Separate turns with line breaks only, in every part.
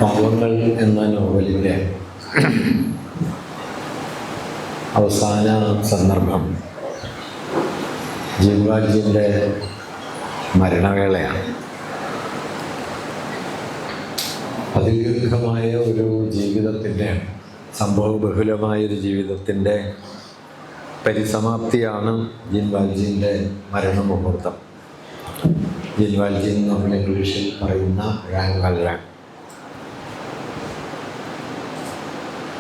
പാവങ്ങൾ എന്ന നോവലിൻ്റെ അവസാന സന്ദർഭം ജീൻവാൽജിൻ്റെ മരണവേളയാണ്. അതിദീർഘമായ ഒരു ജീവിതത്തിൻ്റെ സംഭവബഹുലമായൊരു ജീവിതത്തിൻ്റെ പരിസമാപ്തിയാണ് ജീൻവാൽജിൻ്റെ മരണമുഹൂർത്തം. ജീൻവാൽജി നമ്മൾ ഇംഗ്ലീഷിൽ പറയുന്ന ഴാങ് വാൽഴാങ്.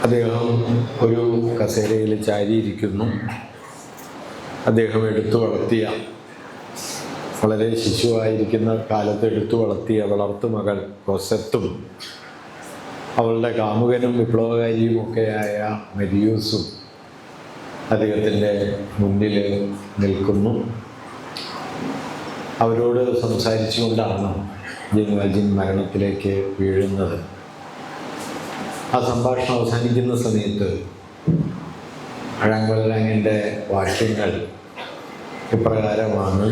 അദ്ദേഹം ഒരു കസേരയിൽ ചാരിയിരിക്കുന്നു. അദ്ദേഹം എടുത്തു വളർത്തിയ, വളരെ ശിശുവായിരിക്കുന്ന കാലത്ത് എടുത്തു വളർത്തിയ വളർത്തുമകൾ കൊസത്തും അവളുടെ കാമുകനും വിപ്ലവകാരിയുമൊക്കെയായ മെരിയൂസും അദ്ദേഹത്തിൻ്റെ മുന്നിൽ നിൽക്കുന്നു. അവരോട് സംസാരിച്ചുകൊണ്ടാണ് ജീൻവാൽജി മരണത്തിലേക്ക് വീഴുന്നത്. ആ സംഭാഷണം അവസാനിക്കുന്ന സമയത്ത് ഴാങ് വാൽഴാങ്ങിൻ്റെ വാക്യങ്ങൾ ഇപ്രകാരമാണ്: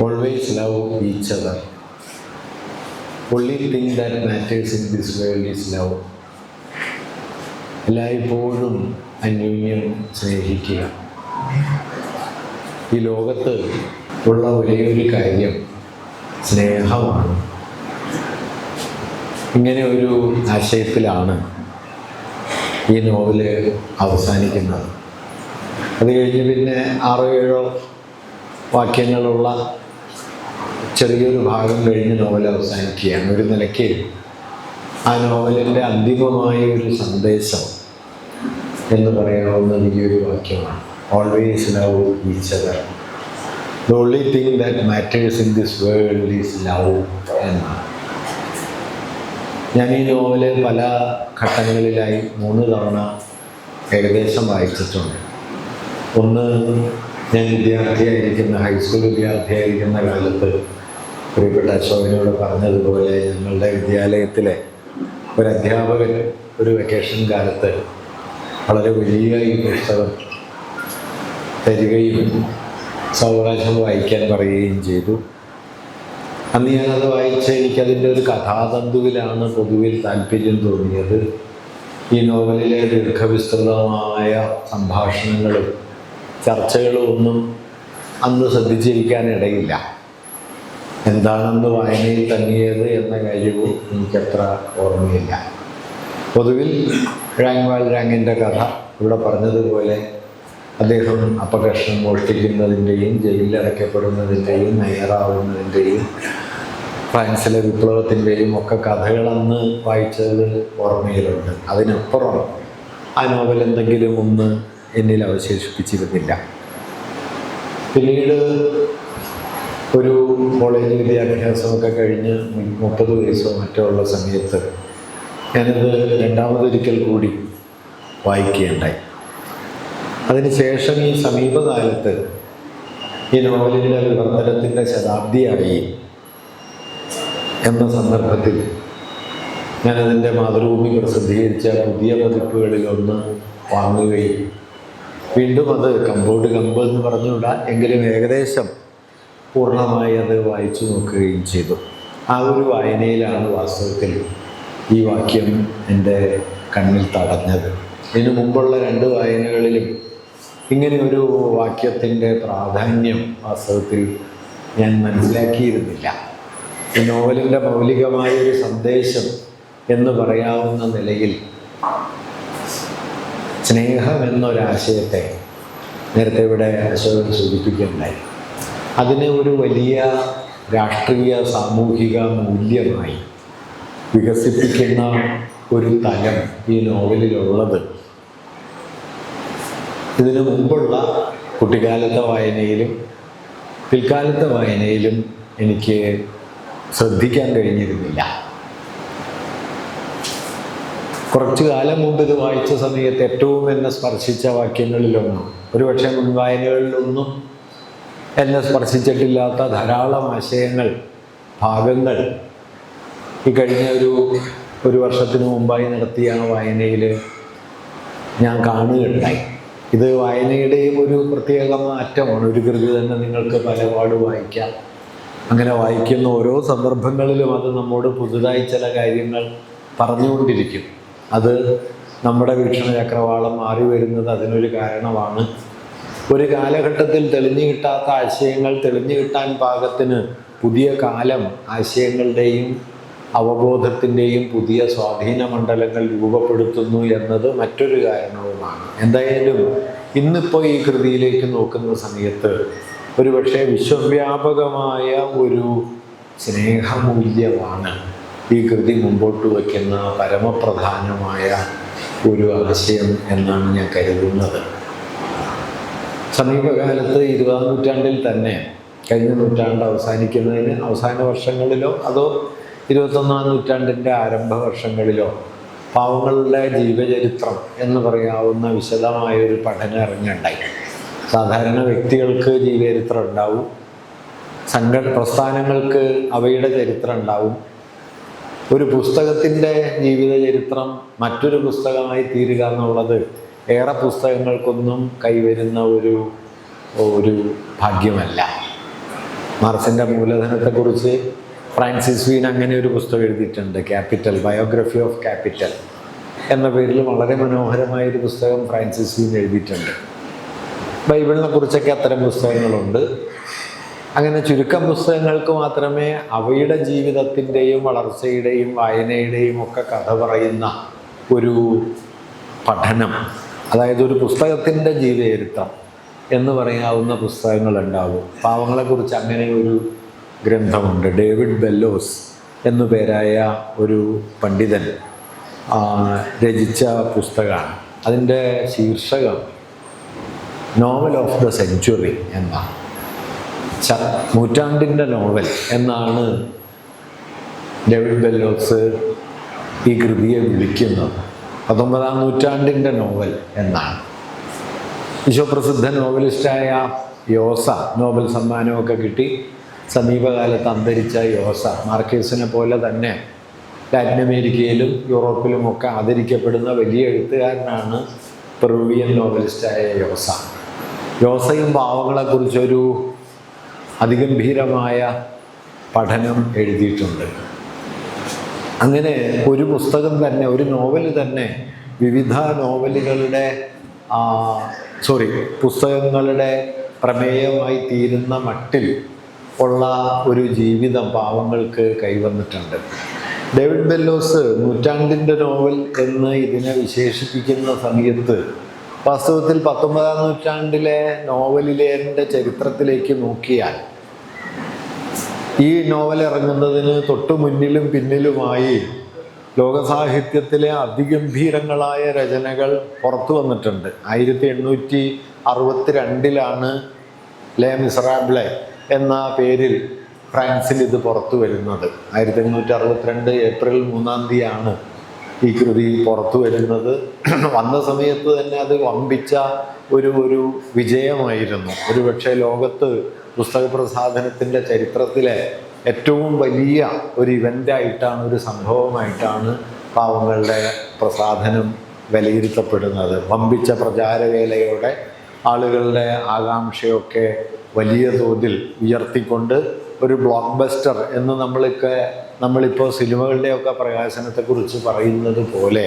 always love each other, only thing that matters in this world is love. എല്ലായ്പ്പോഴും അന്യോന്യം സ്നേഹിക്കുക. ഈ ലോകത്ത് ഉള്ള ഒരേയൊരു കാര്യം സ്നേഹമാണ്. ഇങ്ങനെ ഒരു ആശയത്തിലാണ് ഈ നോവല് അവസാനിക്കുന്നത്. അത് കഴിഞ്ഞ് പിന്നെ 6-7 വാക്യങ്ങളുള്ള ചെറിയൊരു ഭാഗം കഴിഞ്ഞ് നോവൽ അവസാനിക്കുകയാണ്. ഒരു നിലയ്ക്ക് ആ നോവലിൻ്റെ അന്തിമമായ ഒരു സന്ദേശം എന്ന് പറയാവുന്നത് ഈ ഒരു വാക്യമാണ്: always love each other, the only thing that matters in this world is love എന്നാണ്. ഞാൻ ഈ നോവല് പല ഘട്ടങ്ങളിലായി 3 തവണ ഏകദേശം വായിച്ചിട്ടുണ്ട്. ഒന്ന്, ഞാൻ വിദ്യാർത്ഥിയായിരിക്കുന്ന, ഹൈസ്കൂൾ വിദ്യാർത്ഥിയായിരിക്കുന്ന കാലത്ത് പ്രിയപ്പെട്ട അശോകനോട് പറഞ്ഞതുപോലെ ഞങ്ങളുടെ വിദ്യാലയത്തിലെ ഒരു അധ്യാപകൻ ഒരു വെക്കേഷൻ കാലത്ത് വളരെ വലിയ ഈ പുസ്തകം തരികയും സാവകാശം വായിക്കാൻ പറയുകയും ചെയ്തു. അന്ന് ഞാനത് വായിച്ച് എനിക്കതിൻ്റെ ഒരു കഥാതന്തുവിലാണ് പൊതുവിൽ താല്പര്യം തോന്നിയത്. ഈ നോവലിലെ ദീർഘവിസ്തൃതമായ സംഭാഷണങ്ങളും ചർച്ചകളും ഒന്നും അന്ന് ശ്രദ്ധിച്ചിരിക്കാനിടയില്ല. എന്താണെന്ന് വായനയിൽ തങ്ങിയത് എന്ന കാര്യവും എനിക്കത്ര ഓർമ്മയില്ല. പൊതുവിൽ ഴാങ് വാൽഴാങ്ങിൻ്റെ കഥ ഇവിടെ പറഞ്ഞതുപോലെ അദ്ദേഹം അപകർഷണം മോഷ്ടിക്കുന്നതിൻ്റെയും ജയിലിലടയ്ക്കപ്പെടുന്നതിൻ്റെയും മേയറാവുന്നതിൻ്റെയും ഫ്രാൻസിലെ വിപ്ലവത്തിൻ്റെയും ഒക്കെ കഥകളന്ന് വായിച്ചത് ഓർമ്മയിലുണ്ട്. അതിനപ്പുറം ആ നോവൽ എന്തെങ്കിലും ഒന്ന് എന്നിൽ അവശേഷിപ്പിച്ചിരുന്നില്ല. പിന്നീട് ഒരു കോളേജ് വിദ്യാഭ്യാസമൊക്കെ കഴിഞ്ഞ് 30 വയസ്സോ മറ്റോ ഉള്ള സമയത്ത് ഞാനത് രണ്ടാമതൊരിക്കൽ കൂടി വായിക്കുകയുണ്ടായി. അതിനുശേഷം ഈ സമീപകാലത്ത് ഈ നോവലിൻ്റെ വിവർത്തനത്തിൻ്റെ ശതാബ്ദിയായി എന്ന സന്ദർഭത്തിൽ ഞാനതിൻ്റെ മാതൃഭൂമി പ്രസിദ്ധീകരിച്ച പുതിയ പതിപ്പുകളിലൊന്ന് വാങ്ങുകയും വീണ്ടും അത് കമ്പോട് എന്ന് പറഞ്ഞുകൂടാ, എങ്കിലും ഏകദേശം പൂർണ്ണമായി അത് വായിച്ചു നോക്കുകയും ചെയ്തു. ആ ഒരു വായനയിലാണ് വാസ്തവത്തിൽ ഈ വാക്യം എൻ്റെ കണ്ണിൽ തടഞ്ഞത്. ഇതിനു മുമ്പുള്ള 2 വായനകളിലും ഇങ്ങനെ ഒരു വാക്യത്തിൻ്റെ പ്രാധാന്യം വാസ്തവത്തിൽ ഞാൻ മനസ്സിലാക്കിയിരുന്നില്ല. ഈ നോവലിൻ്റെ മൗലികമായൊരു സന്ദേശം എന്ന് പറയാവുന്ന നിലയിൽ സ്നേഹം എന്നൊരാശയത്തെ നേരത്തെ ഇവിടെ അശോകൻ സൂചിപ്പിക്കുകയുണ്ടായി. അതിനെ ഒരു വലിയ രാഷ്ട്രീയ സാമൂഹിക മൂല്യമായി വികസിപ്പിക്കുന്ന ഒരു തലം ഈ നോവലിലുള്ളത് ഇതിനു മുമ്പുള്ള കുട്ടിക്കാലത്തെ വായനയിലും പിൽക്കാലത്തെ വായനയിലും എനിക്ക് ശ്രദ്ധിക്കാൻ കഴിഞ്ഞിരുന്നില്ല. കുറച്ചു കാലം മുമ്പ് ഇത് വായിച്ച സമയത്ത് ഏറ്റവും എന്നെ സ്പർശിച്ച വാക്യങ്ങളിലൊന്നും, ഒരുപക്ഷെ മുൻവായനകളിലൊന്നും എന്നെ സ്പർശിച്ചിട്ടില്ലാത്ത ധാരാളം ആശയങ്ങൾ, ഭാഗങ്ങൾ ഈ കഴിഞ്ഞ ഒരു വർഷത്തിന് മുമ്പായി നടത്തിയ വായനയിൽ ഞാൻ കാണുകയുണ്ടായി. ഇത് വായനയുടെയും ഒരു പ്രത്യേക മാറ്റമാണ്. ഒരു കൃതി തന്നെ നിങ്ങൾക്ക് പലപാട് വായിക്കാം. അങ്ങനെ വായിക്കുന്ന ഓരോ സന്ദർഭങ്ങളിലും അത് നമ്മോട് പുതുതായി ചില കാര്യങ്ങൾ പറഞ്ഞുകൊണ്ടിരിക്കും. അത് നമ്മുടെ വീക്ഷണ ചക്രവാളം മാറി വരുന്നത് അതിനൊരു കാരണമാണ്. ഒരു കാലഘട്ടത്തിൽ തെളിഞ്ഞു കിട്ടാത്ത ആശയങ്ങൾ തെളിഞ്ഞു കിട്ടാൻ പാകത്തിന് പുതിയ കാലം ആശയങ്ങളുടെയും അവബോധത്തിൻ്റെയും പുതിയ സ്വാധീന മണ്ഡലങ്ങൾ രൂപപ്പെടുത്തുന്നു എന്നത് മറ്റൊരു കാരണവുമാണ്. എന്തായാലും ഇന്നിപ്പോൾ ഈ കൃതിയിലേക്ക് നോക്കുന്ന സമയത്ത് ഒരുപക്ഷെ വിശ്വവ്യാപകമായ ഒരു സ്നേഹമൂല്യമാണ് ഈ കൃതി മുമ്പോട്ട് വയ്ക്കുന്ന പരമപ്രധാനമായ ഒരു ആശയം എന്നാണ് ഞാൻ കരുതുന്നത്. സമീപകാലത്ത് 20-ാം നൂറ്റാണ്ടിൽ തന്നെ, കഴിഞ്ഞ നൂറ്റാണ്ട് അവസാനിക്കുന്നതിന് അവസാന വർഷങ്ങളിലോ അതോ 21-ാം നൂറ്റാണ്ടിൻ്റെ ആരംഭ വർഷങ്ങളിലോ പാവങ്ങളുടെ ജീവചരിത്രം എന്ന് പറയാവുന്ന വിശദമായൊരു പഠനം ഇറങ്ങുണ്ടായി. സാധാരണ വ്യക്തികൾക്ക് ജീവചരിത്രം ഉണ്ടാവും, പ്രസ്ഥാനങ്ങൾക്ക് അവയുടെ ചരിത്രം ഉണ്ടാവും. ഒരു പുസ്തകത്തിൻ്റെ ജീവിത ചരിത്രം മറ്റൊരു പുസ്തകമായി തീരുക എന്നുള്ളത് ഏറെ പുസ്തകങ്ങൾക്കൊന്നും കൈവരുന്ന ഒരു ഭാഗ്യമല്ല. മാർക്സിൻ്റെ മൂലധനത്തെക്കുറിച്ച് ഫ്രാൻസിസ് വീൻ അങ്ങനെ ഒരു പുസ്തകം എഴുതിയിട്ടുണ്ട്, ക്യാപിറ്റൽ, ബയോഗ്രഫി ഓഫ് ക്യാപിറ്റൽ എന്ന പേരിൽ വളരെ മനോഹരമായൊരു പുസ്തകം ഫ്രാൻസിസ് വീൻ എഴുതിയിട്ടുണ്ട്. ബൈബിളിനെ കുറിച്ചൊക്കെ അത്തരം പുസ്തകങ്ങളുണ്ട്. അങ്ങനെ ചുരുക്കം പുസ്തകങ്ങൾക്ക് മാത്രമേ അവയുടെ ജീവിതത്തിൻ്റെയും വളർച്ചയുടെയും വായനയുടെയും ഒക്കെ കഥ പറയുന്ന ഒരു പഠനം, അതായത് ഒരു പുസ്തകത്തിൻ്റെ ജീവചരിത്രം എന്ന് പറയാവുന്ന പുസ്തകങ്ങളുണ്ടാവും. പാവങ്ങളെക്കുറിച്ച് അങ്ങനെ ഒരു ഗ്രന്ഥമുണ്ട്. ഡേവിഡ് ബെല്ലോസ് എന്നു പേരായ ഒരു പണ്ഡിതൻ രചിച്ച പുസ്തകമാണ്. അതിൻ്റെ ശീർഷകം നോവൽ ഓഫ് ദ സെഞ്ച്വറി എന്നാണ്. നൂറ്റാണ്ടിൻ്റെ നോവൽ എന്നാണ് ഡേവിഡ് ബെല്ലോസ് ഈ കൃതിയെ വിളിക്കുന്നത്. 19-ാം നൂറ്റാണ്ടിൻ്റെ നോവൽ എന്നാണ്. വിശ്വപ്രസിദ്ധ നോവലിസ്റ്റായ യോസ, നോബൽ സമ്മാനമൊക്കെ കിട്ടി സമീപകാലത്ത് അന്തരിച്ച യോസ, മാർക്കേസിനെ പോലെ തന്നെ ലാറ്റിൻ അമേരിക്കയിലും യൂറോപ്പിലുമൊക്കെ ആദരിക്കപ്പെടുന്ന വലിയ എഴുത്തുകാരനാണ് പെറുവിയൻ നോവലിസ്റ്റായ യോസ. യോസയും പാവങ്ങളെക്കുറിച്ചൊരു അതിഗംഭീരമായ പഠനം എഴുതിയിട്ടുണ്ട്. അങ്ങനെ ഒരു പുസ്തകം തന്നെ, ഒരു നോവൽ തന്നെ വിവിധ നോവലുകളുടെ പുസ്തകങ്ങളുടെ പ്രമേയമായി തീരുന്ന മട്ടിൽ ഉള്ള ഒരു ജീവിതം പാവങ്ങൾക്ക് കൈവന്നിട്ടുണ്ട്. ഡേവിഡ് ബെല്ലോസ് നൂറ്റാണ്ടിൻ്റെ നോവൽ എന്ന് ഇതിനെ വിശേഷിപ്പിക്കുന്ന സമയത്ത് വാസ്തവത്തിൽ 19-ാം നൂറ്റാണ്ടിലെ നോവലിലെ ചരിത്രത്തിലേക്ക് നോക്കിയാൽ ഈ നോവൽ ഇറങ്ങുന്നതിന് തൊട്ടു മുന്നിലും പിന്നിലുമായി ലോകസാഹിത്യത്തിലെ അതിഗംഭീരങ്ങളായ രചനകൾ പുറത്തു വന്നിട്ടുണ്ട്. 1862 ലേ മിസറാബിളെ എന്ന പേരിൽ ഫ്രാൻസിൽ ഇത് പുറത്തു വരുന്നത്. 1862 ഏപ്രിൽ 3-ാം തീയതിയാണ് ഈ കൃതി പുറത്തു വരുന്നത്. വന്ന സമയത്ത് തന്നെ അത് വമ്പിച്ച ഒരു വിജയമായിരുന്നു. ഒരുപക്ഷെ ലോകത്ത് പുസ്തക പ്രസാധനത്തിൻ്റെ ചരിത്രത്തിലെ ഏറ്റവും വലിയ ഒരു ഇവൻ്റായിട്ടാണ്, ഒരു സംഭവമായിട്ടാണ് പാവങ്ങളുടെ പ്രസാധനം വിലയിരുത്തപ്പെടുന്നത്. വമ്പിച്ച പ്രചാരവേലയോടെ ആളുകളുടെ ആകാംക്ഷയൊക്കെ വലിയ തോതിൽ ഉയർത്തിക്കൊണ്ട് ഒരു ബ്ലോക്ക് ബസ്റ്റർ എന്ന് നമ്മളിപ്പോൾ സിനിമകളുടെയൊക്കെ പ്രകാശനത്തെക്കുറിച്ച് പറയുന്നത് പോലെ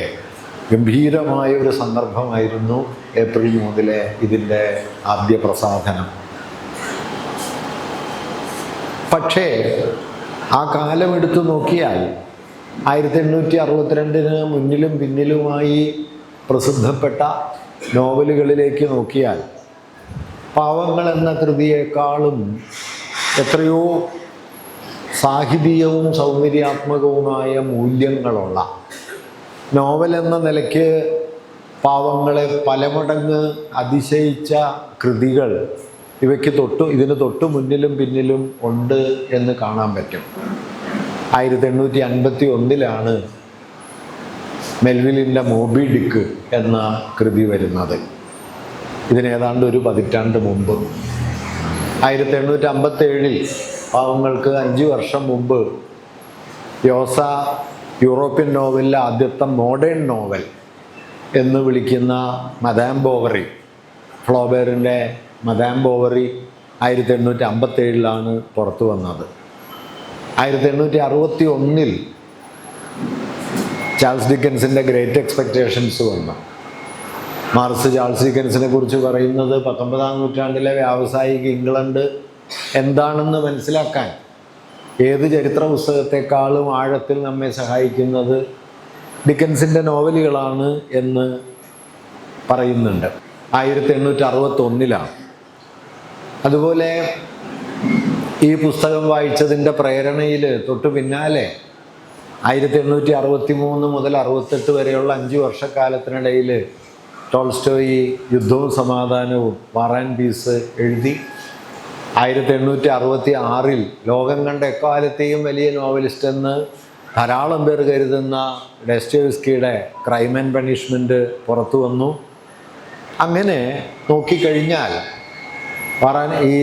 ഗംഭീരമായ ഒരു സന്ദർഭമായിരുന്നു ഏപ്രിൽ 3 ഇതിൻ്റെ ആദ്യ പ്രസാധനം. പക്ഷേ ആ കാലം എടുത്തു നോക്കിയാൽ 1862 മുന്നിലും പിന്നിലുമായി പ്രസിദ്ധപ്പെട്ട നോവലുകളിലേക്ക് നോക്കിയാൽ പാവങ്ങൾ എന്ന കൃതിയേക്കാളും എത്രയോ സാഹിതീയവും സൗന്ദര്യാത്മകവുമായ മൂല്യങ്ങളുള്ള നോവൽ എന്ന നിലയ്ക്ക് പാവങ്ങളെ പലമടങ്ങ് അതിശയിച്ച കൃതികൾ ഇതിന് തൊട്ട് മുന്നിലും പിന്നിലും ഉണ്ട് എന്ന് കാണാൻ പറ്റും. 1851 മെൽവിലിൻ്റെ മോബി ഡിക്ക് എന്ന കൃതി വരുന്നത്. ഇതിനേതാണ്ട് ഒരു പതിറ്റാണ്ട് മുമ്പ്. 1857 പാവങ്ങൾക്ക് 5 വർഷം മുമ്പ് യോസ യൂറോപ്യൻ നോവലിലെ ആദ്യത്തെ മോഡേൺ നോവൽ എന്ന് വിളിക്കുന്ന മദാം ബോവറി, ഫ്ലോബേറിൻ്റെ മദാം ബോവറി 1857 പുറത്തു വന്നത്. 1861 ചാൾസ് ഡിക്കൻസിൻ്റെ ഗ്രേറ്റ് എക്സ്പെക്റ്റേഷൻസ് വന്നു. മാർക്സ് ചാൾസ് ഡിക്കൻസിനെ കുറിച്ച് പറയുന്നത് 19-ാം നൂറ്റാണ്ടിലെ വ്യാവസായിക ഇംഗ്ലണ്ട് എന്താണെന്ന് മനസ്സിലാക്കാൻ ഏത് ചരിത്ര പുസ്തകത്തെക്കാളും ആഴത്തിൽ നമ്മെ സഹായിക്കുന്നത് ഡിക്കൻസിൻ്റെ നോവലുകളാണ് എന്ന് പറയുന്നുണ്ട്. 1861 അതുപോലെ ഈ പുസ്തകം വായിച്ചതിൻ്റെ പ്രേരണയിൽ തൊട്ടു പിന്നാലെ 1863 മുതൽ 68 വരെയുള്ള 5 വർഷക്കാലത്തിനിടയിൽ ടോൾസ്റ്റോയി യുദ്ധവും സമാധാനവും വാർ ആൻഡ് പീസ് എഴുതി. 1866 ലോകം കണ്ട എക്കാലത്തെയും വലിയ നോവലിസ്റ്റ് എന്ന് ധാരാളം പേർ കരുതുന്ന ഡെസ്റ്റോവസ്കിയുടെ ക്രൈം ആൻഡ് പണിഷ്മെൻറ്റ് പുറത്തു വന്നു. അങ്ങനെ നോക്കിക്കഴിഞ്ഞാൽ ഈ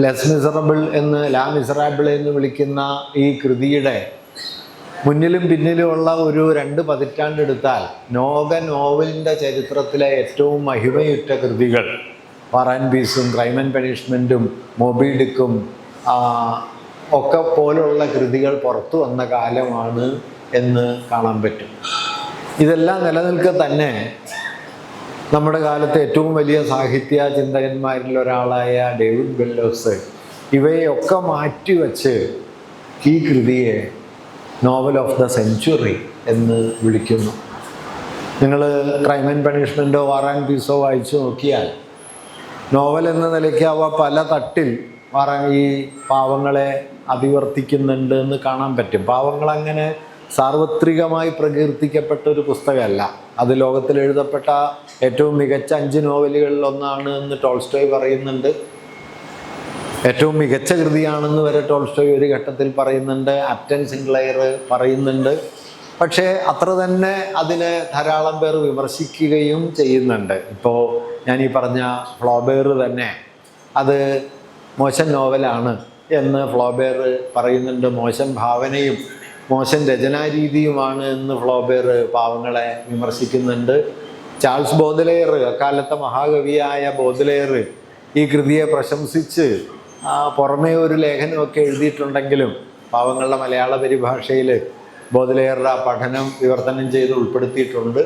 ലെസ് മിസറബിൾ എന്ന് ലാ മിസറാബിൾ എന്ന് വിളിക്കുന്ന ഈ കൃതിയുടെ മുന്നിലും പിന്നിലുമുള്ള ഒരു 2 പതിറ്റാണ്ടെടുത്താൽ നോവലിൻ്റെ ചരിത്രത്തിലെ ഏറ്റവും മഹിമയുറ്റ കൃതികൾ വാർ ആൻഡ് പീസും ക്രൈം ആൻഡ് പണിഷ്മെൻറ്റും മോബി ഡിക്കും ഒക്കെ പോലുള്ള കൃതികൾ പുറത്തു വന്ന കാലമാണ് എന്ന് കാണാൻ പറ്റും. ഇതെല്ലാം നിലനിൽക്കെ തന്നെ നമ്മുടെ കാലത്തെ ഏറ്റവും വലിയ സാഹിത്യ ചിന്തകന്മാരിൽ ഒരാളായ ഡേവിഡ് ബെല്ലോസ് ഇവയൊക്കെ മാറ്റിവെച്ച് ഈ കൃതിയെ നോവൽ ഓഫ് ദ സെഞ്ച്വറി എന്ന് വിളിക്കുന്നു. നിങ്ങൾ ക്രൈം ആൻഡ് പണിഷ്മെൻറ്റോ വാർ ആൻഡ് പീസോ വായിച്ചു നോക്കിയാൽ നോവൽ എന്ന നിലയ്ക്ക് അവ പല തട്ടിൽ ഈ പാവങ്ങളെ അഭിവർത്തിക്കുന്നുണ്ട് എന്ന് കാണാൻ പറ്റും. പാവങ്ങളങ്ങനെ സാർവത്രികമായി പ്രകീർത്തിക്കപ്പെട്ട ഒരു പുസ്തകമല്ല. അത് ലോകത്തിൽ എഴുതപ്പെട്ട ഏറ്റവും മികച്ച 5 നോവലുകളിൽ ഒന്നാണ് എന്ന് ടോൾസ്റ്റോയ് പറയുന്നുണ്ട്. ഏറ്റവും മികച്ച കൃതിയാണെന്ന് വരെ ടോൾസ്റ്റോയ് ഒരു ഘട്ടത്തിൽ പറയുന്നുണ്ട്. അപ്റ്റൻ സിൻക്ലെയർ പറയുന്നുണ്ട്. പക്ഷേ അത്ര തന്നെ അതിനെ ധാരാളം പേർ വിമർശിക്കുകയും ചെയ്യുന്നുണ്ട്. ഇപ്പോൾ ഞാൻ ഈ പറഞ്ഞ ഫ്ലോബേർ തന്നെ അത് മോശം നോവലാണ് എന്ന് ഫ്ലോബേർ പറയുന്നുണ്ട്. മോശം ഭാവനയും മോശം രചനാരീതിയുമാണ് എന്ന് ഫ്ലോബേർ പാവങ്ങളെ വിമർശിക്കുന്നുണ്ട്. ചാൾസ് ബോദലെയർ, അക്കാലത്തെ മഹാകവിയായ ബോദലെയർ ഈ കൃതിയെ പ്രശംസിച്ച് പുറമേ ഒരു ലേഖനമൊക്കെ എഴുതിയിട്ടുണ്ടെങ്കിലും പാവങ്ങളുടെ മലയാള പരിഭാഷയിൽ ബോദലെയറുടെ പഠനം വിവർത്തനം ചെയ്ത് ഉൾപ്പെടുത്തിയിട്ടുണ്ട്.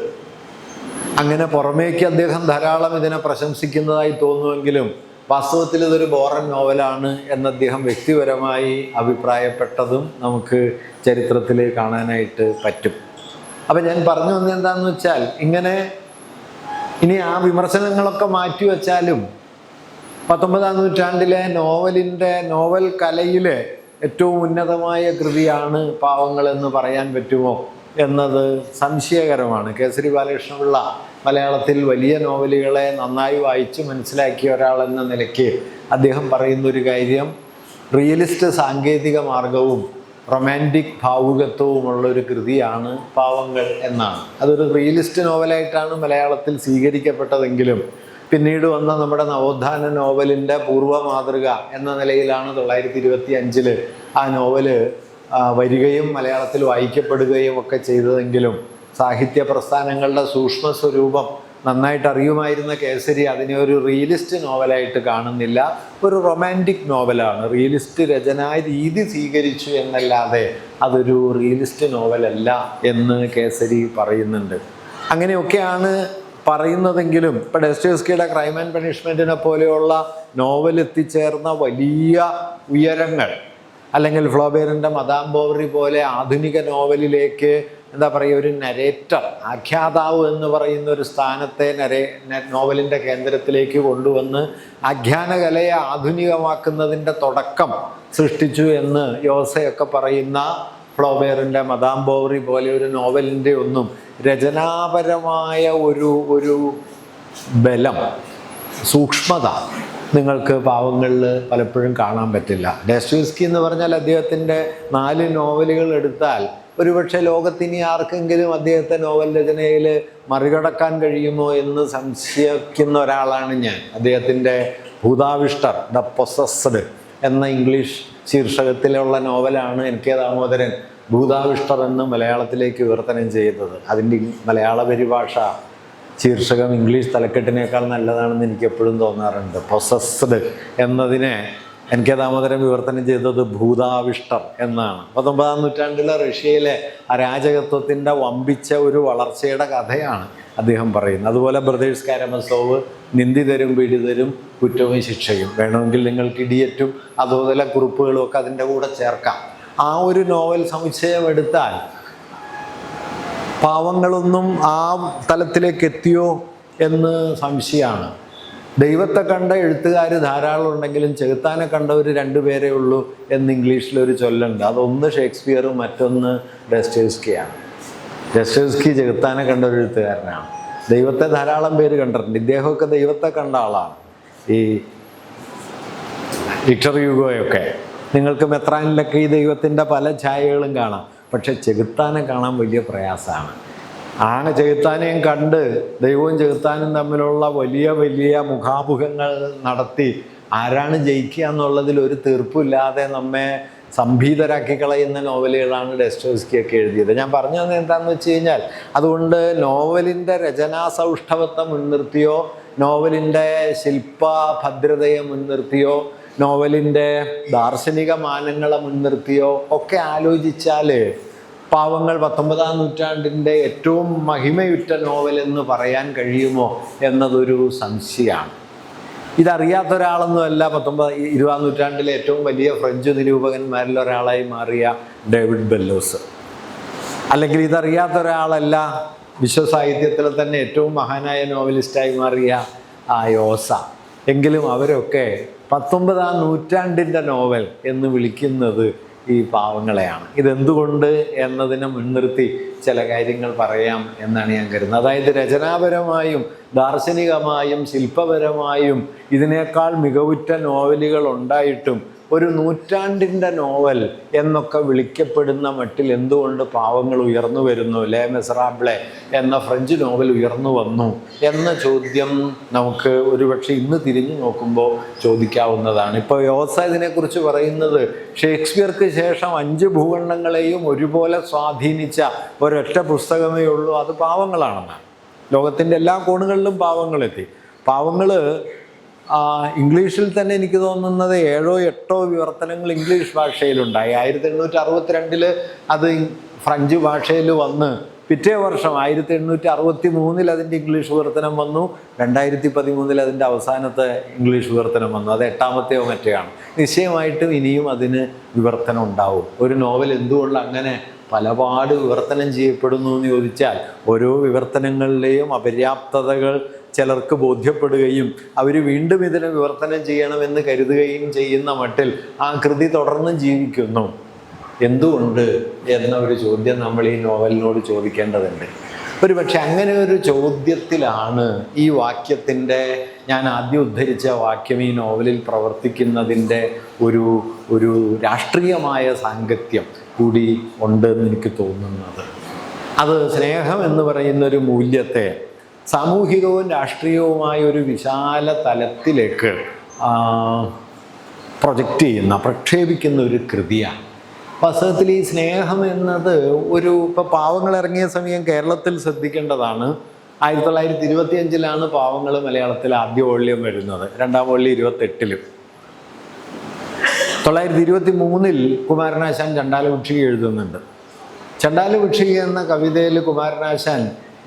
അങ്ങനെ പുറമേക്ക് അദ്ദേഹം ധാരാളം ഇതിനെ പ്രശംസിക്കുന്നതായി തോന്നുമെങ്കിലും വാസ്തവത്തിൽ ഇതൊരു ബോറൻ നോവലാണ് എന്ന് അദ്ദേഹം വ്യക്തിപരമായി അഭിപ്രായപ്പെട്ടതും നമുക്ക് ചരിത്രത്തിൽ കാണാനായിട്ട് പറ്റും. അപ്പം ഞാൻ പറഞ്ഞു വന്നത് എന്താണെന്ന് വെച്ചാൽ, ഇങ്ങനെ ഇനി ആ വിമർശനങ്ങളൊക്കെ മാറ്റിവെച്ചാലും 19-ാം നൂറ്റാണ്ടിലെ നോവൽ കലയിലെ ഏറ്റവും ഉന്നതമായ കൃതിയാണ് പാവങ്ങളെന്ന് പറയാൻ പറ്റുമോ എന്നത് സംശയകരമാണ്. കേസരി ബാലകൃഷ്ണപിള്ള മലയാളത്തിൽ വലിയ നോവലുകളെ നന്നായി വായിച്ച് മനസ്സിലാക്കിയ ഒരാളെന്ന നിലയ്ക്ക് അദ്ദേഹം പറയുന്നൊരു കാര്യം, റിയലിസ്റ്റ് സാങ്കേതിക മാർഗവും റൊമാൻറ്റിക് ഭാവുകത്വവുമുള്ളൊരു കൃതിയാണ് പാവങ്ങൾ എന്നാണ്. അതൊരു റിയലിസ്റ്റ് നോവലായിട്ടാണ് മലയാളത്തിൽ സ്വീകരിക്കപ്പെട്ടതെങ്കിലും പിന്നീട് വന്ന നമ്മുടെ നവോത്ഥാന നോവലിൻ്റെ പൂർവ്വ മാതൃക എന്ന നിലയിലാണ് 1925 ആ നോവല് വരികയും മലയാളത്തിൽ വായിക്കപ്പെടുകയും ഒക്കെ ചെയ്തതെങ്കിലും സാഹിത്യ പ്രസ്ഥാനങ്ങളുടെ സൂക്ഷ്മ സ്വരൂപം നന്നായിട്ട് അറിയുമായിരുന്ന കേസരി അതിനെ ഒരു റിയലിസ്റ്റ് നോവലായിട്ട് കാണുന്നില്ല, ഒരു റൊമാൻറ്റിക് നോവലാണ്. റിയലിസ്റ്റ് രചനാ രീതി സ്വീകരിച്ചു എന്നല്ലാതെ അതൊരു റിയലിസ്റ്റ് നോവലല്ല എന്ന് കേസരി പറയുന്നുണ്ട്. അങ്ങനെയൊക്കെയാണ് പറയുന്നതെങ്കിലും ഇപ്പം ഡെസ്റ്റോവസ്കിയുടെ ക്രൈം ആൻഡ് പണിഷ്മെൻറ്റിനെ പോലെയുള്ള നോവൽ എത്തിച്ചേർന്ന വലിയ ഉയരങ്ങൾ, അല്ലെങ്കിൽ ഫ്ലോബേറിൻ്റെ മദാം ബോവറി പോലെ ആധുനിക നോവലിലേക്ക് എന്താ പറയുക, ഒരു നരേറ്റർ, ആഖ്യാതാവ് എന്ന് പറയുന്ന ഒരു സ്ഥാനത്തെ നോവലിൻ്റെ കേന്ദ്രത്തിലേക്ക് കൊണ്ടുവന്ന് ആഖ്യാനകലയെ ആധുനികമാക്കുന്നതിൻ്റെ തുടക്കം സൃഷ്ടിച്ചു എന്ന് യോസയൊക്കെ പറയുന്ന ഫ്ലോബേറിൻ്റെ മദാം ബോവറി പോലെ ഒരു നോവലിൻ്റെ ഒന്നും രചനാപരമായ ഒരു ബലം, സൂക്ഷ്മത നിങ്ങൾക്ക് പാവങ്ങളിൽ പലപ്പോഴും കാണാൻ പറ്റില്ല. ഡെസ്റ്റോവസ്കി എന്ന് പറഞ്ഞാൽ അദ്ദേഹത്തിൻ്റെ 4 നോവലുകൾ എടുത്താൽ ഒരുപക്ഷെ ലോകത്തിനി ആർക്കെങ്കിലും അദ്ദേഹത്തെ നോവൽ രചനയിൽ മറികടക്കാൻ കഴിയുമോ എന്ന് സംശയിക്കുന്ന ഒരാളാണ് ഞാൻ. അദ്ദേഹത്തിൻ്റെ ഭൂതാവിഷ്ടർ, ദ പൊസസ്ഡ് എന്ന ഇംഗ്ലീഷ് ശീർഷകത്തിലുള്ള നോവലാണ് എൻ.കെ. ദാമോദരൻ ഭൂതാവിഷ്ടർ എന്ന് മലയാളത്തിലേക്ക് വിവർത്തനം ചെയ്തത്. അതിൻ്റെ മലയാള പരിഭാഷ ശീർഷകം ഇംഗ്ലീഷ് തലക്കെട്ടിനേക്കാൾ നല്ലതാണെന്ന് എനിക്ക് എപ്പോഴും തോന്നാറുണ്ട്. പൊസസ്ഡ് എന്നതിനെ N.K. ദാമോദരൻ വിവർത്തനം ചെയ്തത് ഭൂതാവിഷ്ടർ എന്നാണ്. 19-ാം നൂറ്റാണ്ടിലെ റഷ്യയിലെ അരാജകത്വത്തിൻ്റെ വമ്പിച്ച ഒരു വളർച്ചയുടെ കഥയാണ് അദ്ദേഹം പറയുന്നത്. അതുപോലെ ബ്രദേഴ്സ് കാരമസോവ് നിന്ദിതരും പീഡിതരും കുറ്റവും ശിക്ഷയും, വേണമെങ്കിൽ നിങ്ങൾക്ക് ഇഡിയറ്റും അതുപോലെ കുറിപ്പുകളും ഒക്കെ അതിൻ്റെ കൂടെ ചേർക്കാം. ആ ഒരു നോവൽ സമുച്ചയം എടുത്താൽ പാവങ്ങളൊന്നും ആ തലത്തിലേക്ക് എത്തിയോ എന്ന് സംശയമാണ്. ദൈവത്തെ കണ്ട എഴുത്തുകാർ ധാരാളം ഉണ്ടെങ്കിലും ചെകുത്താനെ കണ്ടവർ 2 പേരേ ഉള്ളൂ എന്ന് ഇംഗ്ലീഷിലൊരു ചൊല്ലുണ്ട്. അതൊന്ന് ഷേക്സ്പിയറും മറ്റൊന്ന് ഡസ്റ്റോവ്സ്കിയാണ്. ഡസ്റ്റോവ്സ്കി ചെകുത്താനെ കണ്ട ഒരു എഴുത്തുകാരനാണ്. ദൈവത്തെ ധാരാളം പേര് കണ്ടിട്ടുണ്ട്. ഇദ്ദേഹമൊക്കെ ദൈവത്തെ കണ്ട ആളാണ്. ഈ വിക്ടർ ഹ്യൂഗോയൊക്കെ. നിങ്ങൾക്ക് മെത്രാനിലൊക്കെ ഈ ദൈവത്തിൻ്റെ പല ഛായകളും കാണാം. പക്ഷെ ചെകുത്താനെ കാണാൻ വലിയ പ്രയാസമാണ്. ചെകുത്താനെയും കണ്ട് ദൈവവും ചെകുത്താനും തമ്മിലുള്ള വലിയ വലിയ മുഖാമുഖങ്ങൾ നടത്തി ആരാണ് ജയിക്കുക എന്നുള്ളതിൽ ഒരു തീർപ്പില്ലാതെ നമ്മെ സംഭീതരാക്കി കളയുന്ന നോവലുകളാണ് ഡസ്റ്റോവ്സ്കിയൊക്കെ എഴുതിയത്. ഞാൻ പറഞ്ഞു തന്നെ എന്താണെന്ന് വെച്ച് കഴിഞ്ഞാൽ, അതുകൊണ്ട് നോവലിൻ്റെ രചനാ സൗഷ്ഠവത്തെ മുൻനിർത്തിയോ നോവലിൻ്റെ ശില്പഭദ്രതയെ മുൻനിർത്തിയോ നോവലിൻ്റെ ദാർശനിക മാനങ്ങളെ മുൻനിർത്തിയോ ഒക്കെ ആലോചിച്ചാൽ പാവങ്ങൾ 19-ാം നൂറ്റാണ്ടിൻ്റെ ഏറ്റവും മഹിമയുറ്റ നോവലെന്ന് പറയാൻ കഴിയുമോ എന്നതൊരു സംശയമാണ്. ഇതറിയാത്ത ഒരാളൊന്നുമല്ല 20-ാം നൂറ്റാണ്ടിലെ ഏറ്റവും വലിയ ഫ്രഞ്ച് നിരൂപകന്മാരിൽ ഒരാളായി മാറിയ ഡേവിഡ് ബെല്ലോസ്. അല്ലെങ്കിൽ ഇതറിയാത്ത ഒരാളല്ല വിശ്വസാഹിത്യത്തിലെ തന്നെ ഏറ്റവും മഹാനായ നോവലിസ്റ്റായി മാറിയ യോസ. എങ്കിലും അവരൊക്കെ 19-ാം നൂറ്റാണ്ടിൻ്റെ നോവൽ എന്ന് വിളിക്കുന്നത് ഈ പാവങ്ങളെയാണ്. ഇതെന്തുകൊണ്ട് എന്നതിനെ മുൻനിർത്തി ചില കാര്യങ്ങൾ പറയാം എന്നാണ് ഞാൻ കരുതുന്നത്. അതായത് രചനാപരമായും ദാർശനികമായും ശില്പപരമായും ഇതിനേക്കാൾ മികവുറ്റ നോവലുകൾ ഉണ്ടായിട്ടും ഒരു നൂറ്റാണ്ടിൻ്റെ നോവൽ എന്നൊക്കെ വിളിക്കപ്പെടുന്ന മട്ടിൽ എന്തുകൊണ്ട് പാവങ്ങൾ ഉയർന്നു വരുന്നു, ലേ മെസറാബ്ലെ എന്ന ഫ്രഞ്ച് നോവൽ ഉയർന്നു വന്നു എന്ന ചോദ്യം നമുക്ക് ഒരുപക്ഷെ ഇന്ന് തിരിഞ്ഞു നോക്കുമ്പോൾ ചോദിക്കാവുന്നതാണ്. ഇപ്പോൾ യോസ ഇതിനെക്കുറിച്ച് പറയുന്നത് ഷേക്സ്പിയർക്ക് ശേഷം 5 ഭൂഖണ്ഡങ്ങളെയും ഒരുപോലെ സ്വാധീനിച്ച ഒരൊറ്റ പുസ്തകമേ ഉള്ളൂ, അത് പാവങ്ങളാണെന്നാണ്. ലോകത്തിൻ്റെ എല്ലാ കോണുകളിലും പാവങ്ങളെത്തി. പാവങ്ങൾ ഇംഗ്ലീഷിൽ തന്നെ എനിക്ക് തോന്നുന്നത് 7 or 8 വിവർത്തനങ്ങൾ ഇംഗ്ലീഷ് ഭാഷയിലുണ്ടായി. 1862 അത് ഫ്രഞ്ച് ഭാഷയിൽ വന്ന് പിറ്റേ വർഷം 1863 അതിൻ്റെ ഇംഗ്ലീഷ് വിവർത്തനം വന്നു. 2013 അതിൻ്റെ അവസാനത്തെ ഇംഗ്ലീഷ് വിവർത്തനം വന്നു. അത് 8ാമത്തെയോ മറ്റെയാണ്. നിശ്ചയമായിട്ടും ഇനിയും അതിന് വിവർത്തനം ഉണ്ടാവും. ഒരു നോവൽ എന്തുകൊണ്ട് അങ്ങനെ പലപാട് വിവർത്തനം ചെയ്യപ്പെടുന്നു എന്ന് ചോദിച്ചാൽ, ഓരോ വിവർത്തനങ്ങളിലെയും അപര്യാപ്തതകൾ ചിലർക്ക് ബോധ്യപ്പെടുകയും അവർ വീണ്ടും ഇതിനെ വിവർത്തനം ചെയ്യണമെന്ന് കരുതുകയും ചെയ്യുന്ന മട്ടിൽ ആ കൃതി തുടർന്നും ജീവിക്കുന്നു. എന്തുകൊണ്ട് എന്ന ഒരു ചോദ്യം നമ്മൾ ഈ നോവലിനോട് ചോദിക്കേണ്ടതുണ്ട്. പക്ഷെ അങ്ങനെ ഒരു ചോദ്യത്തിലാണ് ഈ വാക്യത്തിൻ്റെ, ഞാൻ ആദ്യം ഉദ്ധരിച്ച വാക്യം ഈ നോവലിൽ പ്രവർത്തിക്കുന്നതിൻ്റെ ഒരു രാഷ്ട്രീയമായ സാങ്കത്യം കൂടി ഉണ്ടെന്ന് എനിക്ക് തോന്നുന്നത്. അത് സ്നേഹം എന്ന് പറയുന്നൊരു മൂല്യത്തെ സാമൂഹികവും രാഷ്ട്രീയവുമായ ഒരു വിശാല തലത്തിലേക്ക് പ്രക്ഷേപിക്കുന്ന ഒരു കൃതിയാണ്. വാസ്തവത്തിൽ ഈ സ്നേഹം എന്നത് ഇപ്പോൾ പാവങ്ങൾ ഇറങ്ങിയ സമയം കേരളത്തിൽ ശ്രദ്ധിക്കേണ്ടതാണ്. 1925 പാവങ്ങൾ മലയാളത്തിൽ ആദ്യ വോള്യം വരുന്നത്. 2ാം വോള്യം 28. 1923 കുമാരനാശാൻ ചണ്ടാലഭിക്ഷുകി എഴുതുന്നുണ്ട്. ചണ്ടാലഭിക്ഷുകി എന്ന കവിതയിൽ കുമാരനാശാൻ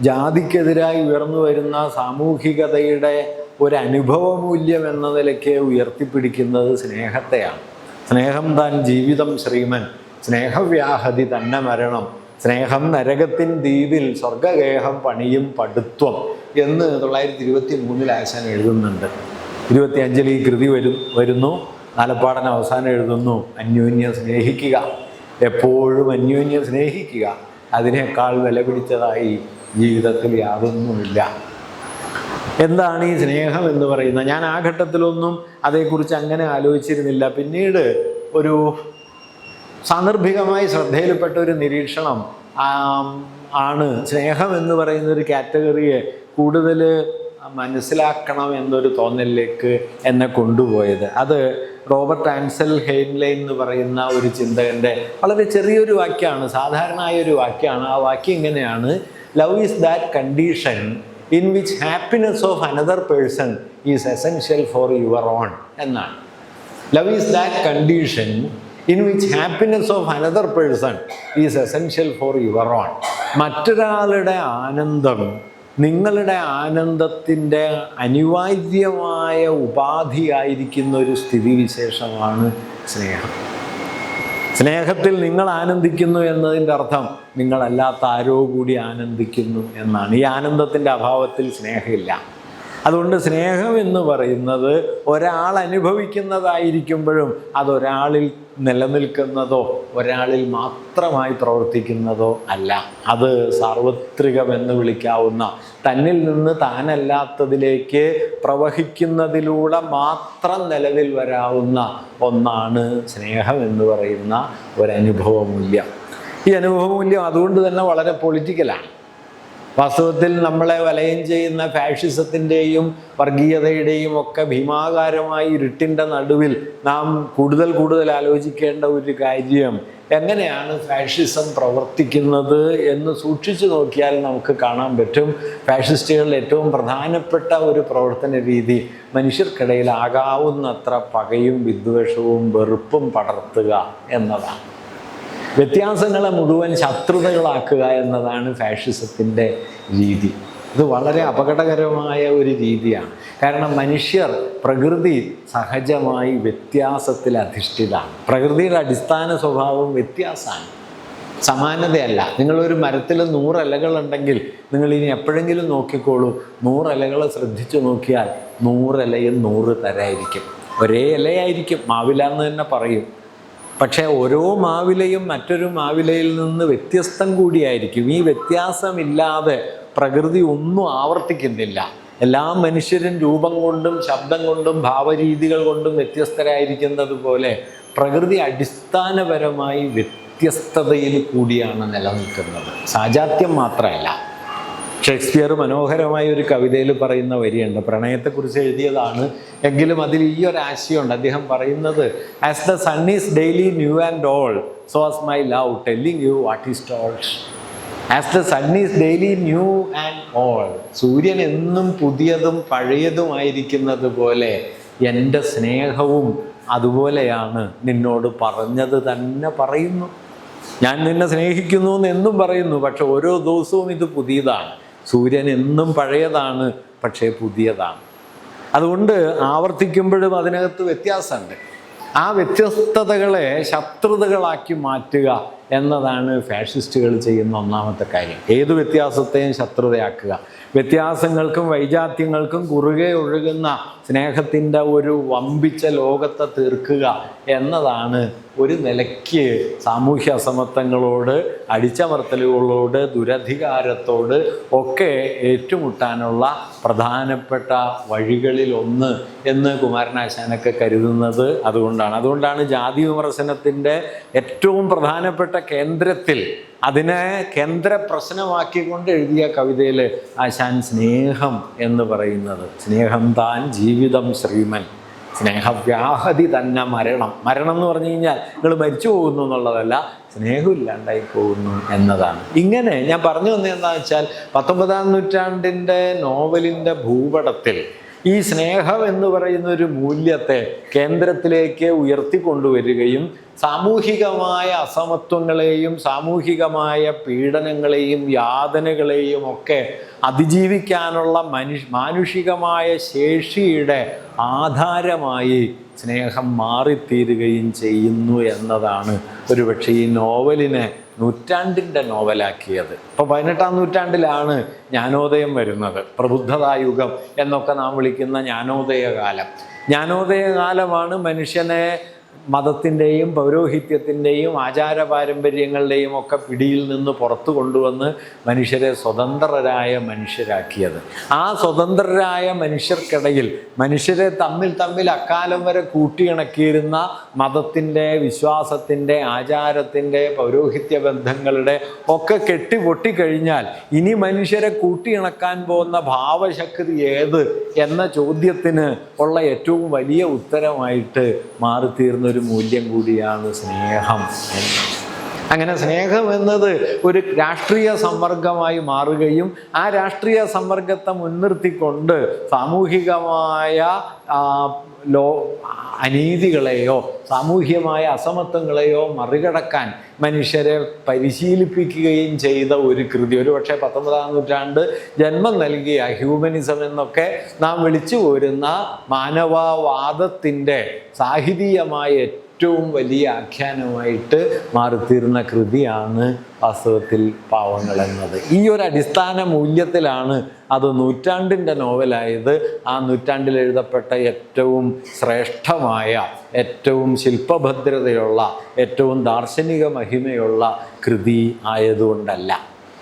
ജാതിക്കെതിരായി ഉയർന്നു വരുന്ന സാമൂഹികതയുടെ ഒരു അനുഭവമൂല്യം എന്ന നിലയ്ക്ക് ഉയർത്തിപ്പിടിക്കുന്നത് സ്നേഹത്തെയാണ്. സ്നേഹം താൻ ജീവിതം ശ്രീമൻ, സ്നേഹവ്യാഹതി തന്നെ മരണം, സ്നേഹം നരകത്തിൻ ദ്വീപിൽ സ്വർഗഗേഹം പണിയും പടുത്വം എന്ന് 1923 ആശാൻ എഴുതുന്നുണ്ട്. 25 ഈ കൃതി വരുന്നു. ആലപ്പാടൻ അവസാനം എഴുതുന്നു, അന്യോന്യം സ്നേഹിക്കുക, എപ്പോഴും അന്യോന്യം സ്നേഹിക്കുക, അതിനേക്കാൾ വില പിടിച്ചതായി ജീവിതത്തിൽ യാതൊന്നുമില്ല. എന്താണ് ഈ സ്നേഹം എന്ന് പറയുന്നത്? ഞാൻ ആ ഘട്ടത്തിലൊന്നും അതേക്കുറിച്ച് അങ്ങനെ ആലോചിച്ചിരുന്നില്ല. പിന്നീട് ഒരു സാന്ദർഭികമായി ശ്രദ്ധയിൽപ്പെട്ട ഒരു നിരീക്ഷണം ആണ് സ്നേഹം എന്ന് പറയുന്ന ഒരു കാറ്റഗറിയെ കൂടുതൽ മനസ്സിലാക്കണം എന്നൊരു തോന്നലിലേക്ക് എന്നെ കൊണ്ടുപോയത്. അത് റോബർട്ട് ആൻസൽ ഹെയ്ൻലൈൻ എന്ന് പറയുന്ന ഒരു ചിന്തകൻ്റെ വളരെ ചെറിയൊരു വാക്യമാണ്, സാധാരണമായ ഒരു വാക്യമാണ്. ആ വാക്യം ഇങ്ങനെയാണ്: love is that condition in which happiness of another person is essential for your own എന്നാണ്. Love is that condition in which happiness of another person is essential for your own. മറ്റൊരാളുടെ ആനന്ദം നിങ്ങളുടെ ആനന്ദത്തിൻ്റെ അനിവാര്യമായ ഉപാധിയായിരിക്കുന്ന ഒരു സ്ഥിതിവിശേഷമാണ് സ്നേഹം. സ്നേഹത്തിൽ നിങ്ങൾ ആനന്ദിക്കുന്നു എന്നതിൻ്റെ അർത്ഥം നിങ്ങളല്ലാത്ത ആരോ കൂടി ആനന്ദിക്കുന്നു എന്നാണ്. ഈ ആനന്ദത്തിൻ്റെ അഭാവത്തിൽ സ്നേഹമില്ല. അതുകൊണ്ട് സ്നേഹം എന്ന് പറയുന്നത് ഒരാൾ അനുഭവിക്കുന്നതായിരിക്കുമ്പോഴും അതൊരാളിൽ നിലനിൽക്കുന്നതോ ഒരാളിൽ മാത്രമായി പ്രവർത്തിക്കുന്നതോ അല്ല. അത് സാർവത്രികമെന്ന് വിളിക്കാവുന്ന, തന്നിൽ നിന്ന് താനല്ലാത്തതിലേക്ക് പ്രവഹിക്കുന്നതിലൂടെ മാത്രം നിലവിൽ വരാവുന്ന ഒന്നാണ് സ്നേഹം എന്ന് പറയുന്ന ഒരനുഭവ മൂല്യം. ഈ അനുഭവ മൂല്യം അതുകൊണ്ട് തന്നെ വളരെ പൊളിറ്റിക്കലാണ്. വാസ്തവത്തിൽ നമ്മളെ വലയം ചെയ്യുന്ന ഫാഷിസത്തിൻ്റെയും വർഗീയതയുടെയും ഒക്കെ ഭീമാകാരമായ ഇരുട്ടിൻ്റെ നടുവിൽ നാം കൂടുതൽ ആലോചിക്കേണ്ട ഒരു കാര്യം, എങ്ങനെയാണ് ഫാഷിസം പ്രവർത്തിക്കുന്നത് എന്ന് സൂക്ഷിച്ചു നോക്കിയാൽ നമുക്ക് കാണാൻ പറ്റും. ഫാഷിസ്റ്റുകളുടെ ഏറ്റവും പ്രധാനപ്പെട്ട ഒരു പ്രവർത്തന രീതി മനുഷ്യർക്കിടയിൽ ആകാവുന്നത്ര പകയും വിദ്വേഷവും വെറുപ്പും പടർത്തുക എന്നതാണ്. വ്യത്യാസങ്ങളെ മുഴുവൻ ശത്രുതകളാക്കുക എന്നതാണ് ഫാഷിസത്തിൻ്റെ രീതി. ഇത് വളരെ അപകടകരമായ ഒരു രീതിയാണ്. കാരണം മനുഷ്യർ പ്രകൃതി സഹജമായി വ്യത്യാസത്തിൽ അധിഷ്ഠിതമാണ്. പ്രകൃതിയുടെ അടിസ്ഥാന സ്വഭാവം വ്യത്യാസമാണ്, സമാനതയല്ല. നിങ്ങളൊരു മരത്തിൽ 100 ഇലകളുണ്ടെങ്കിൽ നിങ്ങൾ ഇനി എപ്പോഴെങ്കിലും നോക്കിക്കോളൂ, 100 ഇലകളെ ശ്രദ്ധിച്ചു നോക്കിയാൽ 100 ഇലയും 100 തരായിരിക്കും. ഒരേ ഇലയായിരിക്കും, മാവില എന്ന് തന്നെ പറയും. പക്ഷേ ഓരോ മാവിലയും മറ്റൊരു മാവിലയിൽ നിന്ന് വ്യത്യസ്തം കൂടിയായിരിക്കും. ഈ വ്യത്യാസമില്ലാതെ പ്രകൃതി ഒന്നും ആവർത്തിക്കുന്നില്ല. എല്ലാ മനുഷ്യരും രൂപം കൊണ്ടും ശബ്ദം കൊണ്ടും ഭാവരീതികൾ കൊണ്ടും വ്യത്യസ്തരായിരിക്കുന്നത് പോലെ പ്രകൃതി അടിസ്ഥാനപരമായി വ്യത്യസ്തതയിൽ കൂടിയാണ് നിലനിൽക്കുന്നത്, സാജാത്യം മാത്രമല്ല. ഷേക്സ്പിയർ മനോഹരമായ ഒരു കവിതയിൽ പറയുന്ന വരിയുണ്ട്, പ്രണയത്തെക്കുറിച്ച് എഴുതിയതാണ് എങ്കിലും അതിൽ ഈ ഒരു ആശയമുണ്ട്. അദ്ദേഹം പറയുന്നത്, as the sun is daily new and all, so as my love telling you what is told. As the sun is daily new and all, സൂര്യൻ എന്നും പുതിയതും പഴയതുമായിരിക്കുന്നത് പോലെ എൻ്റെ സ്നേഹവും അതുപോലെയാണ്, നിന്നോട് പറഞ്ഞത് തന്നെ പറയുന്നു. ഞാൻ നിന്നെ സ്നേഹിക്കുന്നു എന്നും പറയുന്നു, പക്ഷെ ഓരോ ദിവസവും ഇത് പുതിയതാണ്. സൂര്യൻ എന്നും പഴയതാണ്, പക്ഷേ പുതിയതാണ്. അതുകൊണ്ട് ആവർത്തിക്കുമ്പോഴും അതിനകത്ത് വ്യത്യാസമുണ്ട്. ആ വ്യത്യസ്തതകളെ ശത്രുതകളാക്കി മാറ്റുക എന്നതാണ് ഫാഷിസ്റ്റുകൾ ചെയ്യുന്ന ഒന്നാമത്തെ കാര്യം. ഏത് വ്യത്യാസത്തെയും ശത്രുതയാക്കുക. വ്യത്യാസങ്ങൾക്കും വൈജാത്യങ്ങൾക്കും കുറുകെ ഒഴുകുന്ന സ്നേഹത്തിൻ്റെ ഒരു വമ്പിച്ച ലോകത്തെ തീർക്കുക എന്നതാണ് ഒരു നിലയ്ക്ക് സാമൂഹ്യ അസമത്വങ്ങളോട്, അടിച്ചമർത്തലുകളോട്, ദുരധികാരത്തോട് ഒക്കെ ഏറ്റുമുട്ടാനുള്ള പ്രധാനപ്പെട്ട വഴികളിലൊന്ന് എന്ന് കുമാരനാശാനൊക്കെ കരുതുന്നത് അതുകൊണ്ടാണ് ജാതി വിമർശനത്തിൻ്റെ ഏറ്റവും പ്രധാനപ്പെട്ട കേന്ദ്രത്തിൽ, അതിനെ കേന്ദ്ര പ്രശ്നമാക്കിക്കൊണ്ട് എഴുതിയ കവിതയിൽ ആശാൻ സ്നേഹം എന്ന് പറയുന്നത്, സ്നേഹം താൻ ജീവിതം ശ്രീമൻ, സ്നേഹവ്യാഹതി തന്നെ മരണം. മരണം എന്ന് പറഞ്ഞു കഴിഞ്ഞാൽ നിങ്ങൾ മരിച്ചു പോകുന്നു എന്നുള്ളതല്ല, സ്നേഹമില്ലാണ്ടായി പോകുന്നു എന്നതാണ്. ഇങ്ങനെ ഞാൻ പറഞ്ഞു വന്നത് എന്താണെന്ന് വെച്ചാൽ 19-ാം നൂറ്റാണ്ടിൻ്റെ നോവലിൻ്റെ ഭൂപടത്തിൽ ഈ സ്നേഹം എന്ന് പറയുന്ന ഒരു മൂല്യത്തെ കേന്ദ്രത്തിലേക്ക് ഉയർത്തിക്കൊണ്ടുവരികയും സാമൂഹികമായ അസമത്വങ്ങളെയും സാമൂഹികമായ പീഡനങ്ങളെയും യാതനകളെയും ഒക്കെ അതിജീവിക്കാനുള്ള മാനുഷികമായ ശേഷിയുടെ ആധാരമായി സ്നേഹം മാറിത്തീരുകയും ചെയ്യുന്നു എന്നതാണ് ഒരുപക്ഷെ ഈ നോവലിനെ നൂറ്റാണ്ടിൻ്റെ നോവലാക്കിയത്. ഇപ്പോൾ 18-ാം നൂറ്റാണ്ടിലാണ് ജ്ഞാനോദയം വരുന്നത്, പ്രബുദ്ധതായുഗം എന്നൊക്കെ നാം വിളിക്കുന്ന ജ്ഞാനോദയകാലം. ജ്ഞാനോദയകാലമാണ് മനുഷ്യനെ മതത്തിൻ്റെയും പൗരോഹിത്യത്തിൻ്റെയും ആചാരപാരമ്പര്യങ്ങളുടെയും ഒക്കെ പിടിയിൽ നിന്ന് പുറത്തു കൊണ്ടുവന്ന് മനുഷ്യരെ സ്വതന്ത്രരായ മനുഷ്യരാക്കിയത്. ആ സ്വതന്ത്രരായ മനുഷ്യർക്കിടയിൽ മനുഷ്യരെ തമ്മിൽ അക്കാലം വരെ കൂട്ടിയിണക്കിയിരുന്ന മതത്തിൻ്റെ, വിശ്വാസത്തിൻ്റെ, ആചാരത്തിൻ്റെ, പൗരോഹിത്യ ബന്ധങ്ങളുടെ ഒക്കെ കെട്ടിപ്പൊട്ടിക്കഴിഞ്ഞാൽ ഇനി മനുഷ്യരെ കൂട്ടിയിണക്കാൻ പോകുന്ന ഭാവശക്തി ഏത് എന്ന ചോദ്യത്തിന് ഉള്ള ഏറ്റവും വലിയ ഉത്തരമായിട്ട് മാറിത്തീർന്ന ഒരു മൂല്യം കൂടിയാണ് സ്നേഹം എന്ന്. അങ്ങനെ സ്നേഹം എന്നത് ഒരു രാഷ്ട്രീയ സമ്മർദ്ദമായി മാറുകയും ആ രാഷ്ട്രീയ സമ്മർദ്ദത്തെ മുൻനിർത്തിക്കൊണ്ട് സാമൂഹികമായ അനീതികളെയോ സാമൂഹ്യമായ അസമത്വങ്ങളെയോ മറികടക്കാൻ മനുഷ്യരെ പരിശീലിപ്പിക്കുകയും ചെയ്ത ഒരു കൃതി. ഒരു പക്ഷേ 19-ാം നൂറ്റാണ്ട് ജന്മം നൽകിയ ഹ്യൂമനിസം എന്നൊക്കെ നാം വിളിച്ചു പോരുന്ന മാനവവാദത്തിൻ്റെ സാഹിതീയമായ ഏറ്റവും വലിയ ആഖ്യാനമായിട്ട് മാറിത്തീർന്ന കൃതിയാണ് വാസ്തവത്തിൽ പാവങ്ങൾ എന്നത്. ഈ ഒരു അടിസ്ഥാന മൂല്യത്തിലാണ് അത് നൂറ്റാണ്ടിൻ്റെ നോവലായത്. ആ നൂറ്റാണ്ടിൽ എഴുതപ്പെട്ട ഏറ്റവും ശ്രേഷ്ഠമായ, ഏറ്റവും ശില്പഭദ്രതയുള്ള, ഏറ്റവും ദാർശനിക മഹിമയുള്ള കൃതി ആയതുകൊണ്ടല്ല.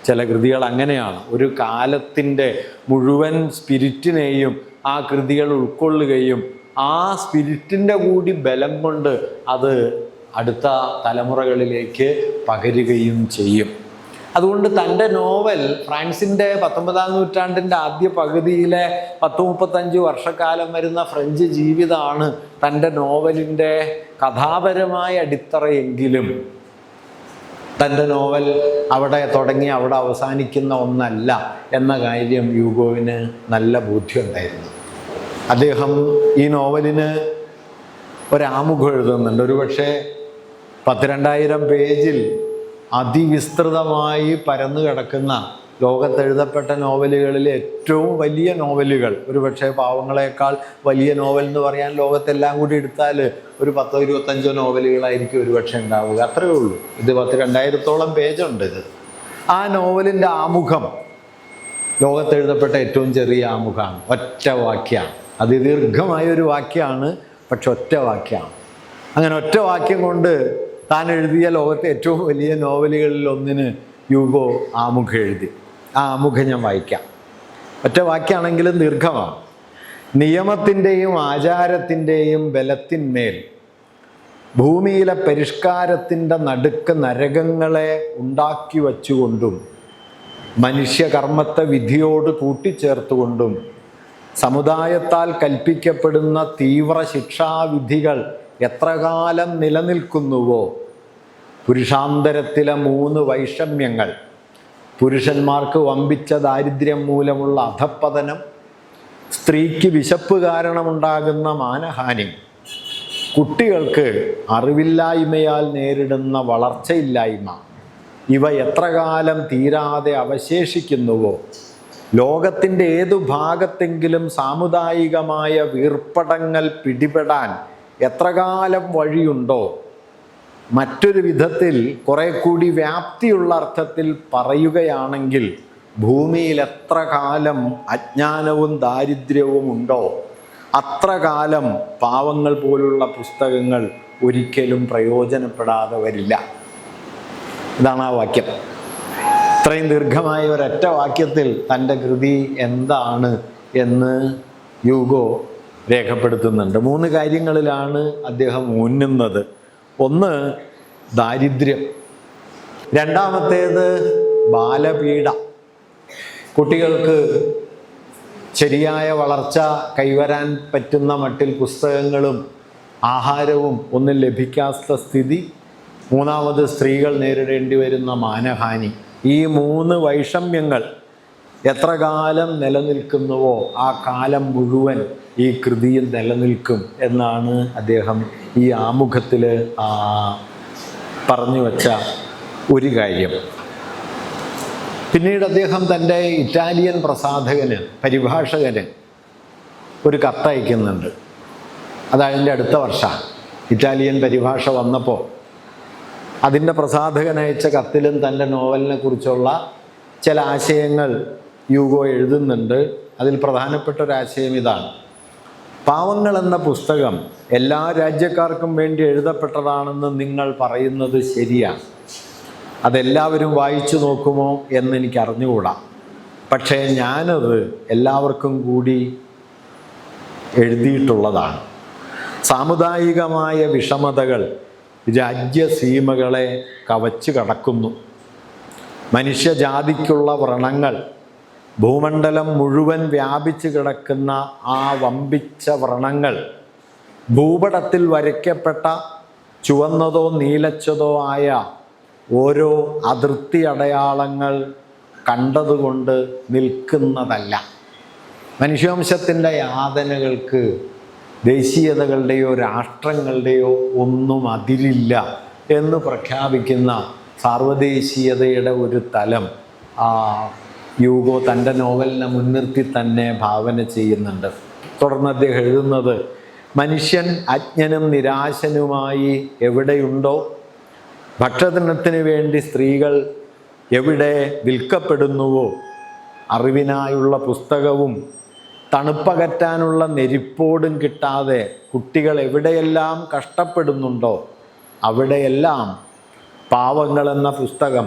ചില കൃതികൾ അങ്ങനെയാണ്. ഒരു കാലത്തിൻ്റെ മുഴുവൻ സ്പിരിറ്റിനെയും ആ കൃതികൾ ഉൾക്കൊള്ളുകയും ആ സ്പിരിറ്റിൻ്റെ കൂടി ബലം കൊണ്ട് അത് അടുത്ത തലമുറകളിലേക്ക് പകരുകയും ചെയ്യും. അതുകൊണ്ട് തൻ്റെ നോവൽ ഫ്രാൻസിൻ്റെ 19-ാം നൂറ്റാണ്ടിൻ്റെ ആദ്യ പകുതിയിലെ 30-35 വർഷക്കാലം വരുന്ന ഫ്രഞ്ച് ജീവിതമാണ് തൻ്റെ നോവലിൻ്റെ കഥാപരമായ അടിത്തറയെങ്കിലും തൻ്റെ നോവൽ അവിടെ തുടങ്ങി അവിടെ അവസാനിക്കുന്ന ഒന്നല്ല എന്ന കാര്യം യൂഗോവിന് നല്ല ബോധ്യമുണ്ടായിരുന്നു. അദ്ദേഹം ഈ നോവലിന് ഒരാമുഖം എഴുതുന്നുണ്ട്. ഒരുപക്ഷെ 10,000-2000 പേജിൽ അതിവിസ്തൃതമായി പരന്നു കിടക്കുന്ന ലോകത്തെഴുതപ്പെട്ട നോവലുകളിൽ ഏറ്റവും വലിയ നോവലുകൾ, ഒരുപക്ഷെ പാവങ്ങളെക്കാൾ വലിയ നോവൽ എന്ന് പറയാൻ ലോകത്തെല്ലാം കൂടി എടുത്താൽ ഒരു 10-25 നോവലുകളായിരിക്കും ഒരുപക്ഷെ ഉണ്ടാവുക. അത്രയേ ഉള്ളൂ. ഇത് 10,000-2000-ഓളം പേജുണ്ട്. ഇത് ആ നോവലിൻ്റെ ആമുഖം ലോകത്തെഴുതപ്പെട്ട ഏറ്റവും ചെറിയ ആമുഖമാണ്. ഒറ്റ വാക്യമാണ്. അതിദീർഘമായൊരു വാക്യമാണ്, പക്ഷെ ഒറ്റ വാക്യമാണ്. അങ്ങനെ ഒറ്റ വാക്യം കൊണ്ട് താൻ എഴുതിയ ലോകത്തെ ഏറ്റവും വലിയ നോവലുകളിൽ ഒന്നിന് യൂഗോ ആമുഖം എഴുതി. ആ ആമുഖം ഞാൻ വായിക്കാം. ഒറ്റ വാക്യമാണെങ്കിലും ദീർഘമാണ്. നിയമത്തിൻ്റെയും ആചാരത്തിൻ്റെയും ബലത്തിന്മേൽ ഭൂമിയിലെ പരിഷ്കാരത്തിൻ്റെ നടുക്ക് നരകങ്ങളെ ഉണ്ടാക്കി വച്ചുകൊണ്ടും മനുഷ്യകർമ്മത്തെ വിധിയോട് കൂട്ടിച്ചേർത്തുകൊണ്ടും സമുദായത്താൽ കൽപ്പിക്കപ്പെടുന്ന തീവ്ര ശിക്ഷാവിധികൾ എത്ര കാലം നിലനിൽക്കുന്നുവോ, പുരുഷാന്തരത്തിലെ 3 വൈഷമ്യങ്ങൾ, പുരുഷന്മാർക്ക് വമ്പിച്ച ദാരിദ്ര്യം മൂലമുള്ള അധപ്പതനം, സ്ത്രീക്ക് വിശപ്പ് കാരണമുണ്ടാകുന്ന മാനഹാനി, കുട്ടികൾക്ക് അറിവില്ലായ്മയാൽ നേരിടുന്ന വളർച്ചയില്ലായ്മ, ഇവ എത്ര കാലം തീരാതെ അവശേഷിക്കുന്നുവോ, ലോകത്തിൻ്റെ ഏതു ഭാഗത്തെങ്കിലും സാമുദായികമായ വീർപ്പടങ്ങൾ പിടിപെടാൻ എത്ര കാലം വഴിയുണ്ടോ, മറ്റൊരു വിധത്തിൽ കുറെ കൂടി വ്യാപ്തിയുള്ള അർത്ഥത്തിൽ പറയുകയാണെങ്കിൽ ഭൂമിയിൽ എത്ര കാലം അജ്ഞാനവും ദാരിദ്ര്യവും ഉണ്ടോ അത്ര കാലം പാവങ്ങൾ പോലുള്ള പുസ്തകങ്ങൾ ഒരിക്കലും പ്രയോജനപ്പെടാതെ വരില്ല. ഇതാണ് ആ വാക്യം. ഇത്രയും ദീർഘമായ ഒരൊറ്റ വാക്യത്തിൽ തൻ്റെ കൃതി എന്താണ് എന്ന് യൂഗോ രേഖപ്പെടുത്തുന്നുണ്ട്. 3 കാര്യങ്ങളിലാണ് അദ്ദേഹം ഊന്നുന്നത്. ഒന്ന് ദാരിദ്ര്യം, രണ്ടാമത്തേത് ബാലപീഡ, കുട്ടികൾക്ക് ശരിയായ വളർച്ച കൈവരാൻ പറ്റുന്ന മട്ടിൽ പുസ്തകങ്ങളും ആഹാരവും ഒന്നും ലഭിക്കാത്ത സ്ഥിതി, മൂന്നാമത് സ്ത്രീകൾ നേരിടേണ്ടി വരുന്ന മാനഹാനി. ഈ 3 വൈഷമ്യങ്ങൾ എത്ര കാലം നിലനിൽക്കുന്നുവോ ആ കാലം മുഴുവൻ ഈ കൃതിയിൽ നിലനിൽക്കും എന്നാണ് അദ്ദേഹം ഈ ആമുഖത്തിൽ പറഞ്ഞു വച്ച ഒരു കാര്യം. പിന്നീട് അദ്ദേഹം തൻ്റെ ഇറ്റാലിയൻ പ്രസാധകന്, പരിഭാഷകന് ഒരു കത്തയക്കുന്നുണ്ട്. അതതിൻ്റെ അടുത്ത വർഷമാണ്. ഇറ്റാലിയൻ പരിഭാഷ വന്നപ്പോൾ അതിൻ്റെ പ്രസാധകനയച്ച കത്തിലും തൻ്റെ നോവലിനെ കുറിച്ചുള്ള ചില ആശയങ്ങൾ യൂഗോ എഴുതുന്നുണ്ട്. അതിൽ പ്രധാനപ്പെട്ട ഒരാശയം ഇതാണ്: പാവങ്ങൾ എന്ന പുസ്തകം എല്ലാ രാജ്യക്കാർക്കും വേണ്ടി എഴുതപ്പെട്ടതാണെന്ന് നിങ്ങൾ പറയുന്നത് ശരിയാണ്. അതെല്ലാവരും വായിച്ചു നോക്കുമോ എന്നെനിക്ക് അറിഞ്ഞുകൂടാ. പക്ഷേ ഞാനത് എല്ലാവർക്കും കൂടി എഴുതിയിട്ടുള്ളതാണ്. സാമുദായികമായ വിഷമതകൾ രാജ്യസീമകളെ കവച്ചു കടക്കുന്നു. മനുഷ്യജാതിക്കുള്ള വ്രണങ്ങൾ, ഭൂമണ്ഡലം മുഴുവൻ വ്യാപിച്ചു കിടക്കുന്ന ആ വമ്പിച്ച വ്രണങ്ങൾ, ഭൂപടത്തിൽ വരയ്ക്കപ്പെട്ട ചുവന്നതോ നീലച്ചതോ ആയ ഓരോ അതിർത്തി അടയാളങ്ങൾ കണ്ടതുകൊണ്ട് നിൽക്കുന്നതല്ല. മനുഷ്യവംശത്തിൻ്റെ യാതനകൾക്ക് ദേശീയതകളുടെയോ രാഷ്ട്രങ്ങളുടെയോ ഒന്നും അതിരില്ല എന്ന് പ്രഖ്യാപിക്കുന്ന സാർവദേശീയതയുടെ ഒരു തലം യൂഗോ തൻ്റെ നോവലിനെ മുൻനിർത്തി തന്നെ ഭാവന ചെയ്യുന്നുണ്ട്. തുടർന്ന് അദ്ദേഹം എഴുതുന്നത്, മനുഷ്യൻ അജ്ഞനും നിരാശനുമായി എവിടെയുണ്ടോ, ഭക്ഷണത്തിന് വേണ്ടി സ്ത്രീകൾ എവിടെ വിൽക്കപ്പെടുന്നുവോ, അറിവിനായുള്ള പുസ്തകവും തണുപ്പകറ്റാനുള്ള നെരിപ്പോടും കിട്ടാതെ കുട്ടികൾ എവിടെയെല്ലാം കഷ്ടപ്പെടുന്നുണ്ടോ അവിടെയെല്ലാം പാവങ്ങളെന്ന പുസ്തകം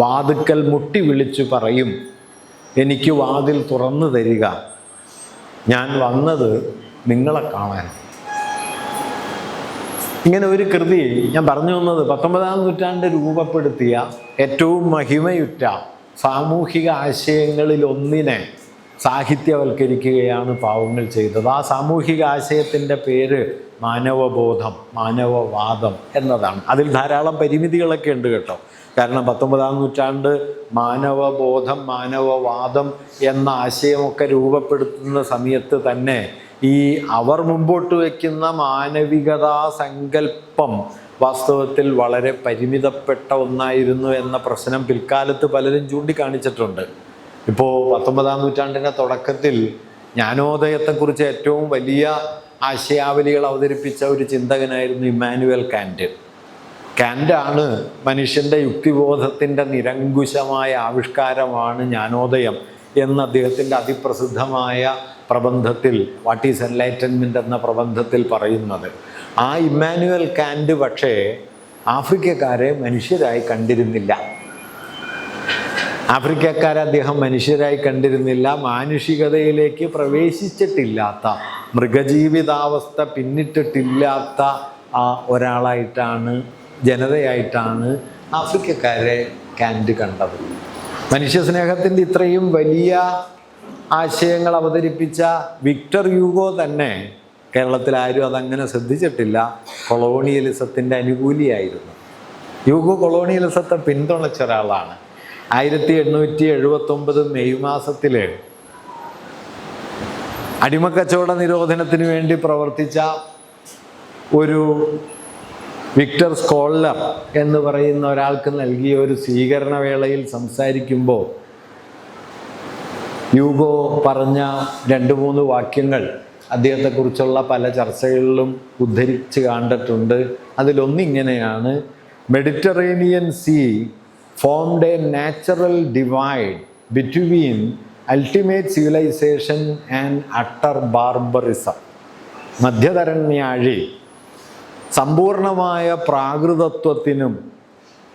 വാതിക്കൽ മുട്ടി വിളിച്ചു പറയും, എനിക്ക് വാതിൽ തുറന്നു തരിക, ഞാൻ വന്നത് നിങ്ങളെ കാണാൻ. ഇങ്ങനെ ഒരു കൃതി ഞാൻ പറഞ്ഞു വന്നത് 19-ാം നൂറ്റാണ്ട് രൂപപ്പെടുത്തിയ ഏറ്റവും മഹിമയുറ്റ സാമൂഹിക ആശയങ്ങളിൽ ഒന്നിനെ സാഹിത്യവൽക്കരിക്കുകയാണ് പാവങ്ങൾ ചെയ്തത്. ആ സാമൂഹിക ആശയത്തിൻ്റെ പേര് മാനവബോധം, മാനവവാദം എന്നതാണ്. അതിൽ ധാരാളം പരിമിതികളൊക്കെ ഉണ്ട് കേട്ടോ. കാരണം 19-ാം നൂറ്റാണ്ട് മാനവബോധം, മാനവവാദം എന്ന ആശയമൊക്കെ രൂപപ്പെടുത്തുന്ന സമയത്ത് തന്നെ ഈ അവർ മുമ്പോട്ട് വയ്ക്കുന്ന മാനവികതാ സങ്കല്പം വാസ്തവത്തിൽ വളരെ പരിമിതപ്പെട്ട ഒന്നായിരുന്നു എന്ന പ്രശ്നം പിൽക്കാലത്ത് പലരും ചൂണ്ടിക്കാണിച്ചിട്ടുണ്ട്. ഇപ്പോൾ 19-ാം നൂറ്റാണ്ടിൻ്റെ തുടക്കത്തിൽ ജ്ഞാനോദയത്തെക്കുറിച്ച് ഏറ്റവും വലിയ ആശയാവലികൾ അവതരിപ്പിച്ച ഒരു ചിന്തകനായിരുന്നു ഇമ്മാനുവൽ കാന്റ്. കാന്റാണ് മനുഷ്യൻ്റെ യുക്തിബോധത്തിൻ്റെ നിരങ്കുശമായ ആവിഷ്കാരമാണ് ജ്ഞാനോദയം എന്ന് അദ്ദേഹത്തിൻ്റെ അതിപ്രസിദ്ധമായ പ്രബന്ധത്തിൽ വാട്ട് ഈസ് എൻലൈറ്റൻമെൻറ്റ് എന്ന പ്രബന്ധത്തിൽ പറയുന്നത്. ആ ഇമ്മാനുവൽ കാന്റ് പക്ഷേ ആഫ്രിക്കക്കാരെ മനുഷ്യരായി കണ്ടിരുന്നില്ല. ആഫ്രിക്കക്കാരെ അദ്ദേഹം മനുഷ്യരായി കണ്ടിരുന്നില്ല. മാനുഷികതയിലേക്ക് പ്രവേശിച്ചിട്ടില്ലാത്ത, മൃഗജീവിതാവസ്ഥ പിന്നിട്ടിട്ടില്ലാത്ത ഒരാളായിട്ടാണ്, ജനതയായിട്ടാണ് ആഫ്രിക്കക്കാരെ കാന്റ് കണ്ടത്. മനുഷ്യസ്നേഹത്തിൻ്റെ ഇത്രയും വലിയ ആശയങ്ങൾ അവതരിപ്പിച്ച വിക്ടർ യൂഗോ തന്നെ കേരളത്തിൽ ആരും അതങ്ങനെ ശ്രദ്ധിച്ചിട്ടില്ല. കൊളോണിയലിസത്തിൻ്റെ അനുകൂലിയായിരുന്നു. യൂഗോ കൊളോണിയലിസത്തെ പിന്തുണച്ച ഒരാളാണ്. 1879 മെയ് മാസത്തിൽ അടിമക്കച്ചവട നിരോധനത്തിന് വേണ്ടി പ്രവർത്തിച്ച ഒരു വിക്ടർ സ്കോളർ എന്ന് പറയുന്ന ഒരാൾക്ക് നൽകിയ ഒരു സ്വീകരണ വേളയിൽ സംസാരിക്കുമ്പോൾ യൂഗോ പറഞ്ഞ 2-3 വാക്യങ്ങൾ അദ്ദേഹത്തെക്കുറിച്ചുള്ള പല ചർച്ചകളിലും ഉദ്ധരിച്ച് കണ്ടിട്ടുണ്ട്. അതിലൊന്നിങ്ങനെയാണ്: Mediterranean sea formed a natural divide between ultimate civilization and utter barbarism. മധ്യധരണ്യാഴി സമ്പൂർണമായ പ്രാകൃതത്വത്തിനും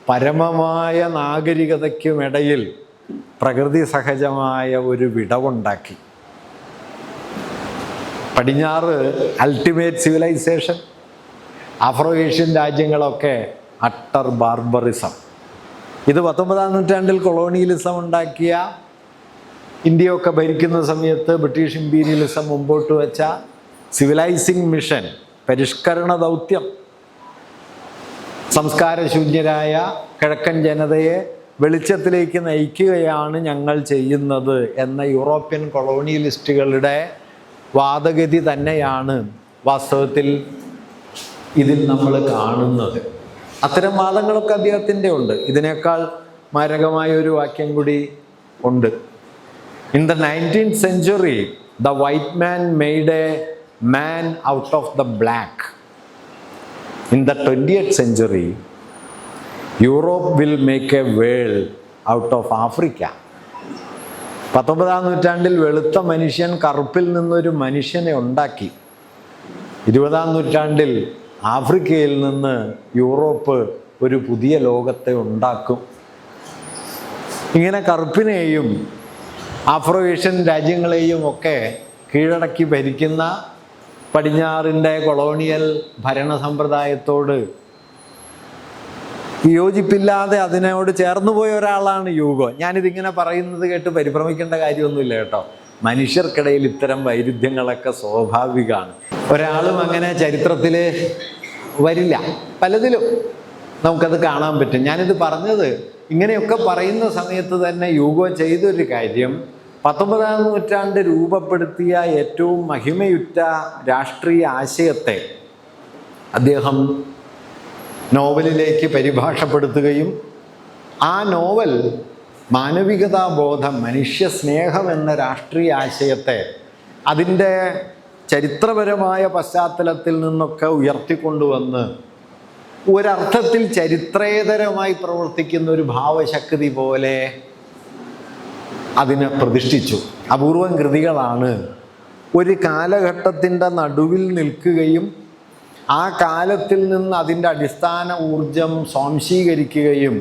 പരമമായ നാഗരികതയ്ക്കുമിടയിൽ പ്രകൃതി സഹജമായ ഒരു വിടവുണ്ടാക്കി. പടിഞ്ഞാറ് അൾട്ടിമേറ്റ് സിവിലൈസേഷൻ, ആഫ്രോ ഏഷ്യൻ രാജ്യങ്ങളൊക്കെ അട്ടർ ബാർബറിസം. ഇത് 19-ാം നൂറ്റാണ്ടിൽ കൊളോണിയലിസം ഉണ്ടാക്കിയ, ഇന്ത്യയൊക്കെ ഭരിക്കുന്ന സമയത്ത് ബ്രിട്ടീഷ് ഇമ്പീരിയലിസം മുമ്പോട്ട് വെച്ച സിവിലൈസിങ് മിഷൻ, പരിഷ്കരണ ദൗത്യം, സംസ്കാരശൂന്യരായ കിഴക്കൻ ജനതയെ വെളിച്ചത്തിലേക്ക് നയിക്കുകയാണ് ഞങ്ങൾ ചെയ്യുന്നത് എന്ന യൂറോപ്യൻ കൊളോണിയലിസ്റ്റുകളുടെ വാദഗതി തന്നെയാണ് വാസ്തവത്തിൽ ഇതിൽ നമ്മൾ കാണുന്നത്. അത്തരം വാദങ്ങളൊക്കെ അദ്ദേഹത്തിൻ്റെ ഉണ്ട്. ഇതിനേക്കാൾ മാരകമായ ഒരു വാക്യം കൂടി ഉണ്ട്. In the 19th century the white man made a man out of the black. In the 20th century Europe will make a world out of Africa. 19-ാം നൂറ്റാണ്ടിൽ വെളുത്ത മനുഷ്യൻ കറുപ്പിൽ നിന്നൊരു മനുഷ്യനെ ഉണ്ടാക്കി. 20-ാം നൂറ്റാണ്ടിൽ ആഫ്രിക്കയിൽ നിന്ന് യൂറോപ്പ് ഒരു പുതിയ ലോകത്തെ ഉണ്ടാക്കും. ഇങ്ങനെ കറുപ്പിനെയും ആഫ്രോ ഏഷ്യൻ രാജ്യങ്ങളെയും ഒക്കെ കീഴടക്കി ഭരിക്കുന്ന പടിഞ്ഞാറിൻ്റെ കൊളോണിയൽ ഭരണ സമ്പ്രദായത്തോട് വിയോജിപ്പില്ലാതെ അതിനോട് ചേർന്നു പോയ ഒരാളാണ് യൂഗോ. ഞാനിതിങ്ങനെ പറയുന്നത് കേട്ട് പരിഭ്രമിക്കേണ്ട കാര്യമൊന്നുമില്ല കേട്ടോ. മനുഷ്യർക്കിടയിൽ ഇത്തരം വൈരുദ്ധ്യങ്ങളൊക്കെ സ്വാഭാവികമാണ്. ഒരാളും അങ്ങനെ ചരിത്രത്തിൽ വരില്ല. പലതിലും നമുക്കത് കാണാൻ പറ്റും. ഞാനിത് പറഞ്ഞത് ഇങ്ങനെയൊക്കെ പറയുന്ന സമയത്ത് തന്നെ യൂഗോ ചെയ്തൊരു കാര്യം, 19-ാം നൂറ്റാണ്ട് രൂപപ്പെടുത്തിയ ഏറ്റവും മഹിമയുറ്റ രാഷ്ട്രീയ ആശയത്തെ അദ്ദേഹം നോവലിലേക്ക് പരിഭാഷപ്പെടുത്തുകയും ആ നോവൽ മാനവികതാബോധം, മനുഷ്യസ്നേഹം എന്ന രാഷ്ട്രീയ ആശയത്തെ അതിൻ്റെ ചരിത്രപരമായ പശ്ചാത്തലത്തിൽ നിന്നൊക്കെ ഉയർത്തിക്കൊണ്ടുവന്ന് ഒരർത്ഥത്തിൽ ചരിത്രേതരമായി പ്രവർത്തിക്കുന്ന ഒരു ഭാവശക്തി പോലെ അതിനെ പ്രതിഷ്ഠിച്ചു. അപൂർവം കൃതികളാണ്. ഒരു കാലഘട്ടത്തിൻ്റെ നടുവിൽ നിൽക്കുകയും ആ കാലത്തിൽ നിന്ന് അതിൻ്റെ അടിസ്ഥാന ഊർജം സ്വാംശീകരിക്കുകയും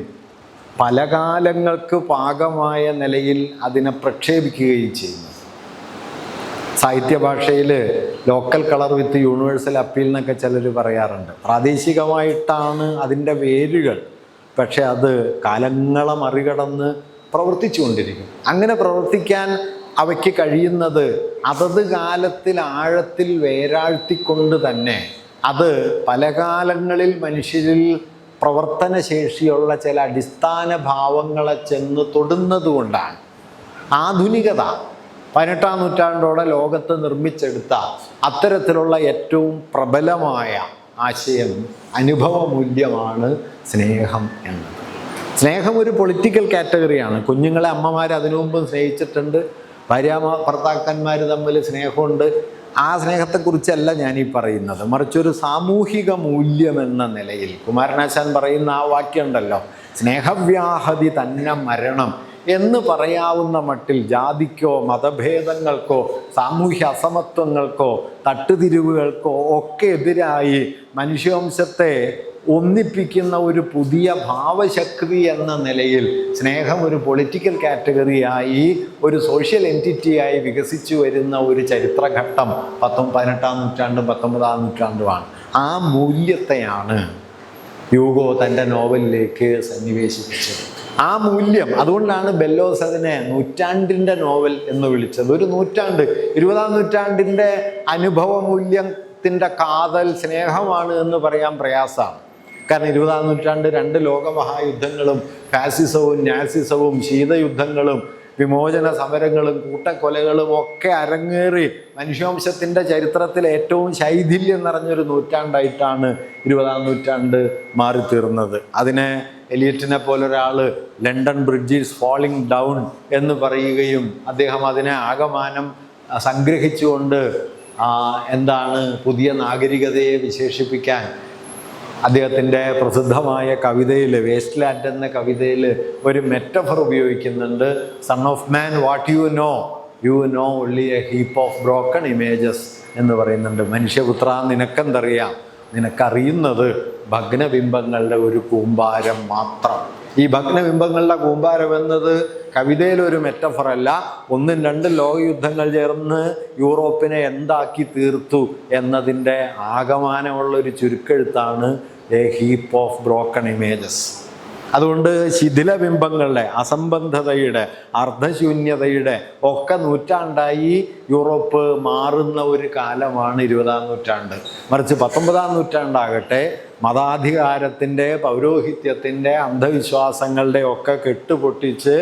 പല കാലങ്ങൾക്ക് പാകമായ നിലയിൽ അതിനെ പ്രക്ഷേപിക്കുകയും ചെയ്യുന്നു. സാഹിത്യഭാഷയിൽ local colour with universal appeal എന്നൊക്കെ ചിലർ പറയാറുണ്ട്. പ്രാദേശികമായിട്ടാണ് അതിൻ്റെ വേരുകൾ, പക്ഷെ അത് കാലങ്ങളെ മറികടന്ന് പ്രവർത്തിച്ചു കൊണ്ടിരിക്കും. അങ്ങനെ പ്രവർത്തിക്കാൻ അവയ്ക്ക് കഴിയുന്നത് അതത് കാലത്തിൽ ആഴത്തിൽ വേരാഴ്ത്തിക്കൊണ്ട് തന്നെ അത് പല കാലങ്ങളിൽ മനുഷ്യരിൽ പ്രവർത്തനശേഷിയുള്ള ചില അടിസ്ഥാന ഭാവങ്ങളെ ചെന്ന് തൊടുന്നതുകൊണ്ടാണ്. ആധുനികത 18-ാം നൂറ്റാണ്ടോടെ ലോകത്ത് നിർമ്മിച്ചെടുത്ത അത്തരത്തിലുള്ള ഏറ്റവും പ്രബലമായ ആശയം, അനുഭവമൂല്യമാണ് സ്നേഹം എന്നത്. സ്നേഹം ഒരു പൊളിറ്റിക്കൽ കാറ്റഗറിയാണ്. കുഞ്ഞുങ്ങളെ അമ്മമാർ അതിനു മുമ്പ് സ്നേഹിച്ചിട്ടുണ്ട്. ഭർത്താക്കന്മാർ തമ്മിൽ സ്നേഹമുണ്ട്. ആ സ്നേഹത്തെക്കുറിച്ചല്ല ഞാനീ പറയുന്നത്, മറിച്ചൊരു സാമൂഹിക മൂല്യം എന്ന നിലയിൽ കുമാരനാശാൻ പറയുന്ന ആ വാക്യമുണ്ടല്ലോ, സ്നേഹവ്യാഹതി തന്നെ മരണം എന്ന് പറയാവുന്ന മട്ടിൽ ജാതിക്കോ മതഭേദങ്ങൾക്കോ സാമൂഹ്യ അസമത്വങ്ങൾക്കോ തട്ടുതിരിവുകൾക്കോ ഒക്കെ എതിരായി മനുഷ്യവംശത്തെ ഒന്നിപ്പിക്കുന്ന ഒരു പുതിയ ഭാവശക്തി എന്ന നിലയിൽ സ്നേഹം ഒരു പൊളിറ്റിക്കൽ കാറ്റഗറിയായി, ഒരു സോഷ്യൽ എൻറ്റിറ്റിയായി വികസിച്ചു വരുന്ന ഒരു ചരിത്രഘട്ടം 18-ാം നൂറ്റാണ്ടും 19-ാം നൂറ്റാണ്ടുമാണ്. ആ മൂല്യത്തെയാണ് ഹ്യൂഗോ തൻ്റെ നോവലിലേക്ക് സന്നിവേശിപ്പിച്ചത്. ആ മൂല്യം, അതുകൊണ്ടാണ് ബെല്ലോസ് അതിനെ നൂറ്റാണ്ടിൻ്റെ നോവൽ എന്ന് വിളിച്ചത്. ഒരു നൂറ്റാണ്ട്, 20-ാം നൂറ്റാണ്ടിൻ്റെ അനുഭവ മൂല്യത്തിൻ്റെ കാതൽ സ്നേഹമാണ് എന്ന് പറയാൻ പ്രയാസമാണ്. കാരണം 20-ാം നൂറ്റാണ്ട് 2 ലോകമഹായുദ്ധങ്ങളും ഫാസിസവും നാസിസവും ശീതയുദ്ധങ്ങളും വിമോചന സമരങ്ങളും കൂട്ടക്കൊലകളും ഒക്കെ അരങ്ങേറി മനുഷ്യവംശത്തിൻ്റെ ചരിത്രത്തിൽ ഏറ്റവും ശൈഥില്യം നിറഞ്ഞൊരു നൂറ്റാണ്ടായിട്ടാണ് 20-ാം നൂറ്റാണ്ട് മാറിത്തീർന്നത്. അതിനെ എലിയറ്റിനെ പോലൊരാൾ London bridge is falling down എന്ന് പറയുകയും അദ്ദേഹം അതിനെ ആകമാനം സംഗ്രഹിച്ചുകൊണ്ട് എന്താണ് പുതിയ നാഗരികതയെ വിശേഷിപ്പിക്കാൻ അദ്ദേഹത്തിൻ്റെ പ്രസിദ്ധമായ കവിതയിൽ, വേസ്റ്റ് ലാൻഡ് എന്ന കവിതയിൽ ഒരു മെറ്റഫർ ഉപയോഗിക്കുന്നുണ്ട്. Son of man, what you know only A heap of broken images എന്ന് പറയുന്നുണ്ട്. മനുഷ്യപുത്ര, നിനക്കെന്തറിയാം? നിനക്കറിയുന്നത് ഭഗ്നബിംബങ്ങളുടെ ഒരു കൂമ്പാരം മാത്രം. ഈ ഭഗ്നബിംബങ്ങളുടെ കൂമ്പാരം എന്നത് കവിതയിലൊരു മെറ്റഫറല്ല. 1, 2 ലോകയുദ്ധങ്ങൾ ചേർന്ന് യൂറോപ്പിനെ എന്താക്കി തീർത്തു എന്നതിൻ്റെ ആകമാനമുള്ളൊരു ചുരുക്കെഴുത്താണ് a heap of broken images. അതുകൊണ്ട് ശിഥിലബിംബങ്ങളുടെ, അസംബന്ധതയുടെ, അർദ്ധശൂന്യതയുടെ ഒക്കെ നൂറ്റാണ്ടായി യൂറോപ്പ് മാറുന്ന ഒരു കാലമാണ് 20-ാം നൂറ്റാണ്ട്. മറിച്ച് 19-ാം നൂറ്റാണ്ടാകട്ടെ മതാധികാരത്തിൻ്റെ, പൗരോഹിത്യത്തിൻ്റെ, അന്ധവിശ്വാസങ്ങളുടെ ഒക്കെ കെട്ടുപൊട്ടിച്ച്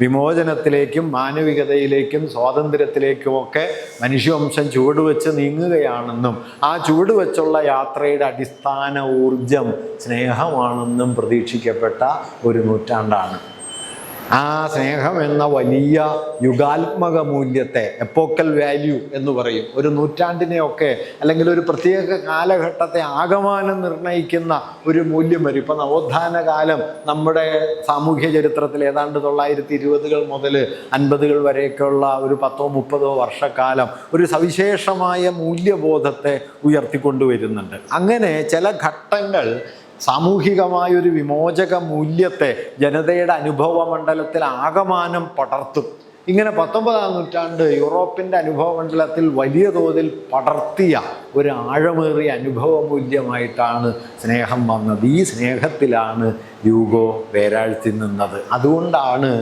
വിമോചനത്തിലേക്കും മാനവികതയിലേക്കും സ്വാതന്ത്ര്യത്തിലേക്കുമൊക്കെ മനുഷ്യവംശം ചുവടുവെച്ച് നീങ്ങുകയാണെന്നും ആ ചുവടുവെച്ചുള്ള യാത്രയുടെ അടിസ്ഥാന ഊർജം സ്നേഹമാണെന്നും പ്രതീക്ഷിക്കപ്പെട്ട ഒരു നൂറ്റാണ്ടാണ്. ആ സ്നേഹം എന്ന വലിയ യുഗാത്മക മൂല്യത്തെ, എപ്പോക്കൽ വാല്യൂ എന്ന് പറയും, ഒരു നൂറ്റാണ്ടിനെയൊക്കെ അല്ലെങ്കിൽ ഒരു പ്രത്യേക കാലഘട്ടത്തെ ആകമാനം നിർണ്ണയിക്കുന്ന ഒരു മൂല്യം വരും. ഇപ്പം നവോത്ഥാന കാലം നമ്മുടെ സാമൂഹ്യ ചരിത്രത്തിൽ ഏതാണ്ട് 1920-കൾ മുതൽ 50-കൾ വരെയൊക്കെയുള്ള ഒരു 10-30 വർഷക്കാലം ഒരു സവിശേഷമായ മൂല്യബോധത്തെ ഉയർത്തിക്കൊണ്ടുവരുന്നുണ്ട്. അങ്ങനെ ചില ഘട്ടങ്ങൾ സാമൂഹികമായൊരു വിമോചക മൂല്യത്തെ ജനതയുടെ അനുഭവ മണ്ഡലത്തിൽ ആകമാനം പടർത്തും. ഇങ്ങനെ 19-ാം നൂറ്റാണ്ട് യൂറോപ്പിൻ്റെ അനുഭവ മണ്ഡലത്തിൽ വലിയ തോതിൽ പടർത്തിയ ഒരു ആഴമേറിയ അനുഭവ മൂല്യമായിട്ടാണ് സ്നേഹം വന്നത്. ഈ സ്നേഹത്തിലാണ് ഹ്യൂഗോ വേരാഴ്ത്തി നിന്നത്. അതുകൊണ്ടാണ്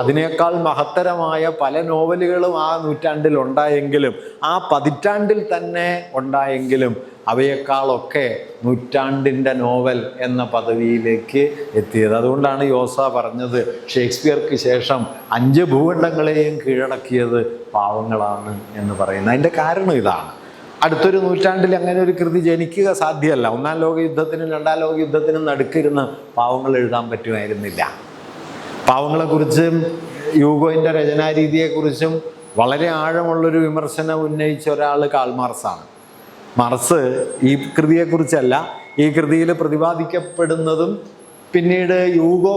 അതിനേക്കാൾ മഹത്തരമായ പല നോവലുകളും ആ നൂറ്റാണ്ടിൽ ഉണ്ടായെങ്കിലും, ആ പതിറ്റാണ്ടിൽ തന്നെ ഉണ്ടായെങ്കിലും അവയേക്കാളൊക്കെ നൂറ്റാണ്ടിൻ്റെ നോവൽ എന്ന പദവിയിലേക്ക് എത്തിയത്. അതുകൊണ്ടാണ് യോസ പറഞ്ഞത് ഷേക്സ്പിയർക്ക് ശേഷം 5 ഭൂഖണ്ഡങ്ങളെയും കീഴടക്കിയത് പാവങ്ങളാണ് എന്ന് പറയുന്നത്. അതിൻ്റെ കാരണം ഇതാണ്. അടുത്തൊരു നൂറ്റാണ്ടിൽ അങ്ങനെ ഒരു കൃതി ജനിക്കുക സാധ്യമല്ല. 1-ാം ലോകയുദ്ധത്തിനും 2-ാം ലോകയുദ്ധത്തിനും നടുക്കിരുന്ന് പാവങ്ങൾ എഴുതാൻ പറ്റുമായിരുന്നില്ല. പാവങ്ങളെക്കുറിച്ചും യൂഗോയിൻ്റെ രചനാരീതിയെക്കുറിച്ചും വളരെ ആഴമുള്ളൊരു വിമർശനം ഉന്നയിച്ച ഒരാൾ കാൾ മാർക്സാണ്. മാർക്സ് ഈ കൃതിയെക്കുറിച്ചല്ല, ഈ കൃതിയിൽ പ്രതിപാദിക്കപ്പെടുന്നതും പിന്നീട് യൂഗോ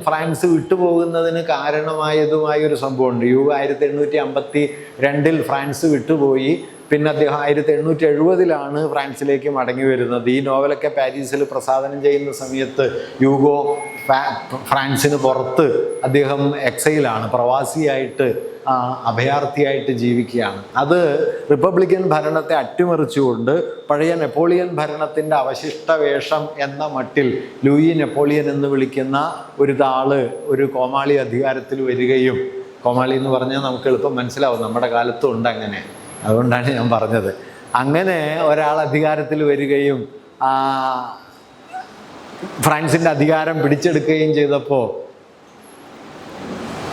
ഫ്രാൻസ് വിട്ടുപോകുന്നതിന് കാരണമായതുമായ ഒരു സംഭവമുണ്ട്. യൂഗോ 1852 ഫ്രാൻസ് വിട്ടുപോയി. പിന്നെ അദ്ദേഹം 1870 ഫ്രാൻസിലേക്ക് മടങ്ങി വരുന്നത്. ഈ നോവലൊക്കെ പാരീസിൽ പ്രസാദനം ചെയ്യുന്ന സമയത്ത് യൂഗോ ഫ്രാൻസിന് പുറത്ത് അദ്ദേഹം എക്സൈലാണ്, പ്രവാസിയായിട്ട് അഭയാർത്ഥിയായിട്ട് ജീവിക്കുകയാണ്. അത് റിപ്പബ്ലിക്കൻ ഭരണത്തെ അട്ടിമറിച്ചുകൊണ്ട് പഴയ നെപ്പോളിയൻ ഭരണത്തിൻ്റെ അവശിഷ്ട വേഷം എന്ന മട്ടിൽ ലൂയി നെപ്പോളിയൻ എന്ന് വിളിക്കുന്ന ഒരു താള് ഒരു കോമാളി അധികാരത്തിൽ വരികയും, കോമാളി എന്ന് പറഞ്ഞാൽ നമുക്ക് എളുപ്പം മനസ്സിലാവും, നമ്മുടെ കാലത്തും ഉണ്ട് അങ്ങനെ, അതുകൊണ്ടാണ് ഞാൻ പറഞ്ഞത്. അങ്ങനെ ഒരാൾ അധികാരത്തിൽ വരികയും ഫ്രാൻസിൻ്റെ അധികാരം പിടിച്ചെടുക്കുകയും ചെയ്തപ്പോൾ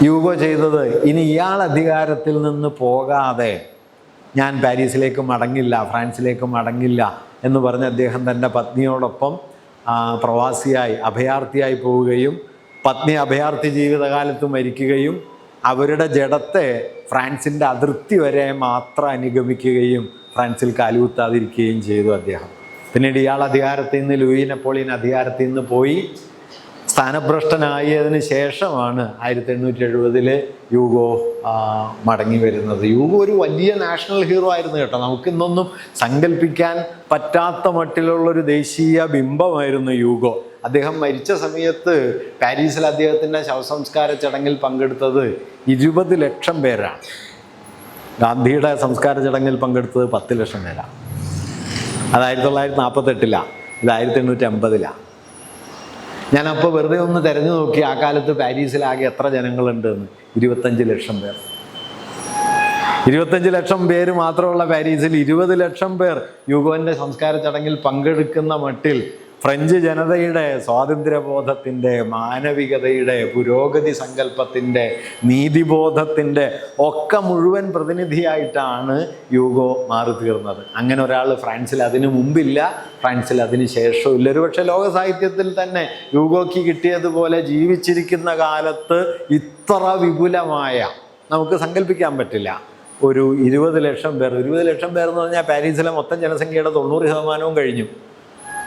യൂഗോ ചെയ്തത്, ഇനി ഇയാൾ അധികാരത്തിൽ നിന്ന് പോകാതെ ഞാൻ പാരീസിലേക്ക് മടങ്ങില്ല, ഫ്രാൻസിലേക്ക് മടങ്ങില്ല എന്ന് പറഞ്ഞ് അദ്ദേഹം തൻ്റെ പത്നിയോടൊപ്പം പ്രവാസിയായി അഭയാർത്ഥിയായി പോവുകയും പത്നി അഭയാർത്ഥി ജീവിതകാലത്ത് മരിക്കുകയും അവരുടെ ജഡത്തെ ഫ്രാൻസിൻ്റെ അതിർത്തി വരെ മാത്രം അനുഗമിക്കുകയും ഫ്രാൻസിൽ കാലുകുത്താതിരിക്കുകയും ചെയ്തു അദ്ദേഹം. പിന്നീട് ഇയാൾ അധികാരത്തിൽ നിന്ന്, ലൂയി നെപ്പോളിയൻ അധികാരത്തിൽ നിന്ന് പോയി സ്ഥാനഭ്രഷ്ടനായതിനു ശേഷമാണ് 1870 യൂഗോ മടങ്ങി വരുന്നത്. യൂഗോ ഒരു വലിയ നാഷണൽ ഹീറോ ആയിരുന്നു കേട്ടോ. നമുക്കിന്നൊന്നും സങ്കല്പിക്കാൻ പറ്റാത്ത മട്ടിലുള്ളൊരു ദേശീയ ബിംബമായിരുന്നു യൂഗോ. അദ്ദേഹം മരിച്ച സമയത്ത് പാരീസിൽ അദ്ദേഹത്തിൻ്റെ ശവസംസ്കാര ചടങ്ങിൽ പങ്കെടുത്തത് 20 ലക്ഷം പേരാണ്. ഗാന്ധിയുടെ സംസ്കാര ചടങ്ങിൽ പങ്കെടുത്തത് 10 ലക്ഷം പേരാണ്. അത് 1948, ഇത് 1850. ഞാനപ്പോൾ വെറുതെ ഒന്ന് തിരഞ്ഞു നോക്കി, ആ കാലത്ത് പാരീസിലാകെ എത്ര ജനങ്ങളുണ്ടെന്ന്. 25 ലക്ഷം പേർ. 25 ലക്ഷം പേര് മാത്രമുള്ള പാരീസിൽ 20 ലക്ഷം പേർ യൂഗോൻ്റെ സംസ്കാര ചടങ്ങിൽ പങ്കെടുക്കുന്ന മട്ടിൽ ഫ്രഞ്ച് ജനതയുടെ സ്വാതന്ത്ര്യബോധത്തിൻ്റെ, മാനവികതയുടെ, പുരോഗതി സങ്കല്പത്തിൻ്റെ, നീതിബോധത്തിൻ്റെ ഒക്കെ മുഴുവൻ പ്രതിനിധിയായിട്ടാണ് യൂഗോ മാറി തീർന്നത്. അങ്ങനെ ഒരാൾ ഫ്രാൻസിൽ അതിനു മുമ്പില്ല, ഫ്രാൻസിൽ അതിന് ശേഷവും ഇല്ല. ഒരുപക്ഷെ ലോക സാഹിത്യത്തിൽ തന്നെ യൂഗോയ്ക്ക് കിട്ടിയതുപോലെ ജീവിച്ചിരിക്കുന്ന കാലത്ത് ഇത്ര വിപുലമായ, നമുക്ക് സങ്കല്പിക്കാൻ പറ്റില്ല, ഒരു 20 ലക്ഷം പേർ. 20 ലക്ഷം പേർ എന്ന് പറഞ്ഞാൽ പാരീസിലെ മൊത്തം ജനസംഖ്യയുടെ 90% കഴിഞ്ഞു.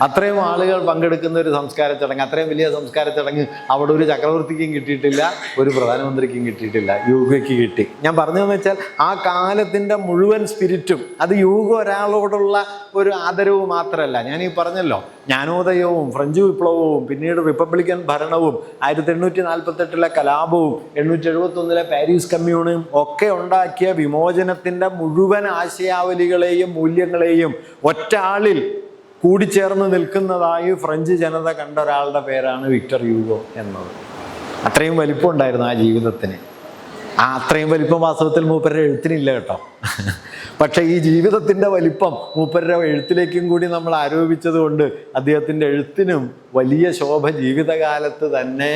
അത്രയും ആളുകൾ പങ്കെടുക്കുന്ന ഒരു സംസ്കാര ചടങ്ങ്, അത്രയും വലിയ സംസ്കാര ചടങ്ങ് അവിടെ ഒരു ചക്രവർത്തിക്കും കിട്ടിയിട്ടില്ല, ഒരു പ്രധാനമന്ത്രിക്കും കിട്ടിയിട്ടില്ല, യൂഗോയ്ക്ക് കിട്ടി. ഞാൻ പറഞ്ഞതെന്ന് വെച്ചാൽ ആ കാലത്തിൻ്റെ മുഴുവൻ സ്പിരിറ്റും, അത് യൂഗോ ഒരാളോടുള്ള ഒരു ആദരവ് മാത്രമല്ല. ഞാനീ പറഞ്ഞല്ലോ, ജ്ഞാനോദയവും ഫ്രഞ്ച് വിപ്ലവവും പിന്നീട് റിപ്പബ്ലിക്കൻ ഭരണവും 1848 കലാപവും 1871 പാരീസ് കമ്മ്യൂണും ഒക്കെ ഉണ്ടാക്കിയ വിമോചനത്തിൻ്റെ മുഴുവൻ ആശയാവലികളെയും മൂല്യങ്ങളെയും ഒറ്റ ആളിൽ കൂടിച്ചേർന്ന് നിൽക്കുന്നതായി ഫ്രഞ്ച് ജനത കണ്ട ഒരാളുടെ പേരാണ് വിക്ടർ യൂഗോ എന്നത്. അത്രയും വലിപ്പം ഉണ്ടായിരുന്നു ആ ജീവിതത്തിന്. അത്രയും വലിപ്പം വാസ്തവത്തിൽ മൂപ്പരുടെ എഴുത്തിനില്ല കേട്ടോ. പക്ഷേ ഈ ജീവിതത്തിൻ്റെ വലിപ്പം മൂപ്പരുടെ എഴുത്തിലേക്കും കൂടി നമ്മൾ ആരോപിച്ചത് കൊണ്ട് അദ്ദേഹത്തിൻ്റെ എഴുത്തിനും വലിയ ശോഭ ജീവിതകാലത്ത് തന്നെ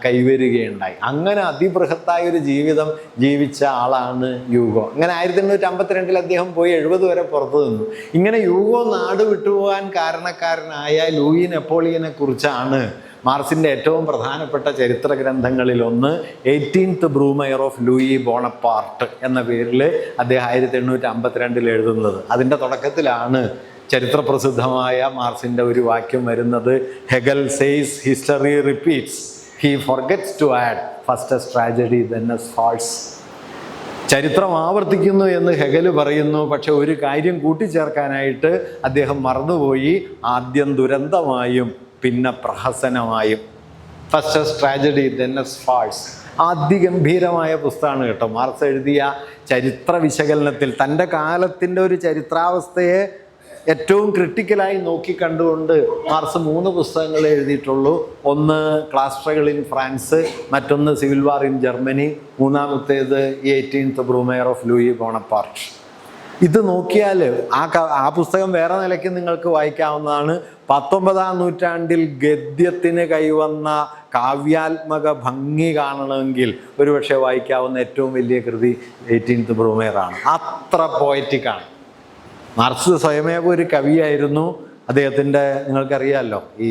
കൈവരുകയുണ്ടായി. അങ്ങനെ അതിബൃഹത്തായ ഒരു ജീവിതം ജീവിച്ച ആളാണ് യൂഗോ. അങ്ങനെ 1852 അദ്ദേഹം പോയി 70 വരെ പുറത്തു നിന്നു. ഇങ്ങനെ യൂഗോ നാട് വിട്ടുപോകാൻ കാരണക്കാരനായ ലൂയി നെപ്പോളിയനെ കുറിച്ചാണ് മാർക്സിൻ്റെ ഏറ്റവും പ്രധാനപ്പെട്ട ചരിത്ര ഗ്രന്ഥങ്ങളിൽ ഒന്ന് 18th ബ്രൂമയർ ഓഫ് ലൂയി ബോണപ്പാർട്ട് എന്ന പേരിൽ അദ്ദേഹം 1852 എഴുതുന്നത്. അതിൻ്റെ തുടക്കത്തിലാണ് ചരിത്രപ്രസിദ്ധമായ മാർക്സിൻ്റെ ഒരു വാക്യം വരുന്നത്. Hegel says history repeats, he forgets to add first as tragedy then as farce. ചരിത്രം ആവർത്തിക്കുന്നു എന്ന് ഹെഗൽ പറയുന്നു, പക്ഷെ ഒരു കാര്യം കൂട്ടിച്ചേർക്കാനായിട്ട് അദ്ദേഹം മറന്നുപോയി. ആദ്യം ദുരന്തമായും പിന്നെ പ്രഹസനമായും. ഫസ്റ്റസ്റ്റ് ട്രാജഡി ദെൻ എസ് ഫാൾസ്. അതിഗംഭീരമായ പുസ്തകമാണ് കേട്ടോ. മാർക്സ് എഴുതിയ ചരിത്ര വിശകലനത്തിൽ തൻ്റെ കാലത്തിൻ്റെ ഒരു ചരിത്രാവസ്ഥയെ ഏറ്റവും ക്രിട്ടിക്കലായി നോക്കിക്കണ്ടുകൊണ്ട് മാർക്സ് 3 പുസ്തകങ്ങൾ എഴുതിയിട്ടുള്ളൂ. ഒന്ന് ക്ലാസ് സ്ട്രഗിൾ ഇൻ ഫ്രാൻസ്, മറ്റൊന്ന് സിവിൽ വാർ ഇൻ ജർമ്മനി, മൂന്നാമത്തേത് 18th ബ്രൂമയർ ഓഫ് ലൂയി ബോണപ്പാർട്ട്. ഇത് നോക്കിയാൽ ആ പുസ്തകം വേറെ നിലയ്ക്ക് നിങ്ങൾക്ക് വായിക്കാവുന്നതാണ്. 19-ാം നൂറ്റാണ്ടിൽ ഗദ്യത്തിന് കൈവന്ന കാവ്യാത്മക ഭംഗി കാണണമെങ്കിൽ ഒരുപക്ഷെ വായിക്കാവുന്ന ഏറ്റവും വലിയ കൃതി 18th ബ്രൂമേറാണ്. അത്ര പോയറ്റിക്കാണ്. മാർക്സ് സ്വയമേവ ഒരു കവിയായിരുന്നു. അദ്ദേഹത്തിൻ്റെ നിങ്ങൾക്കറിയാമല്ലോ, ഈ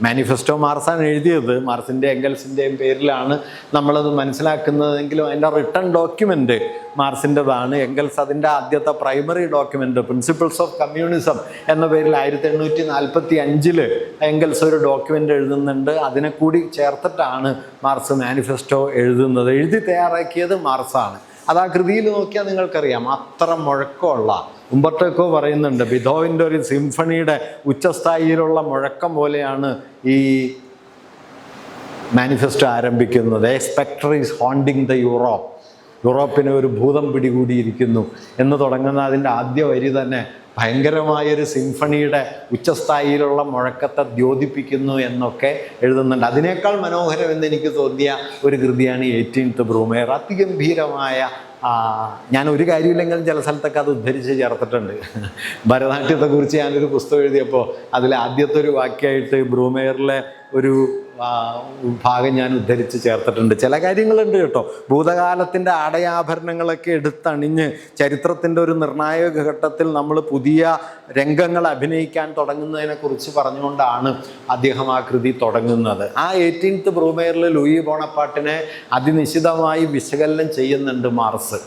മാനിഫെസ്റ്റോ മാർസാണ് എഴുതിയത്. മാർസിൻ്റെ എംഗൽസിൻ്റെയും പേരിലാണ് നമ്മളത് മനസ്സിലാക്കുന്നതെങ്കിലും അതിൻ്റെ റിട്ടൺ ഡോക്യുമെൻ്റ് മാർസിൻ്റെതാണ്. എംഗൽസ് അതിൻ്റെ ആദ്യത്തെ primary document principles of communism എന്ന പേരിൽ 1845 എംഗൽസ് ഒരു ഡോക്യുമെൻ്റ് എഴുതുന്നുണ്ട്. അതിനെ കൂടി ചേർത്തിട്ടാണ് മാർസ് മാനിഫെസ്റ്റോ എഴുതുന്നത്. എഴുതി തയ്യാറാക്കിയത് മാർസാണ്. അത് ആ കൃതിയിൽ നോക്കിയാൽ നിങ്ങൾക്കറിയാം, അത്ര മുഴക്കമുള്ള, ഉംബർട്ടോ പറയുന്നുണ്ട്, ബിഥോവൻ്റെ ഒരു സിംഫണിയുടെ ഉച്ചസ്ഥായിയിലുള്ള മുഴക്കം പോലെയാണ് ഈ മാനിഫെസ്റ്റോ ആരംഭിക്കുന്നത്. A spectre is haunting the Europe, യൂറോപ്പിനെ ഒരു ഭൂതം പിടികൂടിയിരിക്കുന്നു എന്ന് തുടങ്ങുന്ന അതിൻ്റെ ആദ്യ വരി തന്നെ ഭയങ്കരമായൊരു സിംഫണിയുടെ ഉച്ചസ്ഥായിയിലുള്ള മുഴക്കത്തെ ദ്യോതിപ്പിക്കുന്നു എന്നൊക്കെ എഴുതുന്നുണ്ട്. അതിനേക്കാൾ മനോഹരമെന്ന് എനിക്ക് തോന്നിയ ഒരു കൃതിയാണ് 18th ബ്രൂമേർ. അതിഗംഭീരമായ, ഞാൻ ഒരു കാര്യമില്ലെങ്കിലും ചില സ്ഥലത്തൊക്കെ അത് ഉദ്ധരിച്ച് ചേർത്തിട്ടുണ്ട്. ഭരതനാട്യത്തെക്കുറിച്ച് ഞാനൊരു പുസ്തകം എഴുതിയപ്പോൾ അതിലെ ആദ്യത്തെ ഒരു വാക്യമായിട്ട് ബ്രൂമേറിലെ ഒരു ഭാഗം ഞാൻ ഉദ്ധരിച്ച് ചേർത്തിട്ടുണ്ട്. ചില കാര്യങ്ങളുണ്ട് കേട്ടോ. ഭൂതകാലത്തിൻ്റെ ആടയാഭരണങ്ങളൊക്കെ എടുത്തണിഞ്ഞ് ചരിത്രത്തിൻ്റെ ഒരു നിർണായക ഘട്ടത്തിൽ നമ്മൾ പുതിയ രംഗങ്ങൾ അഭിനയിക്കാൻ തുടങ്ങുന്നതിനെക്കുറിച്ച് പറഞ്ഞുകൊണ്ടാണ് അദ്ദേഹം ആ കൃതി തുടങ്ങുന്നത്. ആ 18th ബ്രൂമേറിൽ ലൂയി ബോണപ്പാർട്ടിനെ അതിനിശിതമായി വിശകലനം ചെയ്യുന്നുണ്ട് മാർസ്.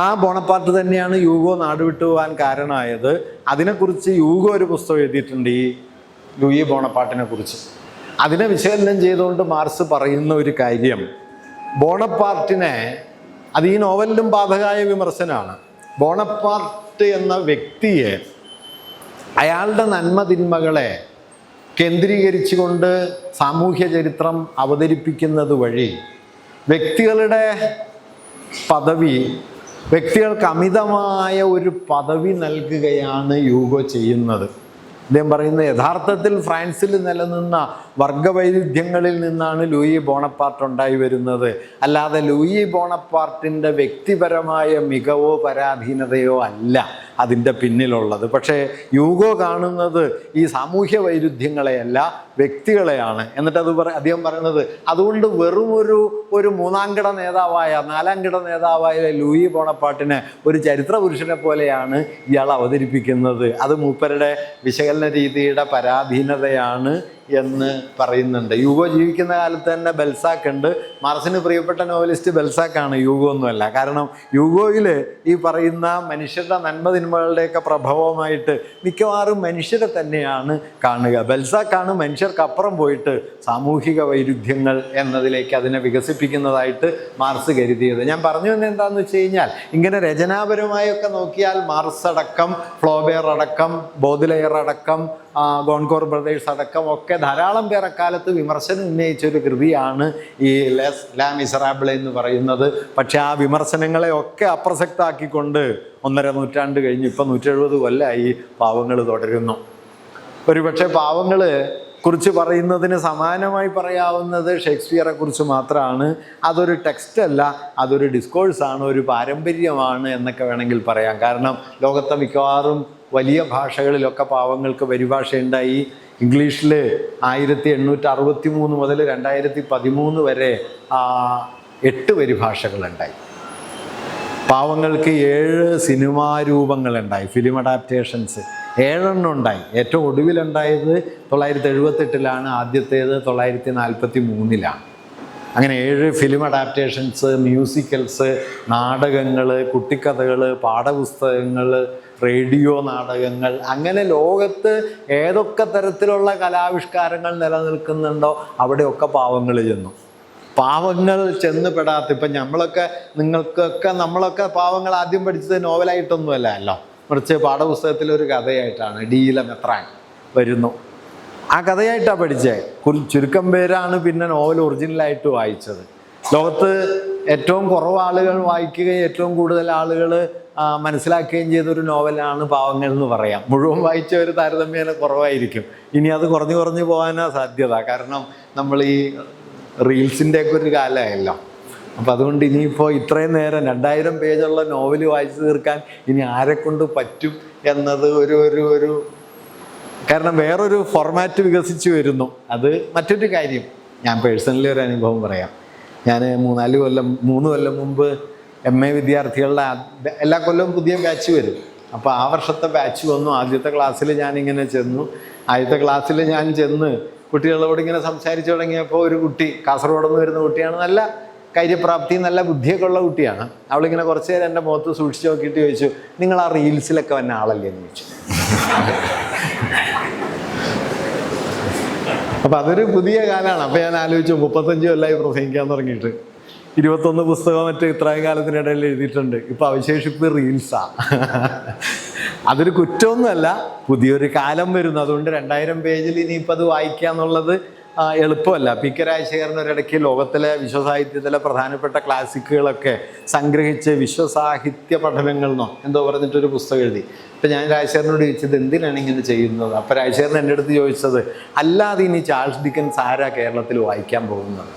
ആ ബോണപ്പാർട്ട് തന്നെയാണ് യൂഗോ നാടുവിട്ടു പോകാൻ കാരണമായത്. അതിനെക്കുറിച്ച് യൂഗോ ഒരു പുസ്തകം എഴുതിയിട്ടുണ്ട്, ഈ ലൂയി ബോണപ്പാർട്ടിനെ കുറിച്ച്. അതിനെ വിശകലനം ചെയ്തുകൊണ്ട് മാർസ് പറയുന്ന ഒരു കാര്യം, ബോണപ്പാർട്ടിനെ, അത് ഈ നോവലിലും ബാധകമായ വിമർശനമാണ്, ബോണപ്പാർട്ട് എന്ന വ്യക്തിയെ അയാളുടെ നന്മതിന്മകളെ കേന്ദ്രീകരിച്ചുകൊണ്ട് സാമൂഹ്യ ചരിത്രം അവതരിപ്പിക്കുന്നത് വഴി വ്യക്തികളുടെ പദവി, വ്യക്തികൾക്ക് അമിതമായ ഒരു പദവി നൽകുകയാണ് യൂഗോ ചെയ്യുന്നത്. അദ്ദേഹം പറയുന്നത് യഥാർത്ഥത്തിൽ ഫ്രാൻസിൽ നിലനിന്ന വർഗവൈരുദ്ധ്യങ്ങളിൽ നിന്നാണ് ലൂയി ബോണപ്പാർട്ട് ഉണ്ടായി വരുന്നത്. അല്ലാതെ ലൂയി ബോണപ്പാർട്ടിൻ്റെ വ്യക്തിപരമായ മികവോ പരാധീനതയോ അല്ല അതിൻ്റെ പിന്നിലുള്ളത്. പക്ഷേ യൂഗോ കാണുന്നത് ഈ സാമൂഹ്യ വൈരുദ്ധ്യങ്ങളെയല്ല, വ്യക്തികളെയാണ്. എന്നിട്ട് അദ്ദേഹം പറയുന്നത് അതുകൊണ്ട് വെറും ഒരു മൂന്നാംകിട നേതാവായ, നാലാംകിട നേതാവായ ലൂയി ബോണപ്പാർട്ടിനെ ഒരു ചരിത്ര പുരുഷനെ പോലെയാണ് ഇയാൾ അവതരിപ്പിക്കുന്നത്. അത് മൂപ്പരുടെ വിശകലന രീതിയുടെ പരാധീനതയാണ് എന്ന് പറയുന്നുണ്ട്. യൂഗോ ജീവിക്കുന്ന കാലത്ത് തന്നെ ബെൽസാക്ക് ഉണ്ട്. മാർസിന് പ്രിയപ്പെട്ട നോവലിസ്റ്റ് ബെൽസാക്കാണ്, യൂഗോ ഒന്നുമല്ല. കാരണം യൂഗോയിൽ ഈ പറയുന്ന മനുഷ്യരുടെ നന്മതിന്മകളുടെയൊക്കെ പ്രഭാവമായിട്ട് മിക്കവാറും മനുഷ്യരെ തന്നെയാണ് കാണുക. ബെൽസാക്കാണ് മനുഷ്യർക്കപ്പുറം പോയിട്ട് സാമൂഹിക വൈരുദ്ധ്യങ്ങൾ എന്നതിലേക്ക് അതിനെ വികസിപ്പിക്കുന്നതായിട്ട് മാർസ് കരുതിയത്. ഞാൻ പറഞ്ഞു തന്നെ എന്താണെന്ന് വെച്ച് കഴിഞ്ഞാൽ, ഇങ്ങനെ രചനാപരമായൊക്കെ നോക്കിയാൽ മാർസ് അടക്കം, ഫ്ലോബേർ അടക്കം, ബോദ്ലെയർ അടക്കം, ഗോൺകോർ ബ്രദേഴ്സ് അടക്കം ഒക്കെ ധാരാളം പേർ അക്കാലത്ത് വിമർശനം ഉന്നയിച്ച ഒരു കൃതിയാണ് ഈ ലാ മിസറാബിൾ എന്ന് പറയുന്നത്. പക്ഷെ ആ വിമർശനങ്ങളെ ഒക്കെ അപ്രസക്തമാക്കിക്കൊണ്ട് 1.5 നൂറ്റാണ്ട് കഴിഞ്ഞ് ഇപ്പം 170 കൊല്ലമായി പാവങ്ങൾ തുടരുന്നു. ഒരുപക്ഷെ പാവങ്ങൾ കുറിച്ച് പറയുന്നതിന് സമാനമായി പറയാവുന്നത് ഷേക്സ്പിയറെ കുറിച്ച് മാത്രമാണ്. അതൊരു ടെക്സ്റ്റ് അല്ല, അതൊരു ഡിസ്കോഴ്സാണ്, ഒരു പാരമ്പര്യമാണ് എന്നൊക്കെ വേണമെങ്കിൽ പറയാം. കാരണം ലോകത്തെ മിക്കവാറും വലിയ ഭാഷകളിലൊക്കെ പാവങ്ങൾക്ക് പരിഭാഷയുണ്ടായി. ഇംഗ്ലീഷിൽ 1863 മുതൽ 2013 വരെ 8 പരിഭാഷകളുണ്ടായി. പാവങ്ങൾക്ക് 7 സിനിമാ രൂപങ്ങളുണ്ടായി, ഫിലിം അഡാപ്റ്റേഷൻസ് 7 ഉണ്ടായി. ഏറ്റവും ഒടുവിലുണ്ടായത് 1978 ആദ്യത്തേത് 1943. അങ്ങനെ 7 ഫിലിം അഡാപ്റ്റേഷൻസ്, മ്യൂസിക്കൽസ്, നാടകങ്ങൾ, കുട്ടിക്കഥകൾ, പാഠപുസ്തകങ്ങൾ, റേഡിയോ നാടകങ്ങൾ, അങ്ങനെ ലോകത്ത് ഏതൊക്കെ തരത്തിലുള്ള കലാവിഷ്കാരങ്ങൾ നിലനിൽക്കുന്നുണ്ടോ അവിടെയൊക്കെ പാവങ്ങൾ ചെന്നു. പാവങ്ങൾ ചെന്ന് പെടാത്ത, ഇപ്പം നമ്മളൊക്കെ പാവങ്ങൾ ആദ്യം പഠിച്ചത് നോവലായിട്ടൊന്നുമല്ല അല്ലോ, മറിച്ച് പാഠപുസ്തകത്തിലൊരു കഥയായിട്ടാണ്. ഡീല മെത്രാൻ വരുന്നു, ആ കഥയായിട്ടാണ് പഠിച്ചത്. ചുരുക്കം പേരാണ് പിന്നെ നോവൽ ഒറിജിനലായിട്ട് വായിച്ചത്. ലോകത്ത് ഏറ്റവും കുറവ് ആളുകൾ വായിക്കുകയും ഏറ്റവും കൂടുതൽ ആളുകൾ മനസ്സിലാക്കുകയും ചെയ്തൊരു നോവലാണ് പാവങ്ങൾ എന്ന് പറയാം. മുഴുവൻ വായിച്ചവർ താരതമ്യേന കുറവായിരിക്കും. ഇനി അത് കുറഞ്ഞു പോകാനാണ് സാധ്യത. കാരണം നമ്മൾ ഈ റീൽസിൻ്റെയൊക്കെ ഒരു കാലമായല്ലോ. അപ്പം അതുകൊണ്ട് ഇനിയിപ്പോൾ ഇത്രയും നേരം 2000 പേജുള്ള നോവൽ വായിച്ചു തീർക്കാൻ ഇനി ആരെക്കൊണ്ട് പറ്റും എന്നത് ഒരു കാരണം വേറൊരു ഫോർമാറ്റ് വികസിച്ച് വരുന്നു. അത് മറ്റൊരു കാര്യം. ഞാൻ പേഴ്സണലി ഒരു അനുഭവം പറയാം. ഞാൻ 3 കൊല്ലം മുമ്പ് MA വിദ്യാർത്ഥികളുടെ എല്ലാ കൊല്ലവും പുതിയ ബാച്ച് വരും. അപ്പോൾ ആ വർഷത്തെ ബാച്ച് വന്നു. ആദ്യത്തെ ക്ലാസ്സിൽ ഞാനിങ്ങനെ ചെന്നു. ആദ്യത്തെ ക്ലാസ്സിൽ ഞാൻ ചെന്ന് കുട്ടികളോട് ഇങ്ങനെ സംസാരിച്ചു തുടങ്ങിയപ്പോൾ ഒരു കുട്ടി, കാസർഗോഡ് നിന്ന് വരുന്ന കുട്ടിയാണ്, നല്ല കാര്യപ്രാപ്തി നല്ല ബുദ്ധിയൊക്കെ ഉള്ള കുട്ടിയാണ്. അവളിങ്ങനെ കുറച്ച് നേരം എൻ്റെ മുഖത്ത് സൂക്ഷിച്ച് നോക്കിയിട്ട് ചോദിച്ചു, നിങ്ങൾ ആ റീൽസിലൊക്കെ വന്ന ആളല്ലേ എന്ന് ചോദിച്ചു. അപ്പം അതൊരു പുതിയ കാലമാണ്. അപ്പം ഞാൻ ആലോചിച്ചു 35 കൊല്ലമായി പ്രസംഗിക്കാൻ തുടങ്ങിയിട്ട് 21 പുസ്തകം ഇത്രയും കാലത്തിനിടയിൽ എഴുതിയിട്ടുണ്ട്. ഇപ്പം അവശേഷിപ്പ് റീൽസാണ്. അതൊരു കുറ്റമൊന്നുമല്ല, പുതിയൊരു കാലം വരുന്നു. അതുകൊണ്ട് 2000 പേജിൽ ഇനിയിപ്പോൾ അത് വായിക്കുക എന്നുള്ളത് എളുപ്പമല്ല. പി കെ രാജശേഖരൻ ഒരിടയ്ക്ക് ലോകത്തിലെ വിശ്വസാഹിത്യത്തിലെ പ്രധാനപ്പെട്ട ക്ലാസിക്കുകളൊക്കെ സംഗ്രഹിച്ച് വിശ്വസാഹിത്യ പഠനങ്ങളെന്നോ എന്തോ പറഞ്ഞിട്ടൊരു പുസ്തകം എഴുതി. അപ്പം ഞാൻ രാജശേഖരനോട് ചോദിച്ചത് എന്തിനാണ് ഇങ്ങനെ ചെയ്യുന്നത്. അപ്പം രാജശേഖരൻ എൻ്റെ അടുത്ത് ചോദിച്ചത്, അല്ലാതെ ഇനി ചാൾസ് ഡിക്കൻസ് ആരാ കേരളത്തിൽ വായിക്കാൻ പോകുന്നത്?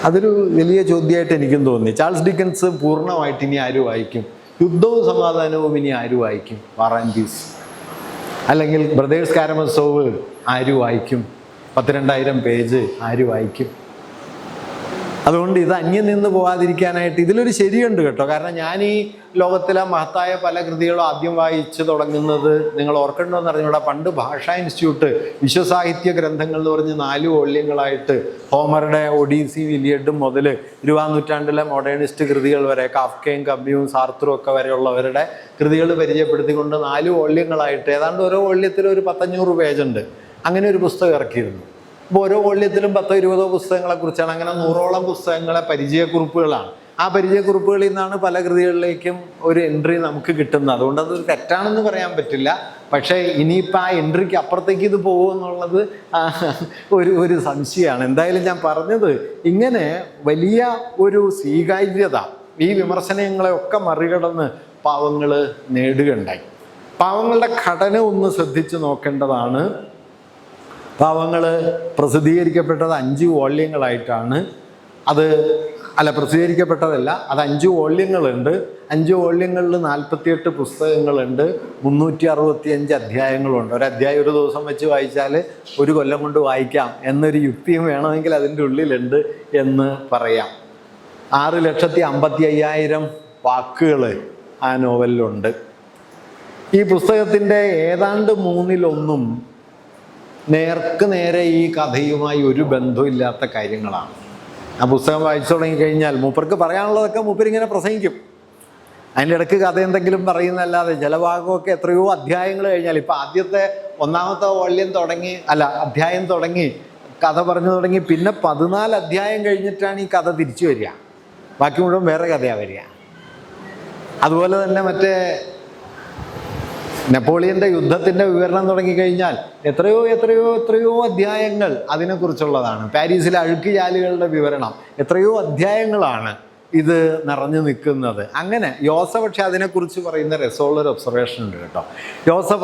അതൊരു വലിയ ചോദ്യമായിട്ട് എനിക്കും തോന്നി. ചാൾസ് ഡിക്കൻസ് പൂർണ്ണമായിട്ട് ഇനി ആര് വായിക്കും? യുദ്ധവും സമാധാനവും ഇനി ആര് വായിക്കും? War and piece. അല്ലെങ്കിൽ ബ്രദേഴ്സ് കാരമസോവ് ആര് വായിക്കും? 12,000 പേജ് ആര് വായിക്കും? അതുകൊണ്ട് ഇത് അന്യം നിന്ന് പോകാതിരിക്കാനായിട്ട് ഇതിലൊരു ശരിയുണ്ട് കേട്ടോ. കാരണം ഞാൻ ഈ ലോകത്തിലെ മഹത്തായ പല കൃതികളും ആദ്യം വായിച്ച് തുടങ്ങുന്നത് നിങ്ങൾ ഓർക്കണമെന്ന് അറിഞ്ഞൂടെ, പണ്ട് ഭാഷാ ഇൻസ്റ്റിറ്റ്യൂട്ട് വിശ്വസാഹിത്യ ഗ്രന്ഥങ്ങൾ എന്ന് പറഞ്ഞ് 4 വോള്യങ്ങളായിട്ട് ഹോമറുടെ ഒഡീസി ഇലിയഡും മുതൽ 20-ാം നൂറ്റാണ്ടിലെ മോഡേണിസ്റ്റ് കൃതികൾ വരെ, കാഫ്കയും കമ്പ്യൂവും സാർത്തറും ഒക്കെ വരെയുള്ളവരുടെ കൃതികൾ പരിചയപ്പെടുത്തിക്കൊണ്ട് 4 വോള്യങ്ങളായിട്ട് ഏതാണ്ട് ഓരോ വോള്യത്തിലും ഒരു 100-500 പേജുണ്ട്. അങ്ങനെ ഒരു പുസ്തകം ഇറക്കിയിരുന്നു. അപ്പോൾ ഓരോ വോള്യത്തിലും 10-20 പുസ്തകങ്ങളെക്കുറിച്ചാണ്. അങ്ങനെ 100ഓളം പുസ്തകങ്ങളെ പരിചയക്കുറിപ്പുകളാണ്. ആ പരിചയക്കുറിപ്പുകളിൽ നിന്നാണ് പല കൃതികളിലേക്കും ഒരു എൻട്രി നമുക്ക് കിട്ടുന്നത്. അതുകൊണ്ട് അതൊരു തെറ്റാണെന്ന് പറയാൻ പറ്റില്ല. പക്ഷേ ഇനിയിപ്പോൾ ആ എൻട്രിക്ക് അപ്പുറത്തേക്ക് ഇത് പോകുമെന്നുള്ളത് ഒരു സംശയമാണ്. എന്തായാലും ഞാൻ പറഞ്ഞത്, ഇങ്ങനെ വലിയ ഒരു സ്വീകാര്യത ഈ വിമർശനങ്ങളെയൊക്കെ മറികടന്ന് പാവങ്ങൾ നേടുകയുണ്ടായി. പാവങ്ങളുടെ ഘടന ഒന്ന് ശ്രദ്ധിച്ച് നോക്കേണ്ടതാണ്. പാവങ്ങൾ പ്രസിദ്ധീകരിക്കപ്പെട്ടത് 5 വോള്യങ്ങളായിട്ടാണ്. പ്രസിദ്ധീകരിക്കപ്പെട്ടതല്ല, അത് 5 വോള്യങ്ങളുണ്ട്. 5 വോള്യങ്ങളിൽ 48 പുസ്തകങ്ങളുണ്ട്, 365 അധ്യായങ്ങളുണ്ട്. ഒരു അധ്യായം ഒരു ദിവസം വെച്ച് വായിച്ചാൽ ഒരു കൊല്ലം കൊണ്ട് വായിക്കാം എന്നൊരു യുക്തിയും വേണമെങ്കിൽ അതിൻ്റെ ഉള്ളിലുണ്ട് എന്ന് പറയാം. 6,55,000 വാക്കുകൾ ആ നോവലിലുണ്ട്. ഈ പുസ്തകത്തിൻ്റെ ഏതാണ്ട് 1/3 നേർക്ക് നേരെ ഈ കഥയുമായി ഒരു ബന്ധമില്ലാത്ത കാര്യങ്ങളാണ്. ആ പുസ്തകം വായിച്ചു തുടങ്ങിക്കഴിഞ്ഞാൽ മൂപ്പർക്ക് പറയാനുള്ളതൊക്കെ മൂപ്പരിങ്ങനെ പ്രസംഗിക്കും. അതിൻ്റെ ഇടയ്ക്ക് കഥ എന്തെങ്കിലും പറയുന്നതല്ലാതെ ചില ഭാഗമൊക്കെ എത്രയോ അധ്യായങ്ങൾ കഴിഞ്ഞാൽ, ഇപ്പം ആദ്യത്തെ 1ാമത്തെ വോള്യം അധ്യായം തുടങ്ങി കഥ പറഞ്ഞു തുടങ്ങി, പിന്നെ 14 അധ്യായം കഴിഞ്ഞിട്ടാണ് ഈ കഥ തിരിച്ചു വരിക. ബാക്കി മുഴുവൻ വേറെ കഥയാണ് വരിക. അതുപോലെ തന്നെ നെപ്പോളിയൻ്റെ യുദ്ധത്തിൻ്റെ വിവരണം തുടങ്ങിക്കഴിഞ്ഞാൽ എത്രയോ അധ്യായങ്ങൾ അതിനെക്കുറിച്ചുള്ളതാണ്. പാരീസിലെ അഴുക്കുചാലുകളുടെ വിവരണം, എത്രയോ അധ്യായങ്ങളാണ് ഇത് നിറഞ്ഞു നിൽക്കുന്നത്. അങ്ങനെ പക്ഷെ അതിനെക്കുറിച്ച് പറയുന്ന രസമുള്ളൊരു ഒബ്സർവേഷൻ ഉണ്ട് കേട്ടോ.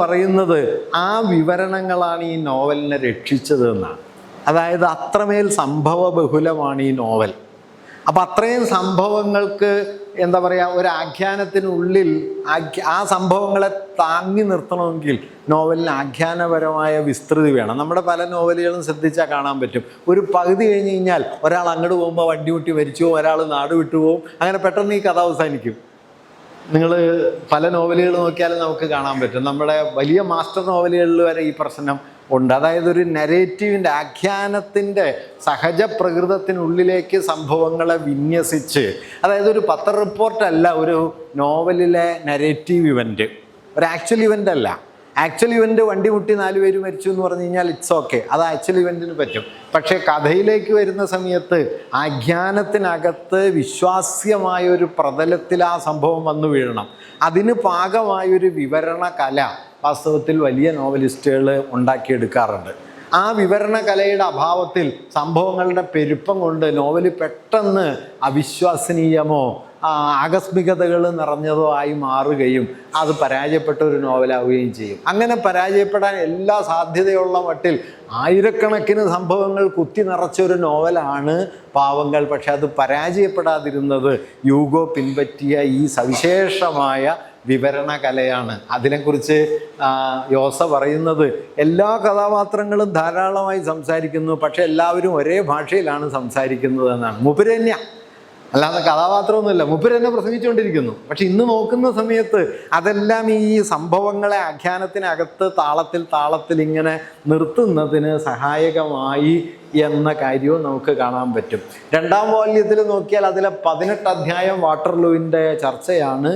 പറയുന്നത് ആ വിവരണങ്ങളാണ് ഈ നോവലിനെ രക്ഷിച്ചത് എന്നാണ്. അതായത് അത്രമേൽ സംഭവ ബഹുലമാണ് ഈ നോവൽ. അപ്പം അത്രയും സംഭവങ്ങൾക്ക് ഒരു ആഖ്യാനത്തിനുള്ളിൽ ആ സംഭവങ്ങളെ താങ്ങി നിർത്തണമെങ്കിൽ നോവലിന് ആഖ്യാനപരമായ വിസ്തൃതി വേണം. നമ്മുടെ പല നോവലുകളും ശ്രദ്ധിച്ചാൽ കാണാൻ പറ്റും, ഒരു പകുതി കഴിഞ്ഞ് കഴിഞ്ഞാൽ ഒരാൾ അങ്ങോട്ട് പോകുമ്പോൾ വണ്ടി മുട്ടി മരിച്ചു പോകും, ഒരാൾ നാട് വിട്ടുപോകും, അങ്ങനെ പെട്ടെന്ന് ഈ കഥ അവസാനിക്കും. നിങ്ങൾ പല നോവലുകൾ നോക്കിയാലും നമുക്ക് കാണാൻ പറ്റും. നമ്മുടെ വലിയ മാസ്റ്റർ നോവലുകളിൽ വരെ ഈ പ്രശ്നം ഉണ്ട്. അതായത് ഒരു നരേറ്റീവിൻ്റെ ആഖ്യാനത്തിൻ്റെ സഹജ പ്രകൃതത്തിനുള്ളിലേക്ക് സംഭവങ്ങളെ വിന്യസിച്ച്, അതായത് ഒരു പത്ര റിപ്പോർട്ടല്ല ഒരു നോവലിലെ നരേറ്റീവ് ഇവൻറ്റ്, ഒരു ആക്ച്വൽ ഇവൻ്റ് അല്ല. ആക്ച്വൽ ഇവൻ്റ് വണ്ടി മുട്ടി 4 പേര് മരിച്ചു എന്ന് പറഞ്ഞു കഴിഞ്ഞാൽ ഇറ്റ്സ് ഓക്കെ, അത് ആക്ച്വൽ ഇവൻറ്റിന് പറ്റും. പക്ഷേ കഥയിലേക്ക് വരുന്ന സമയത്ത് ആഖ്യാനത്തിനകത്ത് വിശ്വാസ്യമായൊരു പ്രതലത്തിൽ ആ സംഭവം വന്നു വീഴണം. അതിന് പാകമായൊരു വിവരണ കല വാസ്തവത്തിൽ വലിയ നോവലിസ്റ്റുകൾ ഉണ്ടാക്കിയെടുക്കാറുണ്ട്. ആ വിവരണ കലയുടെ അഭാവത്തിൽ സംഭവങ്ങളുടെ പെരുപ്പം കൊണ്ട് നോവൽ പെട്ടെന്ന് അവിശ്വസനീയമോ ആകസ്മികതകൾ നിറഞ്ഞതോ ആയി മാറുകയും അത് പരാജയപ്പെട്ട ഒരു നോവലാവുകയും ചെയ്യും. അങ്ങനെ പരാജയപ്പെടാൻ എല്ലാ സാധ്യതയുള്ള മട്ടിൽ ആയിരക്കണക്കിന് സംഭവങ്ങൾ കുത്തി നിറച്ചൊരു നോവലാണ് പാവങ്ങൾ. പക്ഷെ അത് പരാജയപ്പെടാതിരുന്നത് യൂഗോ പിൻപറ്റിയ ഈ സവിശേഷമായ വിവരണ കലയാണ്. അതിനെക്കുറിച്ച് യോസ പറയുന്നത് എല്ലാ കഥാപാത്രങ്ങളും ധാരാളമായി സംസാരിക്കുന്നു, പക്ഷെ എല്ലാവരും ഒരേ ഭാഷയിലാണ് സംസാരിക്കുന്നത് എന്നാണ്. മൂപ്പര് തന്നെയാണ്, അല്ലാതെ കഥാപാത്രമൊന്നുമില്ല, മൂപ്പര് തന്നെ പ്രസംഗിച്ചുകൊണ്ടിരിക്കുന്നു. പക്ഷെ ഇന്ന് നോക്കുന്ന സമയത്ത് അതെല്ലാം ഈ സംഭവങ്ങളെ ആഖ്യാനത്തിനകത്ത് താളത്തിൽ ഇങ്ങനെ നിർത്തുന്നതിന് സഹായകമായി എന്ന കാര്യവും നമുക്ക് കാണാൻ പറ്റും. 2ാം വാല്യത്തിൽ നോക്കിയാൽ അതിലെ 18 അധ്യായം വാട്ടർലൂവിൻ്റെ ചർച്ചയാണ്.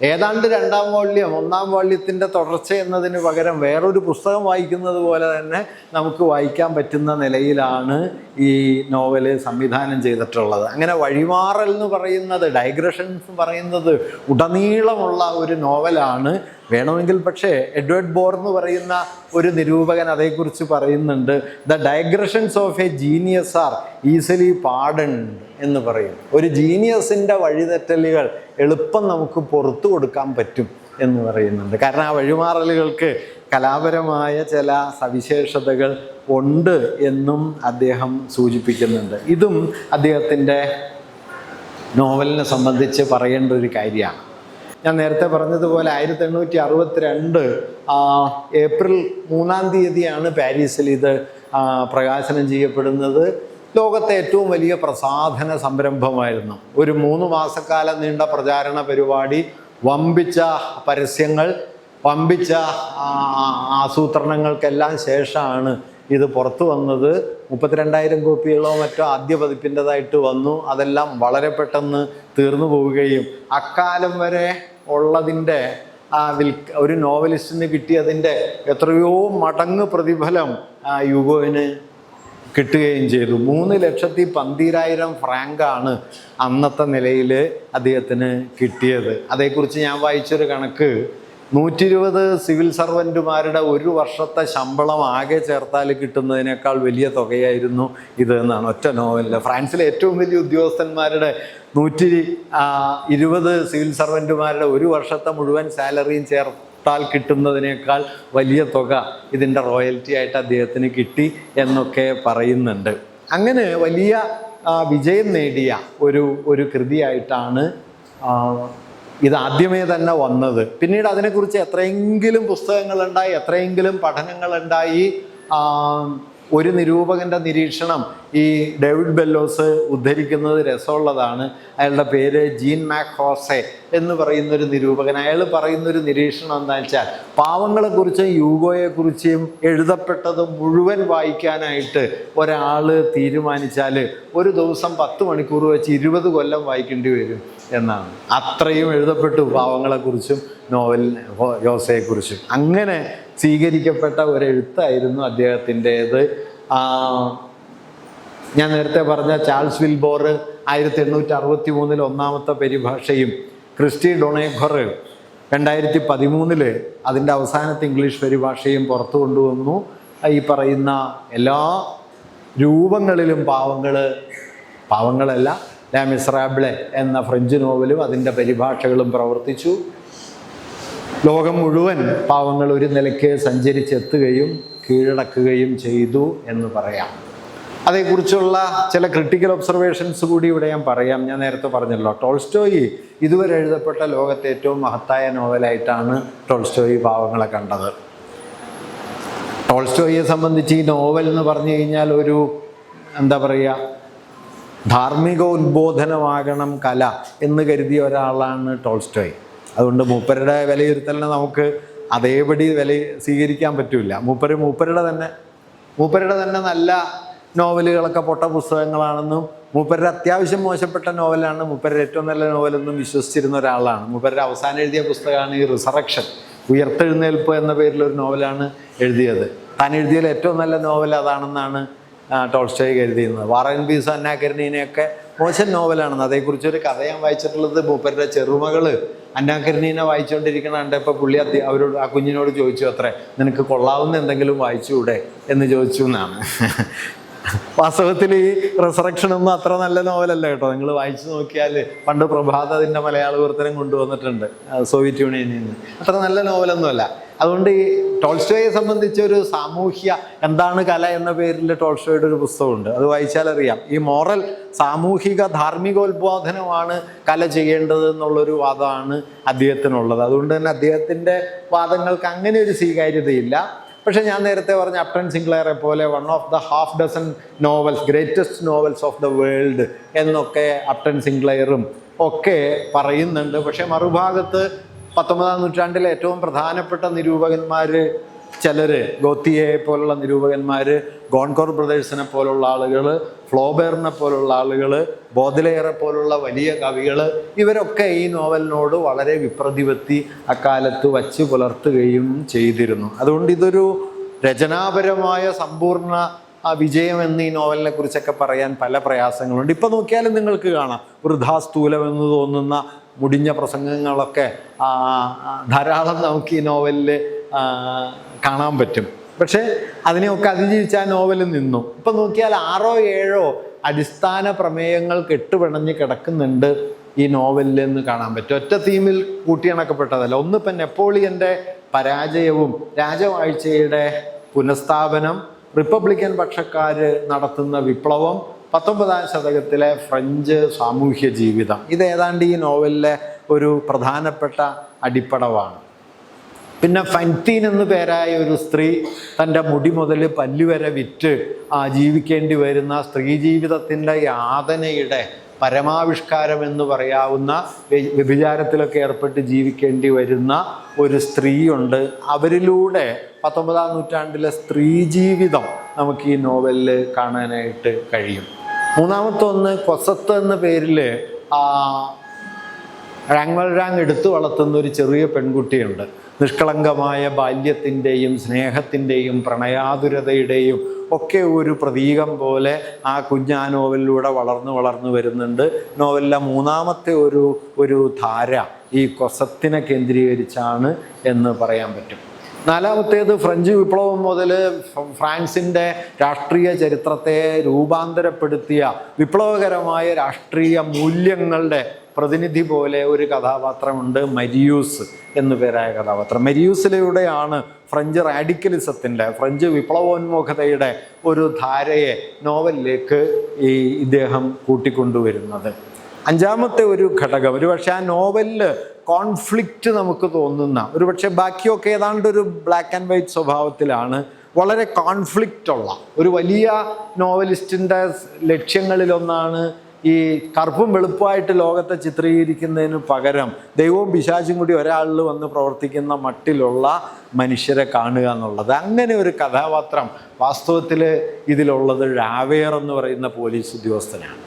ഏതാണ്ട് 2ാം വാല്യം 1ാം വാല്യത്തിൻ്റെ തുടർച്ച എന്നതിന് പകരം വേറൊരു പുസ്തകം വായിക്കുന്നത് പോലെ തന്നെ നമുക്ക് വായിക്കാൻ പറ്റുന്ന നിലയിലാണ് ഈ നോവല് സംവിധാനം ചെയ്തിട്ടുള്ളത്. അങ്ങനെ വഴിമാറൽ എന്ന് പറയുന്നത്, ഡൈഗ്രഷൻസ് പറയുന്നത് ഉടനീളമുള്ള ഒരു നോവലാണ്. വേണമെങ്കിൽ പക്ഷേ എഡ്വേർഡ് ബോർ എന്ന് പറയുന്ന ഒരു നിരൂപകൻ അതേക്കുറിച്ച് പറയുന്നുണ്ട്, the digressions of a genius are easily pardoned എന്ന് പറയും. ഒരു ജീനിയസിൻ്റെ വഴിതെറ്റലുകൾ എളുപ്പം നമുക്ക് പുറത്തു കൊടുക്കാൻ പറ്റും എന്ന് പറയുന്നുണ്ട്. കാരണം ആ വഴിമാറലുകൾക്ക് കലാപരമായ ചില സവിശേഷതകൾ ഉണ്ട് എന്നും അദ്ദേഹം സൂചിപ്പിക്കുന്നുണ്ട്. ഇതും അദ്ദേഹത്തിൻ്റെ നോവലിനെ സംബന്ധിച്ച് പറയേണ്ട ഒരു കാര്യമാണ്. ഞാൻ നേരത്തെ പറഞ്ഞതുപോലെ 1862 ഏപ്രിൽ 3-ാം തീയതിയാണ് പാരീസിൽ ഇത് പ്രകാശനം ചെയ്യപ്പെടുന്നത്. ലോകത്തെ ഏറ്റവും വലിയ പ്രസാധന സംരംഭമായിരുന്നു. ഒരു 3 മാസക്കാലം നീണ്ട പ്രചാരണ പരിപാടി, വമ്പിച്ച പരസ്യങ്ങൾ, വമ്പിച്ച ആസൂത്രണങ്ങൾക്കെല്ലാം ശേഷമാണ് ഇത് പുറത്തു വന്നത്. 32,000 കോപ്പികളോ മറ്റോ ആദ്യ പതിപ്പിൻ്റെതായിട്ട് വന്നു. അതെല്ലാം വളരെ പെട്ടെന്ന് തീർന്നു പോവുകയും അക്കാലം വരെ ഉള്ളതിൻ്റെ ഒരു നോവലിസ്റ്റിന് കിട്ടിയതിൻ്റെ എത്രയോ മടങ്ങ് പ്രതിഫലം യൂഗോവിന് കിട്ടുകയും ചെയ്തു. 3,12,000 ഫ്രാങ്കാണ് അന്നത്തെ നിലയിൽ അദ്ദേഹത്തിന് കിട്ടിയത്. അതേക്കുറിച്ച് ഞാൻ വായിച്ചൊരു കണക്ക്, 120 സിവിൽ സർവൻറ്റുമാരുടെ ഒരു വർഷത്തെ ശമ്പളം ആകെ ചേർത്താൽ കിട്ടുന്നതിനേക്കാൾ വലിയ തുകയായിരുന്നു ഇത് എന്നാണ് ഒറ്റ നോവലിൽ. ഫ്രാൻസിലെ ഏറ്റവും വലിയ ഉദ്യോഗസ്ഥന്മാരുടെ 120 സിവിൽ സർവൻറ്റുമാരുടെ ഒരു വർഷത്തെ മുഴുവൻ സാലറിയും ചേർത്താൽ കിട്ടുന്നതിനേക്കാൾ വലിയ തുക ഇതിൻ്റെ റോയൽറ്റി ആയിട്ട് അദ്ദേഹത്തിന് കിട്ടി എന്നൊക്കെ പറയുന്നുണ്ട്. അങ്ങനെ വലിയ വിജയം നേടിയ ഒരു കൃതിയായിട്ടാണ് ഇത് ആദ്യമേ തന്നെ വന്നത്. പിന്നീട് അതിനെക്കുറിച്ച് എത്രയെങ്കിലും പുസ്തകങ്ങളുണ്ടായി, എത്രയെങ്കിലും പഠനങ്ങളുണ്ടായി. ഒരു നിരൂപകൻ്റെ നിരീക്ഷണം ഈ ഡേവിഡ് ബെല്ലോസ് ഉദ്ധരിക്കുന്നത് രസമുള്ളതാണ്. അയാളുടെ പേര് ജീൻ മാക് ഹോസെ എന്ന് പറയുന്നൊരു നിരൂപകൻ. അയാൾ പറയുന്നൊരു നിരീക്ഷണം എന്താ വെച്ചാൽ, പാവങ്ങളെക്കുറിച്ചും യൂഗോയെക്കുറിച്ചും എഴുതപ്പെട്ടത് മുഴുവൻ വായിക്കാനായിട്ട് ഒരാൾ തീരുമാനിച്ചാൽ ഒരു ദിവസം 10 മണിക്കൂർ വെച്ച് 20 കൊല്ലം വായിക്കേണ്ടി വരും എന്നാണ്. അത്രയും എഴുതപ്പെട്ടു പാവങ്ങളെക്കുറിച്ചും യോസയെക്കുറിച്ചും. അങ്ങനെ സ്വീകരിക്കപ്പെട്ട ഒരെഴുത്തായിരുന്നു അദ്ദേഹത്തിൻ്റേത്. ഞാൻ നേരത്തെ പറഞ്ഞ ചാൾസ് വിൽബോർ 1863 ഒന്നാമത്തെ പരിഭാഷയും ക്രിസ്റ്റി ഡൊണേഘർ 2013 അതിൻ്റെ അവസാനത്തെ ഇംഗ്ലീഷ് പരിഭാഷയും പുറത്തു കൊണ്ടുവന്നു. ഈ പറയുന്ന എല്ലാ രൂപങ്ങളിലും പാവങ്ങളല്ല, ലാ മിസറാബിളെ എന്ന ഫ്രഞ്ച് നോവലും അതിൻ്റെ പരിഭാഷകളും പ്രവർത്തിച്ചു. ലോകം മുഴുവൻ പാവങ്ങൾ ഒരു നിലയ്ക്ക് സഞ്ചരിച്ചെത്തുകയും കീഴടക്കുകയും ചെയ്തു എന്ന് പറയാം. അതേക്കുറിച്ചുള്ള ചില ക്രിട്ടിക്കൽ ഒബ്സർവേഷൻസ് കൂടി ഇവിടെ ഞാൻ പറയാം. ഞാൻ നേരത്തെ പറഞ്ഞല്ലോ, ടോൾസ്റ്റോയി ഇതുവരെ എഴുതപ്പെട്ട ലോകത്തെ ഏറ്റവും മഹത്തായ നോവലായിട്ടാണ് ടോൾസ്റ്റോയി പാവങ്ങളെ കണ്ടത്. ടോൾസ്റ്റോയിയെ സംബന്ധിച്ച് ഈ നോവൽ എന്ന് പറഞ്ഞു കഴിഞ്ഞാൽ ഒരു എന്താ പറയുക, ധാർമ്മിക ഉത്ബോധനമാകണം കല എന്ന് കരുതിയ ഒരാളാണ് ടോൾസ്റ്റോയ്. അതുകൊണ്ട് മൂപ്പരുടെ വിലയിരുത്തലിനെ നമുക്ക് അതേപടി സ്വീകരിക്കാൻ പറ്റില്ല. മൂപ്പരുടെ തന്നെ നല്ല നോവലുകളൊക്കെ പൊട്ട പുസ്തകങ്ങളാണെന്നും മൂപ്പരുടെ അത്യാവശ്യം മോശപ്പെട്ട നോവലാണ് മൂപ്പരുടെ ഏറ്റവും നല്ല നോവലെന്നും വിശ്വസിച്ചിരുന്ന ഒരാളാണ്. മൂപ്പരുടെ അവസാനം എഴുതിയ പുസ്തകമാണ് ഈ റിസറക്ഷൻ, ഉയർത്തെഴുന്നേൽപ്പ് എന്ന പേരിലൊരു നോവലാണ് എഴുതിയത്. താൻ എഴുതിയതിൽ ഏറ്റവും നല്ല നോവൽ അതാണെന്നാണ് ടോൾസ്റ്റോയ് കരുതിയിരുന്നത്. വാർ ആൻഡ് പീസ്, അന്നാ കരീനീനയൊക്കെ മോശം നോവലാണെന്ന്. അതേക്കുറിച്ചൊരു കഥ ഞാൻ വായിച്ചിട്ടുള്ളത്, മൂപ്പരുടെ ചെറുമകൾ അന്നാ കരീനീനെ വായിച്ചുകൊണ്ടിരിക്കണുണ്ട്. ഇപ്പോൾ പുള്ളി അവരോട്, ആ കുഞ്ഞിനോട് ചോദിച്ചു, അത്രേ, നിനക്ക് കൊള്ളാവുന്ന എന്തെങ്കിലും വായിച്ചുകൂടെ എന്ന് ചോദിച്ചു എന്നാണ്. വാസ്തവത്തിൽ ഈ റിസറക്ഷൻ ഒന്നും അത്ര നല്ല നോവലല്ല കേട്ടോ. നിങ്ങൾ വായിച്ചു നോക്കിയാൽ പണ്ട് പ്രഭാത അതിൻ്റെ മലയാള വിവർത്തനം കൊണ്ടുവന്നിട്ടുണ്ട് സോവിയറ്റ് യൂണിയനിൽ നിന്ന്. അത്ര നല്ല നോവലൊന്നുമല്ല. അതുകൊണ്ട് ഈ ടോൾസ്റ്റോയെ സംബന്ധിച്ച് ഒരു സാമൂഹ്യ എന്താണ് കല എന്ന പേരിൽ ടോൾസ്റ്റോയുടെ ഒരു പുസ്തകമുണ്ട്. അത് വായിച്ചാൽ അറിയാം. ഈ മോറൽ സാമൂഹിക ധാർമ്മികോത്ബോധനമാണ് കല ചെയ്യേണ്ടത് എന്നുള്ളൊരു വാദമാണ് അദ്ദേഹത്തിനുള്ളത്. അതുകൊണ്ട് തന്നെ അദ്ദേഹത്തിൻ്റെ വാദങ്ങൾക്ക് അങ്ങനെ ഒരു സ്വീകാര്യതയില്ല. പക്ഷെ ഞാൻ നേരത്തെ പറഞ്ഞ അപ്റ്റൺ സിൻക്ലെയറെ പോലെ one of the half dozen novels, greatest novels of the world എന്നൊക്കെ അപ്റ്റൺ സിൻക്ലെയറും ഒക്കെ പറയുന്നുണ്ട്. പക്ഷെ മറുഭാഗത്ത് 19-ാം നൂറ്റാണ്ടിലെ ഏറ്റവും പ്രധാനപ്പെട്ട നിരൂപകന്മാർ ചിലർ, ഗോത്തിയെ പോലുള്ള നിരൂപകന്മാർ, ഗോൺകോർ ബ്രദേഴ്സിനെ പോലുള്ള ആളുകൾ, ഫ്ലോബേറിനെ പോലുള്ള ആളുകൾ, ബോദലെയറെ പോലുള്ള വലിയ കവികൾ, ഇവരൊക്കെ ഈ നോവലിനോട് വളരെ വിപ്രതിപത്തി അക്കാലത്ത് വച്ച് പുലർത്തുകയും ചെയ്തിരുന്നു. അതുകൊണ്ട് ഇതൊരു രചനാപരമായ സമ്പൂർണ്ണ വിജയം എന്ന് ഈ നോവലിനെ കുറിച്ചൊക്കെ പറയാൻ പല പ്രയാസങ്ങളുണ്ട്. ഇപ്പം നോക്കിയാലും നിങ്ങൾക്ക് കാണാം വൃഥാസ്ഥൂലമെന്ന് തോന്നുന്ന മുടിഞ്ഞ പ്രസംഗങ്ങളൊക്കെ ധാരാളം നമുക്ക് ഈ നോവലിൽ കാണാൻ പറ്റും. പക്ഷേ അതിനെയൊക്കെ അതിജീവിച്ച് ആ നോവൽ നിന്നു. ഇപ്പം നോക്കിയാൽ 6-7 അടിസ്ഥാന പ്രമേയങ്ങൾ കെട്ടുപിണഞ്ഞ് കിടക്കുന്നുണ്ട് ഈ നോവലിൽ എന്ന് കാണാൻ പറ്റും. ഒറ്റ തീമിൽ കൂട്ടിയിണക്കപ്പെട്ടതല്ല. ഒന്ന് ഇപ്പം നെപ്പോളിയൻ്റെ പരാജയവും രാജവാഴ്ചയുടെ പുനഃസ്ഥാപനം, റിപ്പബ്ലിക്കൻ പക്ഷക്കാർ നടത്തുന്ന വിപ്ലവം, 19-ാം ശതകത്തിലെ ഫ്രഞ്ച് സാമൂഹ്യ ജീവിതം, ഇത് ഏതാണ്ട് ഈ നോവലിലെ ഒരു പ്രധാനപ്പെട്ട അടിപ്പടവാണ്. പിന്നെ ഫൻതീൻ എന്ന് പേരായ ഒരു സ്ത്രീ തൻ്റെ മുടി മുതൽ പല്ലുവരെ വിറ്റ് ജീവിക്കേണ്ടി വരുന്ന സ്ത്രീ ജീവിതത്തിൻ്റെ യാതനയുടെ പരമാവിഷ്കാരം എന്ന് പറയാവുന്ന, വ്യഭിചാരത്തിലൊക്കെ ഏർപ്പെട്ട് ജീവിക്കേണ്ടി വരുന്ന ഒരു സ്ത്രീയുണ്ട്. അവരിലൂടെ 19-ാം നൂറ്റാണ്ടിലെ സ്ത്രീ ജീവിതം നമുക്ക് ഈ നോവലിൽ കാണാനായിട്ട് കഴിയും. മൂന്നാമത്തെ ഒന്ന്, കൊസത്ത് എന്ന പേരിൽ റാങ്വൽറാങ് എടുത്തു വളർത്തുന്ന ഒരു ചെറിയ പെൺകുട്ടിയുണ്ട്. നിഷ്കളങ്കമായ ബാല്യത്തിൻ്റെയും സ്നേഹത്തിൻ്റെയും പ്രണയാതുരതയുടെയും ഒക്കെ ഒരു പ്രതീകം പോലെ ആ കുഞ്ഞാ നോവലിലൂടെ വളർന്നു വരുന്നുണ്ട്. നോവലിലെ മൂന്നാമത്തെ ഒരു ധാര ഈ കൊസത്തിനെ കേന്ദ്രീകരിച്ചാണ് എന്ന് പറയാൻ പറ്റും. നാലാമത്തേത്, ഫ്രഞ്ച് വിപ്ലവം മുതൽ ഫ്രാൻസിൻ്റെ രാഷ്ട്രീയ ചരിത്രത്തെ രൂപാന്തരപ്പെടുത്തിയ വിപ്ലവകരമായ രാഷ്ട്രീയ മൂല്യങ്ങളുടെ പ്രതിനിധി പോലെ ഒരു കഥാപാത്രമുണ്ട്, മരിയൂസ് എന്നു പേരായ കഥാപാത്രം. മരിയൂസിലൂടെയാണ് ഫ്രഞ്ച് റാഡിക്കലിസത്തിൻ്റെ, ഫ്രഞ്ച് വിപ്ലവോന്മുഖതയുടെ ഒരു ധാരയെ നോവലിലേക്ക് ഇദ്ദേഹം കൂട്ടിക്കൊണ്ടുവരുന്നത്. അഞ്ചാമത്തെ ഒരു ഘടകം, ഒരുപക്ഷെ ആ നോവലിൽ കോൺഫ്ലിക്റ്റ് നമുക്ക് തോന്നുന്ന, ഒരുപക്ഷെ ബാക്കിയൊക്കെ ഏതാണ്ട് ഒരു ബ്ലാക്ക് ആൻഡ് വൈറ്റ് സ്വഭാവത്തിലാണ്, വളരെ കോൺഫ്ലിക്റ്റുള്ള ഒരു വലിയ നോവലിസ്റ്റിൻ്റെ ലക്ഷ്യങ്ങളിലൊന്നാണ് ഈ കറുപ്പും വെളുപ്പമായിട്ട് ലോകത്തെ ചിത്രീകരിക്കുന്നതിന് പകരം ദൈവവും പിശാചും കൂടി ഒരാളിൽ വന്ന് പ്രവർത്തിക്കുന്ന മട്ടിലുള്ള മനുഷ്യരെ കാണുക എന്നുള്ളത്. അങ്ങനെ ഒരു കഥാപാത്രം വാസ്തവത്തിൽ ഇതിലുള്ളത് റാവേർ എന്ന് പറയുന്ന പോലീസ് ഉദ്യോഗസ്ഥനാണ്.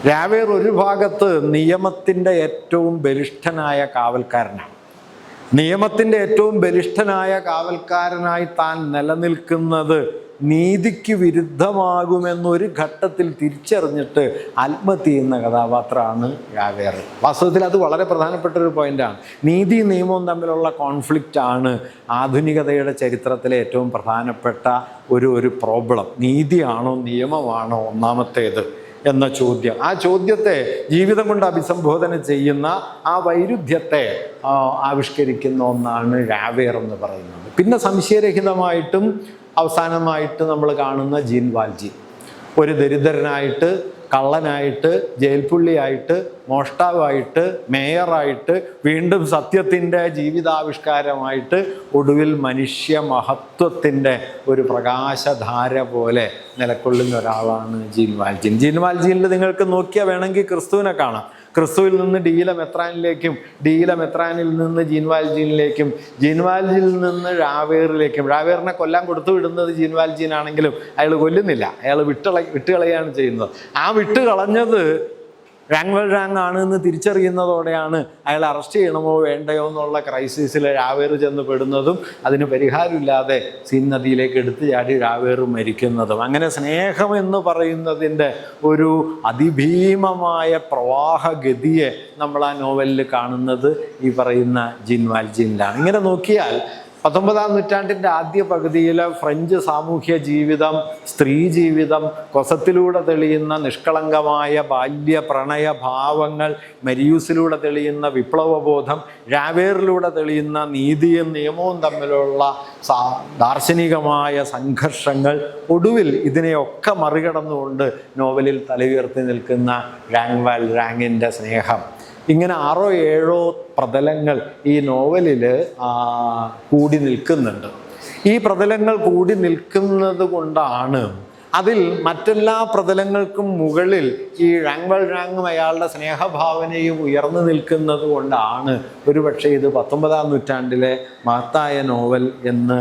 റാവേർ ഒരു ഭാഗത്ത് നിയമത്തിൻ്റെ ഏറ്റവും ബലിഷ്ഠനായ കാവൽക്കാരനാണ്. നിയമത്തിൻ്റെ ഏറ്റവും ബലിഷ്ഠനായ കാവൽക്കാരനായി താൻ നിലനിൽക്കുന്നത് നീതിക്ക് വിരുദ്ധമാകുമെന്നൊരു ഘട്ടത്തിൽ തിരിച്ചറിഞ്ഞിട്ട് ആത്മഹത്യ ചെയ്യുന്ന കഥാപാത്രമാണ് റാവേർ. വാസ്തവത്തിൽ അത് വളരെ പ്രധാനപ്പെട്ട ഒരു പോയിൻ്റാണ്. നീതി നിയമവും തമ്മിലുള്ള കോൺഫ്ലിക്റ്റാണ് ആധുനികതയുടെ ചരിത്രത്തിലെ ഏറ്റവും പ്രധാനപ്പെട്ട ഒരു പ്രോബ്ലം. നീതിയാണോ നിയമമാണോ ഒന്നാമത്തേത് എന്ന ചോദ്യം. ആ ചോദ്യത്തെ ജീവിതം കൊണ്ട് അഭിസംബോധന ചെയ്യുന്ന ആ വൈരുദ്ധ്യത്തെ ആവിഷ്കരിക്കുന്ന ഒന്നാണ് റാവേർ എന്ന് പറയുന്നത്. പിന്നെ സംശയരഹിതമായിട്ടും അവസാനമായിട്ട് നമ്മൾ കാണുന്ന ജീൻ വാൽജീൻ, ഒരു ദരിദ്രനായിട്ട്, കള്ളനായിട്ട്, ജയിൽപ്പുള്ളിയായിട്ട്, മോഷ്ടാവായിട്ട്, മേയറായിട്ട്, വീണ്ടും സത്യത്തിൻ്റെ ജീവിതാവിഷ്കാരമായിട്ട്, ഒടുവിൽ മനുഷ്യ മഹത്വത്തിൻ്റെ ഒരു പ്രകാശധാര പോലെ നിലകൊള്ളുന്ന ഒരാളാണ് ജീൻ വാൽജീൻ. ജീൻ വാൽജീനിൽ നിങ്ങൾക്ക് നോക്കിയാൽ വേണമെങ്കിൽ ക്രിസ്തുവിനെ കാണാം. ക്രിസ്തുവിൽ നിന്ന് ഡീല മെത്രാനിലേക്കും, ഡീല മെത്രാനിൽ നിന്ന് ജീൻ വാൽജീനിലേക്കും, ജീൻ വാൽജീനിൽ നിന്ന് റാവേറിലേക്കും. റാവേറിനെ കൊല്ലാൻ കൊടുത്തു വിടുന്നത് ജീൻ വാൽജീൻ ആണെങ്കിലും അയാൾ കൊല്ലുന്നില്ല, അയാൾ വിട്ടുകളയാണ് ചെയ്യുന്നത്. ആ വിട്ടുകളഞ്ഞത് റാങ്വൽറാങ് ആണ് എന്ന് തിരിച്ചറിയുന്നതോടെയാണ് അയാൾ അറസ്റ്റ് ചെയ്യണമോ വേണ്ടയോ എന്നുള്ള ക്രൈസിസിൽ റാവേർ ചെന്ന് പെടുന്നതും അതിന് പരിഹാരമില്ലാതെ സീൻ നദിയിലേക്ക് എടുത്തു ചാടി റാവേർ മരിക്കുന്നതും. അങ്ങനെ സ്നേഹം എന്ന് പറയുന്നതിൻ്റെ ഒരു അതിഭീമമായ പ്രവാഹഗതിയെ നമ്മൾ ആ നോവലിൽ കാണുന്നത് ഈ പറയുന്ന ജീൻ വാൽജീനിലാണ്. ഇങ്ങനെ നോക്കിയാൽ 19-ാം നൂറ്റാണ്ടിൻ്റെ ആദ്യ പകുതിയിൽ ഫ്രഞ്ച് സാമൂഹ്യ ജീവിതം, സ്ത്രീ ജീവിതം, കൊസത്തിലൂടെ തെളിയുന്ന നിഷ്കളങ്കമായ ബാല്യ പ്രണയ ഭാവങ്ങൾ, മരിയൂസിലൂടെ തെളിയുന്ന വിപ്ലവബോധം, രാവേറിലൂടെ തെളിയുന്ന നീതിയും നിയമവും തമ്മിലുള്ള ദാർശനികമായ സംഘർഷങ്ങൾ, ഒടുവിൽ ഇതിനെയൊക്കെ മറികടന്നുകൊണ്ട് നോവലിൽ തലയുയർത്തി നിൽക്കുന്ന റാങ്വാൽ റാങ്ങിൻ്റെ സ്നേഹം. ഇങ്ങനെ 6-7 പ്രതലങ്ങൾ ഈ നോവലിൽ കൂടി നിൽക്കുന്നുണ്ട്. ഈ പ്രതലങ്ങൾ കൂടി നിൽക്കുന്നത് കൊണ്ടാണ് അതിൽ മറ്റെല്ലാ പ്രതലങ്ങൾക്കും മുകളിൽ ഈ റാങ്വാൽ റാങ്ങും അയാളുടെ സ്നേഹഭാവനയും ഉയർന്നു നിൽക്കുന്നത് കൊണ്ടാണ് ഒരുപക്ഷെ ഇത് 19-ാം നൂറ്റാണ്ടിലെ മഹത്തായ നോവൽ എന്ന്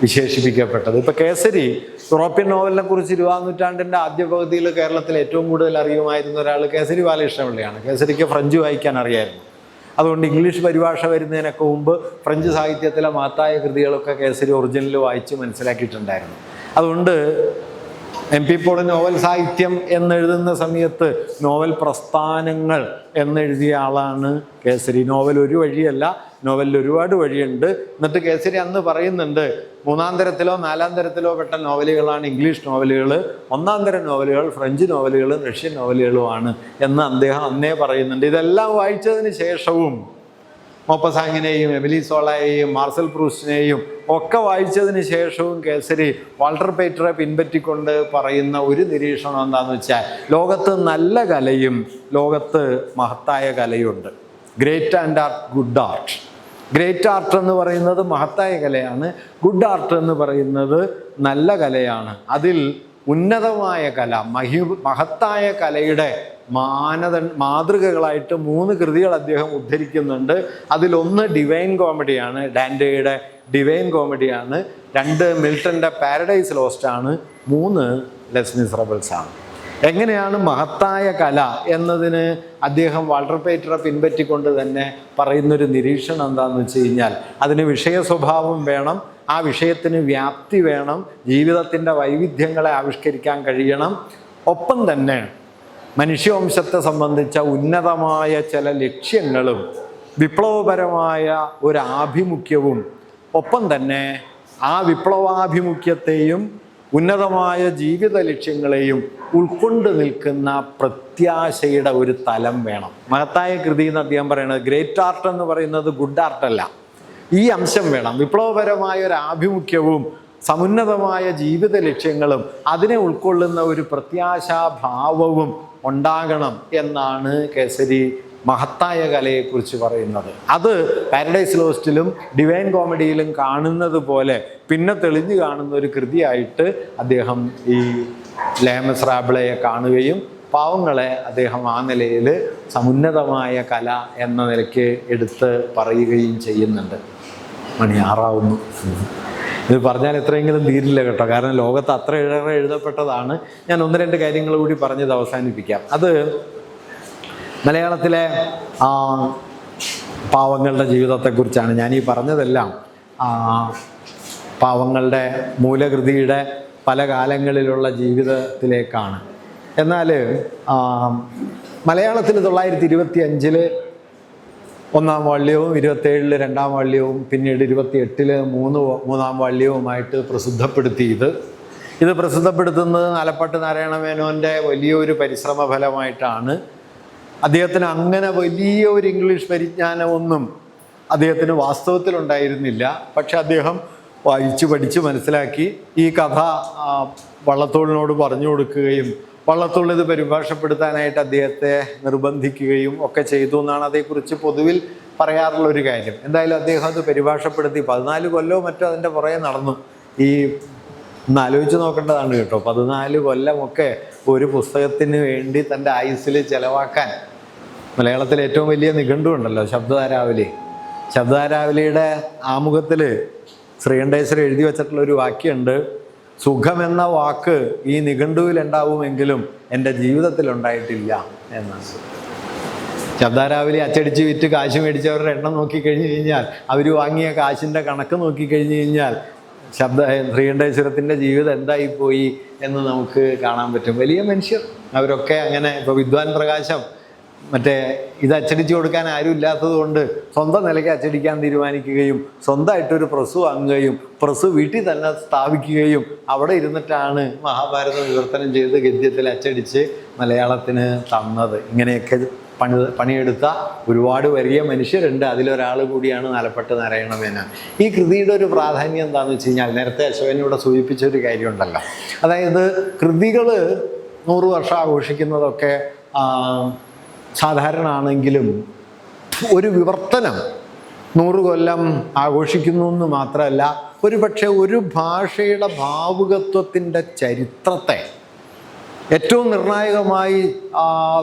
വിശേഷിപ്പിക്കപ്പെട്ടത്. ഇപ്പോൾ കേസരി, യൂറോപ്യൻ നോവലിനെ കുറിച്ച് 20-ാം നൂറ്റാണ്ടിൻ്റെ ആദ്യ പകുതിയിൽ കേരളത്തിൽ ഏറ്റവും കൂടുതൽ അറിയുമായിരുന്ന ഒരാൾ കേസരി ബാലകൃഷ്ണപിള്ളയാണ്. കേസരിക്ക് ഫ്രഞ്ച് വായിക്കാൻ അറിയായിരുന്നു. അതുകൊണ്ട് ഇംഗ്ലീഷ് പരിഭാഷ വരുന്നതിനൊക്കെ മുമ്പ് ഫ്രഞ്ച് സാഹിത്യത്തിലെ മഹത്തായ കൃതികളൊക്കെ കേസരി ഒറിജിനൽ വായിച്ച് മനസ്സിലാക്കിയിട്ടുണ്ടായിരുന്നു. അതുകൊണ്ട് MP പോൾ നോവൽ സാഹിത്യം എന്നെഴുതുന്ന സമയത്ത് നോവൽ പ്രസ്ഥാനങ്ങൾ എന്നെഴുതിയ ആളാണ് കേസരി. നോവൽ ഒരു വഴിയല്ല, നോവലിൽ ഒരുപാട് വഴിയുണ്ട്. എന്നിട്ട് കേസരി അന്ന് പറയുന്നുണ്ട്, 3-ാം തരത്തിലോ 4-ാം തരത്തിലോ പെട്ട നോവലുകളാണ് ഇംഗ്ലീഷ് നോവലുകൾ, 1-ാം തരം നോവലുകൾ ഫ്രഞ്ച് നോവലുകളും റഷ്യൻ നോവലുകളുമാണ് എന്ന് അദ്ദേഹം അന്നേ പറയുന്നുണ്ട്. ഇതെല്ലാം വായിച്ചതിന് ശേഷവും മോപ്പസാങ്ങിനെയും എമിലി സോളയെയും മാർസൽ പ്രൂസ്റ്റിനെയും ഒക്കെ വായിച്ചതിന് ശേഷവും കേസരി വാൾട്ടർ പേറ്ററെ പിൻപറ്റിക്കൊണ്ട് പറയുന്ന ഒരു നിരീക്ഷണം എന്താണെന്ന് വെച്ചാൽ, ലോകത്ത് നല്ല കലയും ലോകത്ത് മഹത്തായ കലയുണ്ട്. Great and art, good art. Great art എന്ന് പറയുന്നത് മഹത്തായ കലയാണ്, ഗുഡ് ആർട്ട് എന്ന് പറയുന്നത് നല്ല കലയാണ്. അതിൽ ഉന്നതമായ കല, മഹത്തായ കലയുടെ മാതൃകകളായിട്ട് 3 കൃതികൾ അദ്ദേഹം ഉദ്ധരിക്കുന്നുണ്ട്. അതിലൊന്ന് ഡിവൈൻ കോമഡിയാണ്, ഡാന്റെയുടെ ഡിവൈൻ കോമഡിയാണ്. 2 മിൽട്ടൻ്റെ പാരഡൈസ് ലോസ്റ്റ് ആണ്. 3 ലെസ് മിസറബിൾസ് ആണ്. എങ്ങനെയാണ് മഹത്തായ കല എന്നതിന് അദ്ദേഹം വാൾട്ടർ പേറ്ററെ പിൻപറ്റിക്കൊണ്ട് തന്നെ പറയുന്നൊരു നിരീക്ഷണം എന്താണെന്ന് വെച്ച് കഴിഞ്ഞാൽ, അതിന് വിഷയ സ്വഭാവം വേണം, ആ വിഷയത്തിന് വ്യാപ്തി വേണം, ജീവിതത്തിൻ്റെ വൈവിധ്യങ്ങളെ ആവിഷ്കരിക്കാൻ കഴിയണം, ഒപ്പം തന്നെ മനുഷ്യവംശത്തെ സംബന്ധിച്ച ഉന്നതമായ ചില ലക്ഷ്യങ്ങളും വിപ്ലവപരമായ ഒരു ആഭിമുഖ്യവും, ഒപ്പം തന്നെ ആ വിപ്ലവാഭിമുഖ്യത്തെയും ഉന്നതമായ ജീവിത ലക്ഷ്യങ്ങളെയും ഉൾക്കൊണ്ട് നിൽക്കുന്ന പ്രത്യാശയുടെ ഒരു തലം വേണം. മഹത്തായ കൃതി എന്ന് അദ്ദേഹം പറയുന്നത്, ഗ്രേറ്റ് ആർട്ട് എന്ന് പറയുന്നത് ഗുഡ് ആർട്ടല്ല. ഈ അംശം വേണം. വിപ്ലവപരമായ ഒരു ആഭിമുഖ്യവും സമുന്നതമായ ജീവിത ലക്ഷ്യങ്ങളും അതിനെ ഉൾക്കൊള്ളുന്ന ഒരു പ്രത്യാശാഭാവവും ഉണ്ടാകണം എന്നാണ് കേസരി മഹത്തായ കലയെക്കുറിച്ച് പറയുന്നത്. അത് പാരഡൈസ് ലോസ്റ്റിലും ഡിവൈൻ കോമഡിയിലും കാണുന്നത് പോലെ പിന്നെ തെളിഞ്ഞു കാണുന്ന ഒരു കൃതിയായിട്ട് അദ്ദേഹം ഈ ലെ മിസറബിളയെ കാണുകയും പാവങ്ങളെ അദ്ദേഹം ആ നിലയിൽ സമുന്നതമായ കല എന്ന നിലയ്ക്ക് എടുത്ത് പറയുകയും ചെയ്യുന്നുണ്ട്. മണി 6 ഇത് പറഞ്ഞാൽ എത്രയെങ്കിലും തീരില്ല കേട്ടോ, കാരണം ലോകത്ത് അത്രയേറെ എഴുതപ്പെട്ടതാണ്. ഞാൻ 1-2 കാര്യങ്ങൾ കൂടി പറഞ്ഞത് അവസാനിപ്പിക്കാം. അത് മലയാളത്തിലെ പാവങ്ങളുടെ ജീവിതത്തെക്കുറിച്ചാണ്. ഞാൻ ഈ പറഞ്ഞതെല്ലാം പാവങ്ങളുടെ മൂലകൃതിയുടെ പല കാലങ്ങളിലുള്ള ജീവിതത്തിലേക്കാണ്. എന്നാൽ മലയാളത്തിൽ 1925 1-ാം വാള്യവും 27 2-ാം വാള്യവും പിന്നീട് 28 മൂന്നാം വാള്യവുമായിട്ട് പ്രസിദ്ധപ്പെടുത്തി. ഇത് പ്രസിദ്ധപ്പെടുത്തുന്നത് ആലപ്പാട്ട് നാരായണ മേനോൻ്റെ വലിയൊരു പരിശ്രമ ഫലമായിട്ടാണ്. അദ്ദേഹത്തിന് അങ്ങനെ വലിയൊരു ഇംഗ്ലീഷ് പരിജ്ഞാനമൊന്നും അദ്ദേഹത്തിന് വാസ്തവത്തിലുണ്ടായിരുന്നില്ല. പക്ഷെ അദ്ദേഹം വായിച്ച് പഠിച്ച് മനസ്സിലാക്കി ഈ കഥ വള്ളത്തോളിനോട് പറഞ്ഞു കൊടുക്കുകയും വള്ളത്തോൾ ഇത് പരിഭാഷപ്പെടുത്താനായിട്ട് അദ്ദേഹത്തെ നിർബന്ധിക്കുകയും ഒക്കെ ചെയ്തു എന്നാണ് അതേക്കുറിച്ച് പൊതുവിൽ പറയാറുള്ളൊരു കാര്യം. എന്തായാലും അദ്ദേഹം അത് പരിഭാഷപ്പെടുത്തി 14 കൊല്ലവും മറ്റോ അതിൻ്റെ പുറകെ നടന്നു. ഈ ഒന്ന് ആലോചിച്ച് നോക്കേണ്ടതാണ് കേട്ടോ, 14 കൊല്ലമൊക്കെ ഒരു പുസ്തകത്തിന് വേണ്ടി തൻ്റെ ആയുസ്സിൽ ചെലവാക്കാൻ. മലയാളത്തിലെ ഏറ്റവും വലിയ നിഘണ്ടു ഉണ്ടല്ലോ, ശബ്ദധാരാവലി. ശബ്ദധാരാവലിയുടെ ആമുഖത്തിൽ ശ്രീകണ്ഠേശ്വരൻ എഴുതി വച്ചിട്ടുള്ളൊരു വാക്യമുണ്ട്, സുഖമെന്ന വാക്ക് ഈ നിഘണ്ടുവിൽ ഉണ്ടാവുമെങ്കിലും എൻ്റെ ജീവിതത്തിൽ ഉണ്ടായിട്ടില്ല എന്നാണ്. ശബ്ദധാരാവലി അച്ചടിച്ച് വിറ്റ് കാശ് മേടിച്ചവരുടെ എണ്ണം നോക്കിക്കഴിഞ്ഞ് കഴിഞ്ഞാൽ, അവർ വാങ്ങിയ കാശിൻ്റെ കണക്ക് നോക്കിക്കഴിഞ്ഞ് കഴിഞ്ഞാൽ ശ്രീകണ്ഠേശ്വരത്തിൻ്റെ ജീവിതം എന്തായിപ്പോയി എന്ന് നമുക്ക് കാണാൻ പറ്റും. വലിയ മനുഷ്യർ അവരൊക്കെ അങ്ങനെ. ഇപ്പോൾ വിദ്വാൻ പ്രകാശം മറ്റേ ഇത് അച്ചടിച്ചു കൊടുക്കാൻ ആരും ഇല്ലാത്തത് കൊണ്ട് സ്വന്തം നിലയ്ക്ക് അച്ചടിക്കാൻ തീരുമാനിക്കുകയും സ്വന്തമായിട്ടൊരു പ്രസ് വാങ്ങുകയും പ്രസ് വീട്ടിൽ തന്നെ സ്ഥാപിക്കുകയും അവിടെ ഇരുന്നിട്ടാണ് മഹാഭാരതം വിവർത്തനം ചെയ്ത് ഗദ്യത്തിൽ അച്ചടിച്ച് മലയാളത്തിന് തന്നത്. ഇങ്ങനെയൊക്കെ പണിയെടുത്ത ഒരുപാട് വലിയ മനുഷ്യരുണ്ട്. അതിലൊരാൾ കൂടിയാണ് നാലപ്പാട്ട് നാരായണ മേനോൻ. ഈ കൃതിയുടെ ഒരു പ്രാധാന്യം എന്താണെന്ന് വെച്ച് കഴിഞ്ഞാൽ, നേരത്തെ അശോകനിവിടെ സൂചിപ്പിച്ചൊരു കാര്യമുണ്ടല്ലോ, അതായത് കൃതികൾ 100 വർഷം ആഘോഷിക്കുന്നതൊക്കെ സാധാരണ ആണെങ്കിലും ഒരു വിവർത്തനം 100 കൊല്ലം ആഘോഷിക്കുന്നു എന്ന് മാത്രമല്ല, ഒരുപക്ഷെ ഒരു ഭാഷയുടെ ഭാവുകത്വത്തിൻ്റെ ചരിത്രത്തെ ഏറ്റവും നിർണായകമായി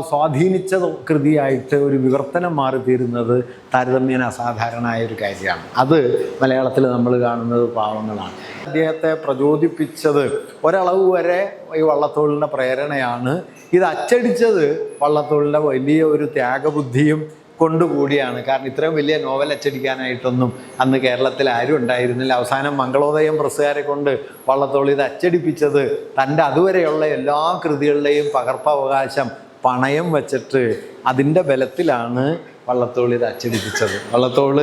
സ്വാധീനിച്ച കൃതിയായിട്ട് ഒരു വിവർത്തനം മാറിത്തീരുന്നത് താരതമ്യേന അസാധാരണമായ ഒരു കാര്യമാണ്. അത് മലയാളത്തിൽ നമ്മൾ കാണുന്നത് പാവങ്ങളാണ്. അദ്ദേഹത്തെ പ്രചോദിപ്പിച്ചത് ഒരളവ് വരെ ഈ വള്ളത്തോളിൻ്റെ പ്രേരണയാണ്. ഇത് അച്ചടിച്ചത് വള്ളത്തോളിൻ്റെ വലിയ ഒരു ത്യാഗബുദ്ധിയും കൊണ്ടുകൂടിയാണ്. കാരണം ഇത്രയും വലിയ നോവൽ അച്ചടിക്കാനായിട്ടൊന്നും അന്ന് കേരളത്തിൽ ആരും ഉണ്ടായിരുന്നില്ല. അവസാനം മംഗളോദയം പ്രസ്സുകാരെ കൊണ്ട് വള്ളത്തോൾ ഇത് അച്ചടിപ്പിച്ചത് തൻ്റെ അതുവരെയുള്ള എല്ലാ കൃതികളുടെയും പകർപ്പവകാശം പണയം വച്ചിട്ട് അതിൻ്റെ ബലത്തിലാണ് വള്ളത്തോൾ ഇത് അച്ചടിപ്പിച്ചത്. വള്ളത്തോൾ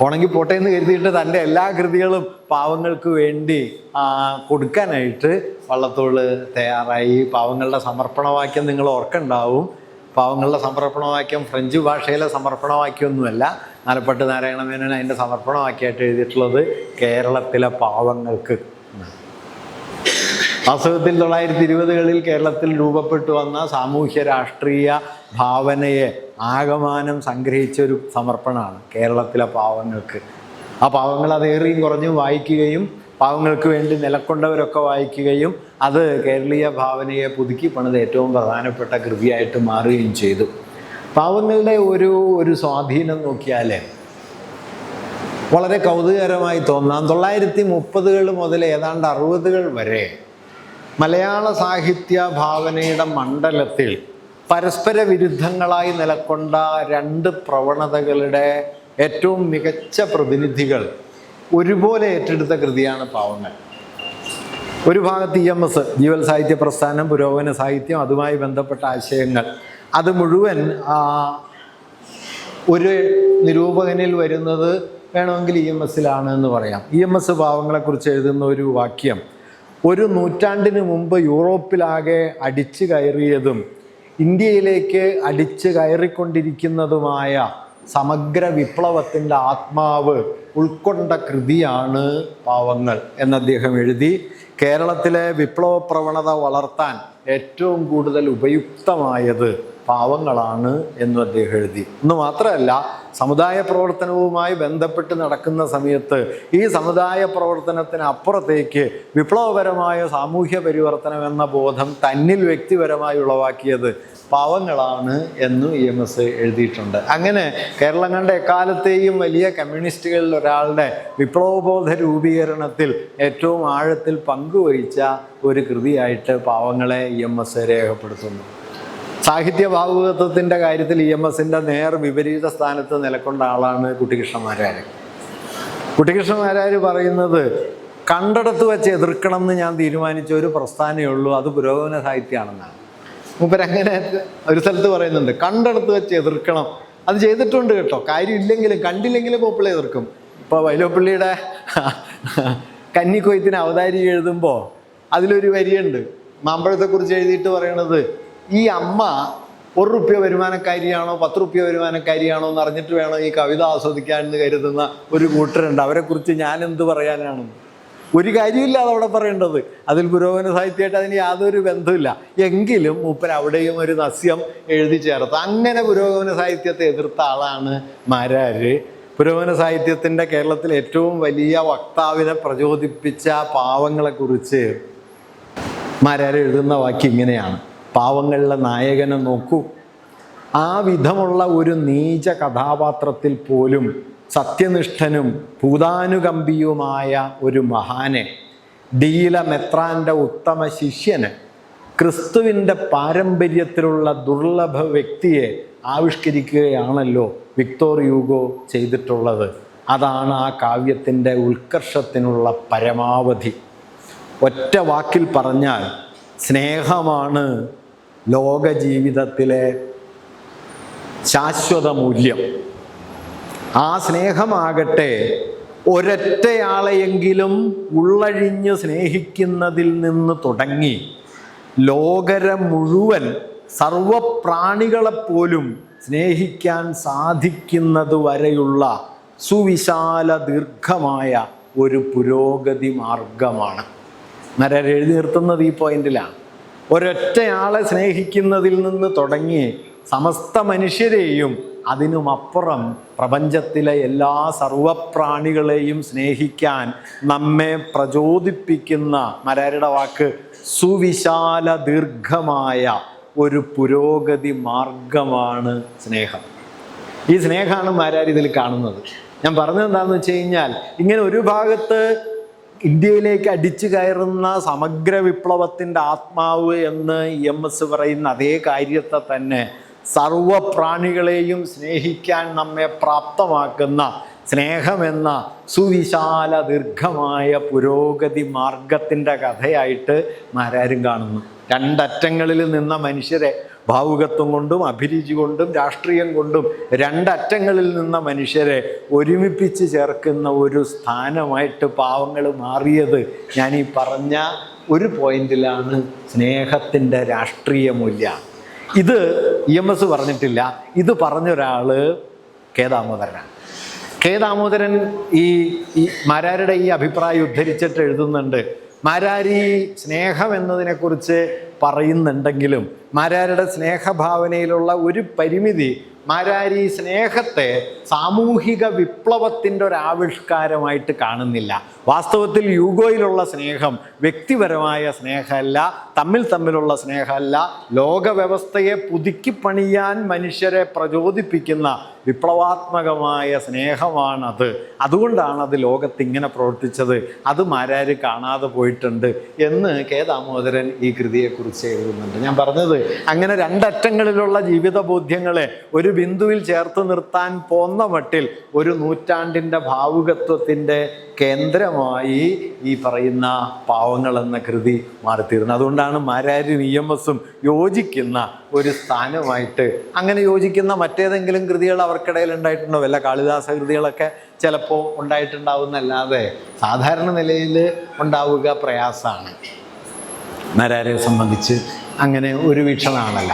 പോണെങ്കിൽ പോട്ടെ എന്ന് കരുതിയിട്ട് തൻ്റെ എല്ലാ കൃതികളും പാവങ്ങൾക്ക് വേണ്ടി കൊടുക്കാനായിട്ട് വള്ളത്തോൾ തയ്യാറായി. പാവങ്ങളുടെ സമർപ്പണവാക്യം നിങ്ങൾ ഓർക്കുന്നുണ്ടാവും. പാവങ്ങളുടെ സമർപ്പണവാക്യം ഫ്രഞ്ച് ഭാഷയിലെ സമർപ്പണവാക്യമൊന്നുമല്ല. നാലപ്പാട്ട് നാരായണ മേനോൻ അതിൻ്റെ സമർപ്പണവാക്യമായിട്ട് എഴുതിയിട്ടുള്ളത് കേരളത്തിലെ പാവങ്ങൾക്ക്. വാസ്തവത്തിൽ 1920കളിൽ കേരളത്തിൽ രൂപപ്പെട്ടു വന്ന സാമൂഹ്യ രാഷ്ട്രീയ ഭാവനയെ ആകമാനം സംഗ്രഹിച്ചൊരു സമർപ്പണമാണ് കേരളത്തിലെ പാവങ്ങൾക്ക്. ആ പാവങ്ങൾ അത് ഏറിയും കുറഞ്ഞും വായിക്കുകയും പാവങ്ങൾക്ക് വേണ്ടി നിലക്കൊണ്ടവരൊക്കെ വായിക്കുകയും അത് കേരളീയ ഭാവനയെ പുതുക്കി പണിത് ഏറ്റവും പ്രധാനപ്പെട്ട കൃതിയായിട്ട് മാറുകയും ചെയ്തു. പാവങ്ങളുടെ ഒരു സ്വാധീനം നോക്കിയാൽ വളരെ കൗതുകകരമായി തോന്നാം. 1930കൾ മുതൽ ഏതാണ്ട് 60കൾ വരെ മലയാള സാഹിത്യ ഭാവനയുടെ മണ്ഡലത്തിൽ പരസ്പര വിരുദ്ധങ്ങളായി നിലക്കൊണ്ട 2 പ്രവണതകളുടെ ഏറ്റവും മികച്ച പ്രതിനിധികൾ ഒരുപോലെ ഏറ്റെടുത്ത കൃതിയാണ് പാവങ്ങൾ. ഒരു ഭാഗത്ത് EMS ജീവൽ സാഹിത്യ പ്രസ്ഥാനം, പുരോഗമന സാഹിത്യം, അതുമായി ബന്ധപ്പെട്ട ആശയങ്ങൾ, അത് മുഴുവൻ ഒരു നിരൂപകനിൽ വരുന്നത് വേണമെങ്കിൽ EMSലാണ് എന്ന് പറയാം. EMS പാവങ്ങളെക്കുറിച്ച് എഴുതുന്ന ഒരു വാക്യം, ഒരു നൂറ്റാണ്ടിന് മുമ്പ് യൂറോപ്പിലാകെ അടിച്ചു കയറിയതും ഇന്ത്യയിലേക്ക് അടിച്ചു കയറിക്കൊണ്ടിരിക്കുന്നതുമായ സമഗ്ര വിപ്ലവത്തിൻ്റെ ആത്മാവ് ഉൾക്കൊണ്ട കൃതിയാണ് പാവങ്ങൾ എന്ന് അദ്ദേഹം എഴുതി. കേരളത്തിലെ വിപ്ലവ പ്രവണത വളർത്താൻ ഏറ്റവും കൂടുതൽ ഉപയുക്തമായത് പാവങ്ങളാണ് എന്നും അദ്ദേഹം എഴുതി. എന്ന് മാത്രമല്ല, സമുദായ പ്രവർത്തനവുമായി ബന്ധപ്പെട്ട് നടക്കുന്ന സമയത്ത് ഈ സമുദായ പ്രവർത്തനത്തിന് അപ്പുറത്തേക്ക് വിപ്ലവപരമായ സാമൂഹ്യ പരിവർത്തനം എന്ന ബോധം തന്നിൽ വ്യക്തിപരമായി ഉളവാക്കിയത് പാവങ്ങളാണ് എന്നും EMS എഴുതിയിട്ടുണ്ട്. അങ്ങനെ കേരളം കണ്ട എക്കാലത്തെയും വലിയ കമ്മ്യൂണിസ്റ്റുകളിൽ ഒരാളുടെ വിപ്ലവബോധ രൂപീകരണത്തിൽ ഏറ്റവും ആഴത്തിൽ പങ്കുവഹിച്ച ഒരു കൃതിയായിട്ട് പാവങ്ങളെ EMS രേഖപ്പെടുത്തുന്നു. സാഹിത്യ ഭാവുകത്വത്തിൻ്റെ കാര്യത്തിൽ EMSൻ്റെ നേർ വിപരീത സ്ഥാനത്ത് നിലക്കൊണ്ട ആളാണ് കുട്ടിക്കൃഷ്ണമാരാർ. കുട്ടിക്കൃഷ്ണമാരാർ പറയുന്നത്, കണ്ടിടത്ത് വെച്ച് എതിർക്കണം എന്ന് ഞാൻ തീരുമാനിച്ച ഒരു പ്രസ്ഥാനമേ ഉള്ളൂ, അത് പുരോഗമന സാഹിത്യമാണെന്നാണ്. മൂപ്പരങ്ങനെ ഒരു സ്ഥലത്ത് പറയുന്നുണ്ട്, കണ്ടിടത്ത് വെച്ച് എതിർക്കണം. അത് ചെയ്തിട്ടുണ്ട് കേട്ടോ, കാര്യമില്ലെങ്കിലും കണ്ടില്ലെങ്കിലും മൂപ്പിളെ എതിർക്കും. ഇപ്പോൾ വൈലോപ്പിള്ളിയുടെ കന്നിക്കൊയ്ത്തിന് അവതാരിക എഴുതുമ്പോൾ അതിലൊരു വരിയുണ്ട്, മാമ്പഴത്തെക്കുറിച്ച് എഴുതിയിട്ട് പറയണത്, ഈ അമ്മ 1 റുപ്യ വരുമാനക്കാരിയാണോ 10 റുപ്യ വരുമാനക്കാരിയാണോ എന്ന് അറിഞ്ഞിട്ട് വേണം ഈ കവിത ആസ്വദിക്കാൻ എന്ന് കരുതുന്ന ഒരു കൂട്ടരുണ്ട്. അവരെക്കുറിച്ച് ഞാൻ എന്ത് പറയാനാണ്? ഒരു കാര്യമില്ല അതവിടെ പറയേണ്ടത്. അതിൽ പുരോഗമന സാഹിത്യമായിട്ട് അതിന് യാതൊരു ബന്ധമില്ല. എങ്കിലും മൂപ്പർ അവിടെയും ഒരു നസ്യം എഴുതി ചേർത്ത്. അങ്ങനെ പുരോഗമന സാഹിത്യത്തെ എതിർത്ത ആളാണ് മാരാർ. പുരോഗമന സാഹിത്യത്തിൻ്റെ കേരളത്തിൽ ഏറ്റവും വലിയ വക്താവിനെ പ്രചോദിപ്പിച്ച പാവങ്ങളെക്കുറിച്ച് മാരാർ എഴുതുന്ന വാക്യം ഇങ്ങനെയാണ്, പാവങ്ങളിലെ നായകനെ നോക്കൂ, ആ വിധമുള്ള ഒരു നീച കഥാപാത്രത്തിൽ പോലും സത്യനിഷ്ഠനും ഭൂതാനുകമ്പിയുമായ ഒരു മഹാനെ, ഡീല മെത്രാൻ്റെ ഉത്തമ ശിഷ്യന്, ക്രിസ്തുവിൻ്റെ പാരമ്പര്യത്തിലുള്ള ദുർലഭ വ്യക്തിയെ ആവിഷ്കരിക്കുകയാണല്ലോ വിക്ടോർ ഹ്യൂഗോ ചെയ്തിട്ടുള്ളത്. അതാണ് ആ കാവ്യത്തിൻ്റെ ഉത്കർഷത്തിനുള്ള പരമാവധി. ഒറ്റ വാക്കിൽ പറഞ്ഞാൽ സ്നേഹമാണ് ലോക ജീവിതത്തിലെ ശാശ്വത മൂല്യം. ആ സ്നേഹമാകട്ടെ ഒരൊറ്റയാളെയെങ്കിലും ഉള്ളഴിഞ്ഞ് സ്നേഹിക്കുന്നതിൽ നിന്ന് തുടങ്ങി ലോകരെ മുഴുവൻ സർവപ്രാണികളെപ്പോലും സ്നേഹിക്കാൻ സാധിക്കുന്നത് വരെയുള്ള സുവിശാല ദീർഘമായ ഒരു പുരോഗതി മാർഗമാണ്. നരർ എഴുതി നിർത്തുന്നത് ഈ പോയിന്റിലാണ്. ഒരൊറ്റയാളെ സ്നേഹിക്കുന്നതിൽ നിന്ന് തുടങ്ങി സമസ്ത മനുഷ്യരെയും അതിനുമപ്പുറം പ്രപഞ്ചത്തിലെ എല്ലാ സർവപ്രാണികളെയും സ്നേഹിക്കാൻ നമ്മെ പ്രചോദിപ്പിക്കുന്ന, മരാരുടെ വാക്ക്, സുവിശാല ദീർഘമായ ഒരു പുരോഗതി മാർഗമാണ് സ്നേഹം. ഈ സ്നേഹമാണ് മാരാർ ഇതിൽ കാണുന്നത്. ഞാൻ പറഞ്ഞത് എന്താണെന്ന് വെച്ച് കഴിഞ്ഞാൽ, ഇങ്ങനെ ഒരു ഭാഗത്ത് ഇന്ത്യയിലേക്ക് അടിച്ചു കയറുന്ന സമഗ്ര വിപ്ലവത്തിൻ്റെ ആത്മാവ് എന്ന് EMS പറയുന്ന അതേ കാര്യത്തെ തന്നെ സർവപ്രാണികളെയും സ്നേഹിക്കാൻ നമ്മെ പ്രാപ്തമാക്കുന്ന സ്നേഹമെന്ന സുവിശാല ദീർഘമായ പുരോഗതി മാർഗത്തിൻ്റെ കഥയായിട്ട് മാരാരും കാണുന്നു. രണ്ടറ്റങ്ങളിൽ നിന്ന മനുഷ്യരെ, ഭാവുകത്വം കൊണ്ടും അഭിരുചി കൊണ്ടും രാഷ്ട്രീയം കൊണ്ടും രണ്ടറ്റങ്ങളിൽ നിന്ന മനുഷ്യരെ ഒരുമിപ്പിച്ച് ചേർക്കുന്ന ഒരു സ്ഥാനമായിട്ട് പാവങ്ങൾ മാറിയത് ഞാൻ ഈ പറഞ്ഞ ഒരു പോയിന്റിലാണ്. സ്നേഹത്തിൻ്റെ രാഷ്ട്രീയ മൂല്യം. ഇത് EMS പറഞ്ഞിട്ടില്ല, ഇത് പറഞ്ഞൊരാൾ കെ ദാമോദരനാണ്. കെ ദാമോദരൻ ഈ മാരാരുടെ ഈ അഭിപ്രായം ഉദ്ധരിച്ചിട്ട് എഴുതുന്നുണ്ട്. മാരാർ ഈ സ്നേഹം എന്നതിനെക്കുറിച്ച് പറയുന്നുണ്ടെങ്കിലും മാരാരുടെ സ്നേഹഭാവനയിലുള്ള ഒരു പരിമിതി, മാരാർ ഈ സ്നേഹത്തെ സാമൂഹിക വിപ്ലവത്തിൻ്റെ ഒരു ആവിഷ്കാരമായിട്ട് കാണുന്നില്ല. വാസ്തവത്തിൽ യൂഗോയിലുള്ള സ്നേഹം വ്യക്തിപരമായ സ്നേഹമല്ല, തമ്മിലുള്ള സ്നേഹമല്ല, ലോകവ്യവസ്ഥയെ പുതുക്കിപ്പണിയാൻ മനുഷ്യരെ പ്രചോദിപ്പിക്കുന്ന വിപ്ലവാത്മകമായ സ്നേഹമാണത്. അതുകൊണ്ടാണ് അത് ലോകത്ത് ഇങ്ങനെ പ്രവർത്തിച്ചത്. അത് മാരാർ കാണാതെ പോയിട്ടുണ്ട് എന്ന് കെ ദാമോദരൻ ഈ കൃതിയെക്കുറിച്ച് എഴുതുന്നുണ്ട്. ഞാൻ പറഞ്ഞത്, അങ്ങനെ രണ്ടറ്റങ്ങളിലുള്ള ജീവിത ബോധ്യങ്ങളെ ഒരു ബിന്ദുവിൽ ചേർത്ത് നിർത്താൻ പോന്ന മട്ടിൽ ഒരു നൂറ്റാണ്ടിൻ്റെ ഭാവുകത്വത്തിൻ്റെ കേന്ദ്രമായി ഈ പറയുന്ന പാവങ്ങൾ എന്ന കൃതി മാറിത്തീർന്നത്. അതുകൊണ്ടാണ് മാരാരും EMSഉം യോജിക്കുന്ന ഒരു സ്ഥാനമായിട്ട്. അങ്ങനെ യോജിക്കുന്ന മറ്റേതെങ്കിലും കൃതികൾ അവർക്കിടയിൽ ഉണ്ടായിട്ടുണ്ടോ? വല്ല കാളിദാസ കൃതികളൊക്കെ ചിലപ്പോൾ ഉണ്ടായിട്ടുണ്ടാവുന്നല്ലാതെ സാധാരണ നിലയിൽ ഉണ്ടാവുക പ്രയാസമാണ്. മാരാരെ സംബന്ധിച്ച് അങ്ങനെ ഒരു വീക്ഷണമാണല്ല.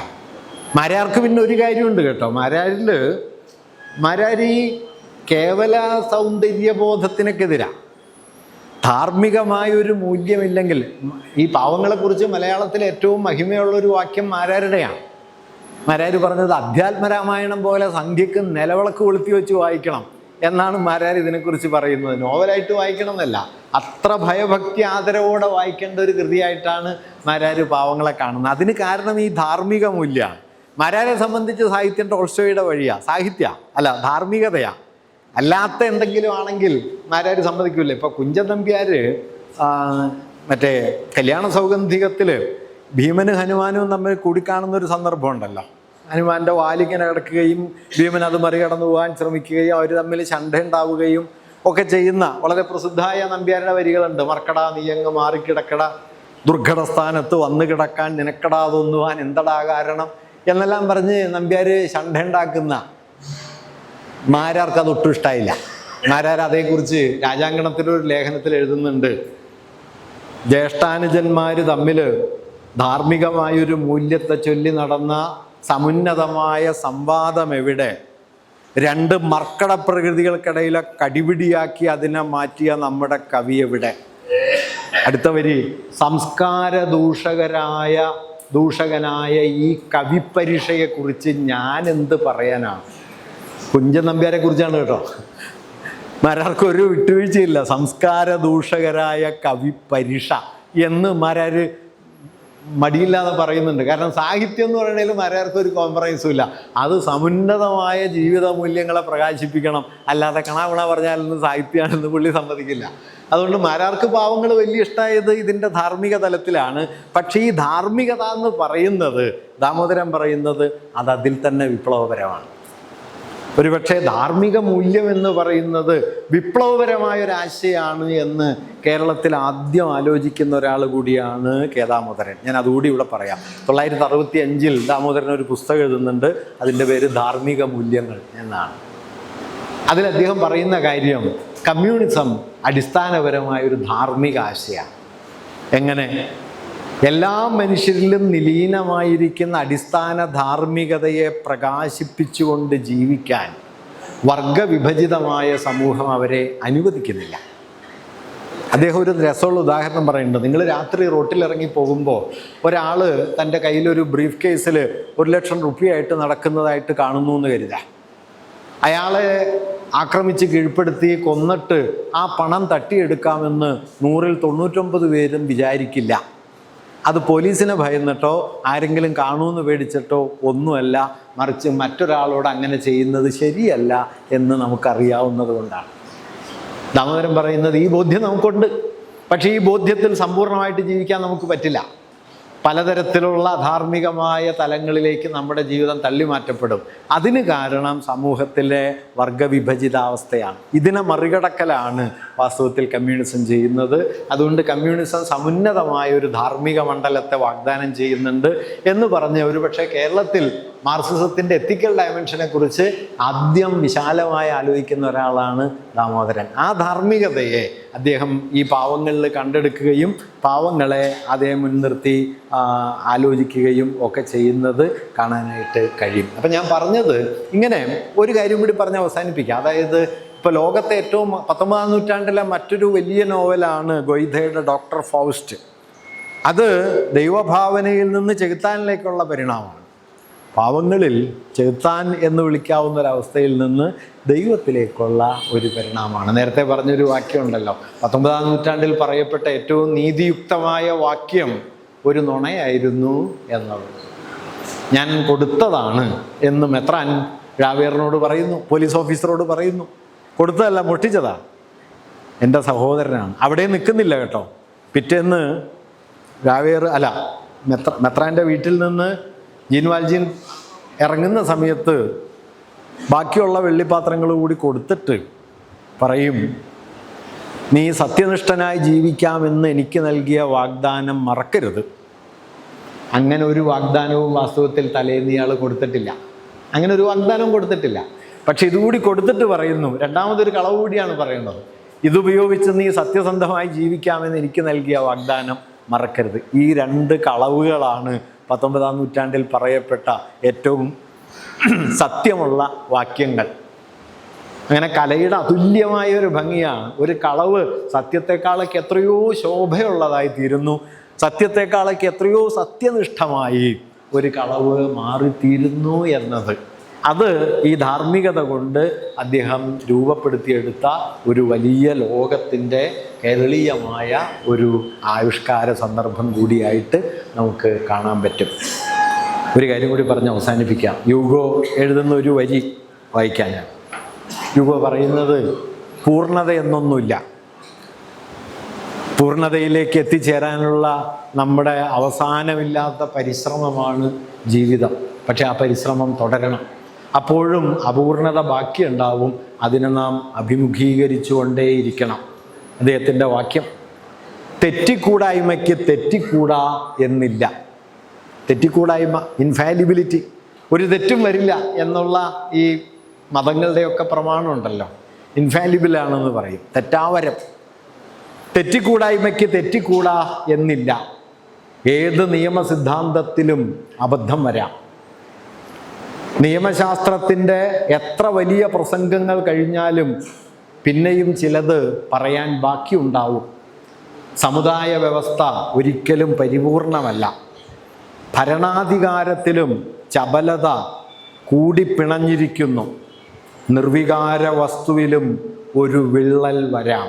മാരാർക്ക് പിന്നെ ഒരു കാര്യമുണ്ട് കേട്ടോ. മാരാർ ഈ കേവല സൗന്ദര്യബോധത്തിനൊക്കെതിരാണ്. ധാർമ്മികമായൊരു മൂല്യമില്ലെങ്കിൽ, ഈ പാവങ്ങളെക്കുറിച്ച് മലയാളത്തിൽ ഏറ്റവും മഹിമയുള്ളൊരു വാക്യം മാരാരുടെയാണ്. മാരാർ പറഞ്ഞത് അധ്യാത്മരാമായണം പോലെ സന്ധ്യക്ക് നിലവിളക്ക് കൊളുത്തി വെച്ച് വായിക്കണം എന്നാണ് മാരാർ ഇതിനെക്കുറിച്ച് പറയുന്നത്. നോവലായിട്ട് വായിക്കണം എന്നല്ല, അത്ര ഭയഭക്തി ആദരവോടെ വായിക്കേണ്ട ഒരു കൃതിയായിട്ടാണ് മാരാർ പാവങ്ങളെ കാണുന്നത്. അതിന് കാരണം ഈ ധാർമ്മിക മൂല്യമാണ്. മാരാരെ സംബന്ധിച്ച് സാഹിത്യം ടോൾസ്റ്റോയുടെ വഴിയാണ്, അല്ല ധാർമ്മികതയാണ്. അല്ലാത്ത എന്തെങ്കിലും ആണെങ്കിൽ മാരാർ സമ്മതിക്കില്ല. ഇപ്പോൾ കുഞ്ചൻ നമ്പ്യാർ മറ്റേ കല്യാണ സൗഗന്ധികത്തിൽ ഭീമനും ഹനുമാനും തമ്മിൽ കൂടിക്കാണുന്നൊരു സന്ദർഭം ഉണ്ടല്ലോ. ഹനുമാൻ്റെ വാലിങ്ങനെ കിടക്കുകയും ഭീമൻ അത് മറികടന്നു പോകാൻ ശ്രമിക്കുകയും അവർ തമ്മിൽ ശണ്ഠയുണ്ടാവുകയും ഒക്കെ ചെയ്യുന്ന വളരെ പ്രസിദ്ധമായ നമ്പ്യാരുടെ വരികളുണ്ട്. മർക്കടാ നീയങ്ങ് മാറിക്കിടക്കട, ദുർഘടസ്ഥാനത്ത് വന്നു കിടക്കാൻ നിനക്കടാ തോന്നുവാൻ എന്തടാ കാരണം എന്നെല്ലാം പറഞ്ഞ് നമ്പ്യാർ ശണ്ഠയുണ്ടാക്കുന്ന മാരാർക്ക് അത് ഒട്ടും ഇഷ്ടമായില്ല. മാരാർ അതേക്കുറിച്ച് രാജാങ്കണത്തിലൊരു ലേഖനത്തിൽ എഴുതുന്നുണ്ട്. ജ്യേഷ്ഠാനുജന്മാർ തമ്മിൽ ധാർമ്മികമായൊരു മൂല്യത്തെ ചൊല്ലി നടന്ന സമുന്നതമായ സംവാദം എവിടെ? രണ്ട് മർക്കട പ്രകൃതികൾക്കിടയിലെ കടിപിടിയാക്കി അതിനെ മാറ്റിയ നമ്മുടെ കവി എവിടെ? അടുത്ത വരി, സംസ്കാര ദൂഷകനായ ഈ കവിപരീക്ഷയെക്കുറിച്ച് ഞാൻ എന്ത് പറയാനാണ്? കുഞ്ചൻ നമ്പ്യാരെ കുറിച്ചാണ് കേട്ടോ. മാരാർക്കൊരു വിട്ടുവീഴ്ചയില്ല. സംസ്കാര ദൂഷകരായ കവിപരീക്ഷ എന്ന് മാരാർ മടിയില്ലാതെ പറയുന്നുണ്ട്. കാരണം സാഹിത്യം എന്ന് പറയുന്നതിൽ മാരാർക്കൊരു കോംപ്രമൈസും ഇല്ല. അത് സമുന്നതമായ ജീവിത മൂല്യങ്ങളെ പ്രകാശിപ്പിക്കണം, അല്ലാതെ കണാവണ പറഞ്ഞാലൊന്നും സാഹിത്യമാണെന്ന് പുള്ളി സമ്മതിക്കില്ല. അതുകൊണ്ട് മാരാർക്ക് പാവങ്ങൾ വലിയ ഇഷ്ടമായത് ഇതിൻ്റെ ധാർമ്മിക തലത്തിലാണ്. പക്ഷേ ഈ ധാർമ്മികത എന്ന് പറയുന്നത്, ദാമോദരൻ പറയുന്നത്, അത് അതിൽ തന്നെ വിപ്ലവപരമാണ്. ഒരുപക്ഷെ ധാർമ്മിക മൂല്യം എന്ന് പറയുന്നത് വിപ്ലവപരമായൊരാശയമാണ് എന്ന് കേരളത്തിൽ ആദ്യം ആലോചിക്കുന്ന ഒരാൾ കൂടിയാണ് കെ ദാമോദരൻ. ഞാൻ അതുകൂടി ഇവിടെ പറയാം. 1965 ദാമോദരൻ ഒരു പുസ്തകം എഴുതുന്നുണ്ട്. അതിൻ്റെ പേര് ധാർമ്മിക മൂല്യങ്ങൾ എന്നാണ്. അതിൽ അദ്ദേഹം പറയുന്ന കാര്യം, കമ്മ്യൂണിസം അടിസ്ഥാനപരമായൊരു ധാർമ്മിക ആശയമാണ്. എങ്ങനെ? എല്ലാ മനുഷ്യരിലും നിലീനമായിരിക്കുന്ന അടിസ്ഥാന ധാർമ്മികതയെ പ്രകാശിപ്പിച്ചുകൊണ്ട് ജീവിക്കാൻ വർഗവിഭജിതമായ സമൂഹം അവരെ അനുവദിക്കുന്നില്ല. അദ്ദേഹം ഒരു രസമുള്ള ഉദാഹരണം പറയുന്നുണ്ട്. നിങ്ങൾ രാത്രി റോട്ടിലിറങ്ങി പോകുമ്പോൾ ഒരാൾ തൻ്റെ കയ്യിലൊരു ബ്രീഫ് കേസിൽ 1,00,000 രൂപയായിട്ട് നടക്കുന്നതായിട്ട് കാണുന്നു എന്ന് കരുതാം. അയാളെ ആക്രമിച്ച് കീഴ്പ്പെടുത്തി കൊന്നിട്ട് ആ പണം തട്ടിയെടുക്കാമെന്ന് 100-ൽ 99 പേരും വിചാരിക്കില്ല. അത് പോലീസിനെ ഭയന്നിട്ടോ ആരെങ്കിലും കാണുമെന്ന് പേടിച്ചിട്ടോ ഒന്നുമല്ല, മറിച്ച് മറ്റൊരാളോട് അങ്ങനെ ചെയ്യുന്നത് ശരിയല്ല എന്ന് നമുക്കറിയാവുന്നത് കൊണ്ടാണ്. ദാമോദരൻ പറയുന്നത് ഈ ബോധ്യം നമുക്കുണ്ട്. പക്ഷേ ഈ ബോധ്യത്തിൽ സമ്പൂർണ്ണമായിട്ട് ജീവിക്കാൻ നമുക്ക് പറ്റില്ല. പലതരത്തിലുള്ള അധാർമികമായ തലങ്ങളിലേക്ക് നമ്മുടെ ജീവിതം തള്ളിമാറ്റപ്പെടും. അതിന് കാരണം സമൂഹത്തിലെ വർഗവിഭജിതാവസ്ഥയാണ്. ഇതിനെ മറികടക്കലാണ് വാസ്തവത്തിൽ കമ്മ്യൂണിസം ചെയ്യുന്നത്. അതുകൊണ്ട് കമ്മ്യൂണിസം സമുന്നതമായ ഒരു ധാർമ്മിക മണ്ഡലത്തെ വാഗ്ദാനം ചെയ്യുന്നുണ്ട് എന്ന് പറഞ്ഞ് ഒരുപക്ഷെ കേരളത്തിൽ മാർക്സിസത്തിൻ്റെ എത്തിക്കൽ ഡയമെൻഷനെ കുറിച്ച് ആദ്യം വിശാലമായി ആലോചിക്കുന്ന ഒരാളാണ് ദാമോദരൻ. ആ ധാർമ്മികതയെ അദ്ദേഹം ഈ പാവങ്ങളിൽ കണ്ടെടുക്കുകയും പാവങ്ങളെ അതേ മുൻനിർത്തി ആലോചിക്കുകയും ഒക്കെ ചെയ്യുന്നത് കാണാനായിട്ട് കഴിയും. അപ്പം ഞാൻ പറഞ്ഞത് ഇങ്ങനെ ഒരു കാര്യം കൂടി പറഞ്ഞ് അവസാനിപ്പിക്കാം. അതായത് ഇപ്പോൾ ലോകത്തെ ഏറ്റവും 19-ാം നൂറ്റാണ്ടിലെ മറ്റൊരു വലിയ നോവലാണ് ഗൊയ്ഥയുടെ ഡോക്ടർ ഫൗസ്റ്റ്. അത് ദൈവഭാവനയിൽ നിന്ന് ചെകുത്താനിലേക്കുള്ള പരിണാമമാണ്. പാവങ്ങളിൽ ചെകുത്താൻ എന്ന് വിളിക്കാവുന്ന ഒരവസ്ഥയിൽ നിന്ന് ദൈവത്തിലേക്കുള്ള ഒരു പരിണാമമാണ്. നേരത്തെ പറഞ്ഞൊരു വാക്യമുണ്ടല്ലോ, 19-ാം നൂറ്റാണ്ടിൽ പറയപ്പെട്ട ഏറ്റവും നീതിയുക്തമായ വാക്യം ഒരു നുണയായിരുന്നു എന്നുള്ളത്. ഞാൻ കൊടുത്തതാണ് എന്ന് മെത്രാൻ ഷാവേറിനോട് പറയുന്നു, പോലീസ് ഓഫീസറോട് പറയുന്നു. കൊടുത്തതല്ല, മോഷ്ടിച്ചതാണ്. എൻ്റെ സഹോദരനാണ്. അവിടെ നിൽക്കുന്നില്ല കേട്ടോ. പിറ്റേന്ന് ഷാവേർ മെത്രാൻ്റെ വീട്ടിൽ നിന്ന് ജീൻ വാൽജീൻ ഇറങ്ങുന്ന സമയത്ത് ബാക്കിയുള്ള വെള്ളിപ്പാത്രങ്ങൾ കൂടി കൊടുത്തിട്ട് പറയും, നീ സത്യനിഷ്ഠനായി ജീവിക്കാമെന്ന് എനിക്ക് നൽകിയ വാഗ്ദാനം മറക്കരുത്. അങ്ങനെ ഒരു വാഗ്ദാനവും വാസ്തവത്തിൽ തലേന്ന് ഇയാൾ കൊടുത്തിട്ടില്ല. അങ്ങനെ ഒരു വാഗ്ദാനവും കൊടുത്തിട്ടില്ല. പക്ഷെ ഇതുകൂടി കൊടുത്തിട്ട് പറയുന്നു, രണ്ടാമതൊരു കളവ് കൂടിയാണ് പറയുന്നത്, ഇതുപയോഗിച്ച് നീ സത്യസന്ധമായി ജീവിക്കാമെന്ന് എനിക്ക് നൽകിയ വാഗ്ദാനം മറക്കരുത്. ഈ 2 കളവുകളാണ് 19-ാം നൂറ്റാണ്ടിൽ പറയപ്പെട്ട ഏറ്റവും സത്യമുള്ള വാക്യങ്ങൾ. അങ്ങനെ കലയുടെ അതുല്യമായ ഒരു ഭംഗിയാണ്. ഒരു കളവ് സത്യത്തെക്കാളൊക്കെ എത്രയോ ശോഭയുള്ളതായി തീരുന്നു. സത്യത്തെക്കാളൊക്കെ എത്രയോ സത്യനിഷ്ഠമായി ഒരു കളവ് മാറിത്തീരുന്നു എന്നത്. അത് ഈ ധാർമ്മികത കൊണ്ട് അദ്ദേഹം രൂപപ്പെടുത്തിയെടുത്ത ഒരു വലിയ ലോകത്തിൻ്റെ കേരളീയമായ ഒരു ആവിഷ്കാര സന്ദർഭം കൂടിയായിട്ട് നമുക്ക് കാണാൻ പറ്റും. ഒരു കാര്യം കൂടി പറഞ്ഞ് അവസാനിപ്പിക്കാം. യൂഗോ എഴുതുന്ന ഒരു വരി വായിക്കാൻ ഞാൻ. യൂഗോ പറയുന്നത്, പൂർണ്ണത എന്നൊന്നുമില്ല. പൂർണ്ണതയിലേക്ക് എത്തിച്ചേരാനുള്ള നമ്മുടെ അവസാനമില്ലാത്ത പരിശ്രമമാണ് ജീവിതം. പക്ഷെ ആ പരിശ്രമം തുടരണം. അപ്പോഴും അപൂർണത ബാക്കിയുണ്ടാവും. അതിനെ നാം അഭിമുഖീകരിച്ചു കൊണ്ടേയിരിക്കണം. അദ്ദേഹത്തിൻ്റെ വാക്യം, തെറ്റിക്കൂടായ്മയ്ക്ക് തെറ്റിക്കൂടാ എന്നില്ല. തെറ്റിക്കൂടായ്മ, ഇൻഫാലിബിലിറ്റി, ഒരു തെറ്റും വരില്ല എന്നുള്ള ഈ മതങ്ങളുടെയൊക്കെ പ്രമാണമുണ്ടല്ലോ, ഇൻഫാലിബിളാണെന്ന് പറയും, തെറ്റാവരം. തെറ്റിക്കൂടായ്മയ്ക്ക് തെറ്റിക്കൂടാ എന്നില്ല. ഏത് നിയമസിദ്ധാന്തത്തിലും അബദ്ധം വരാം. നിയമശാസ്ത്രത്തിൻ്റെ എത്ര വലിയ പ്രസംഗങ്ങൾ കഴിഞ്ഞാലും പിന്നെയും ചിലത് പറയാൻ ബാക്കിയുണ്ടാവും. സമുദായ വ്യവസ്ഥ ഒരിക്കലും പരിപൂർണമല്ല. ഭരണാധികാരത്തിലും ചപലത കൂടിപ്പിണഞ്ഞിരിക്കുന്നു. നിർവികാര വസ്തുവിലും ഒരു വിള്ളൽ വരാം.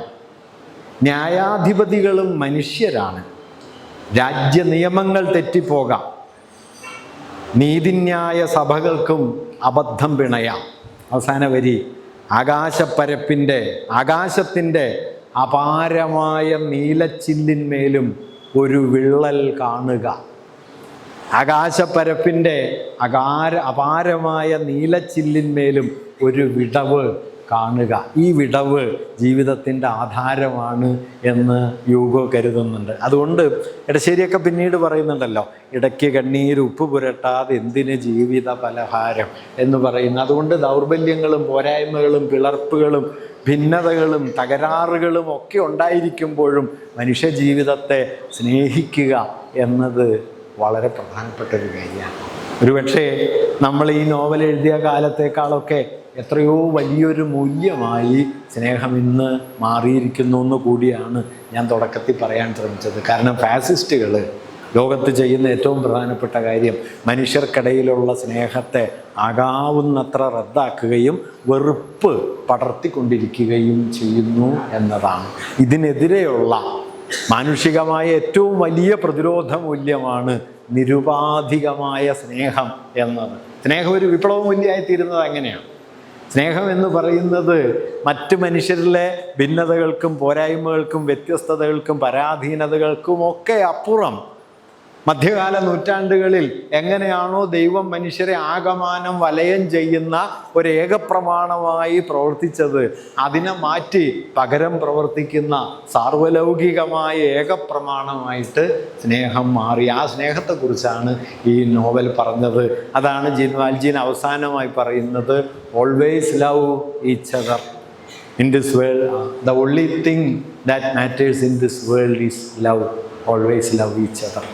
ന്യായാധിപതികളും മനുഷ്യരാണ്. രാജ്യ നിയമങ്ങൾ തെറ്റിപ്പോകാം. നീതിന്യായ സഭകൾക്കും അബദ്ധം പിണയാം. അവസാന വരി, ആകാശത്തിൻ്റെ അപാരമായ നീലച്ചില്ലിന്മേലും ഒരു വിള്ളൽ കാണുക. ആകാശപ്പരപ്പിൻ്റെ അപാരമായ നീലച്ചില്ലിന്മേലും ഒരു വിടവ് കാണുക. ഈ വിടവ് ജീവിതത്തിൻ്റെ ആധാരമാണ് എന്ന് യൂഗോ കരുതുന്നുണ്ട്. അതുകൊണ്ട് എടശ്ശേരിയൊക്കെ പിന്നീട് പറയുന്നുണ്ടല്ലോ, ഇടയ്ക്ക് കണ്ണീര് ഉപ്പ് പുരട്ടാതെ എന്തിന് ജീവിത പലഹാരം എന്ന് പറയുന്നു. അതുകൊണ്ട് ദൗർബല്യങ്ങളും പോരായ്മകളും പിളർപ്പുകളും ഭിന്നതകളും തകരാറുകളും ഒക്കെ ഉണ്ടായിരിക്കുമ്പോഴും മനുഷ്യജീവിതത്തെ സ്നേഹിക്കുക എന്നത് വളരെ പ്രധാനപ്പെട്ടൊരു കാര്യമാണ്. ഒരുപക്ഷെ നമ്മൾ ഈ നോവൽ എഴുതിയ കാലത്തേക്കാളൊക്കെ എത്രയോ വലിയൊരു മൂല്യമായി സ്നേഹം ഇന്ന് മാറിയിരിക്കുന്നു എന്ന് കൂടിയാണ് ഞാൻ തുടക്കത്തിൽ പറയാൻ ശ്രമിച്ചത്. കാരണം ഫാസിസ്റ്റുകൾ ലോകത്ത് ചെയ്യുന്ന ഏറ്റവും പ്രധാനപ്പെട്ട കാര്യം മനുഷ്യർക്കിടയിലുള്ള സ്നേഹത്തെ ആകാവുന്നത്ര റദ്ദാക്കുകയും വെറുപ്പ് പടർത്തിക്കൊണ്ടിരിക്കുകയും ചെയ്യുന്നു എന്നതാണ്. ഇതിനെതിരെയുള്ള മാനുഷികമായ ഏറ്റവും വലിയ പ്രതിരോധ മൂല്യമാണ് നിരുപാധികമായ സ്നേഹം എന്നത്. സ്നേഹം ഒരു വിപ്ലവ മൂല്യമായി തീരുന്നത് അങ്ങനെയാണ്. സ്നേഹം എന്ന് പറയുന്നത് മറ്റ് മനുഷ്യരിലെ ഭിന്നതകൾക്കും പോരായ്മകൾക്കും വ്യത്യസ്തതകൾക്കും പരാധീനതകൾക്കും ഒക്കെ അപ്പുറം മധ്യകാല നൂറ്റാണ്ടുകളിൽ എങ്ങനെയാണോ ദൈവം മനുഷ്യരെ ആകമാനം വലയം ചെയ്യുന്ന ഒരു ഏകപ്രമാണമായി പ്രവർത്തിച്ചത്, അതിനെ മാറ്റി പകരം പ്രവർത്തിക്കുന്ന സാർവലൗകികമായ ഏകപ്രമാണമായിട്ട് സ്നേഹം മാറി. ആ സ്നേഹത്തെക്കുറിച്ചാണ് ഈ നോവൽ പറഞ്ഞത്. അതാണ് ജീൻ വാൽജീൻ അവസാനമായി പറയുന്നത്, always love each other in this world. The only thing that matters in this world is love. Always love each other.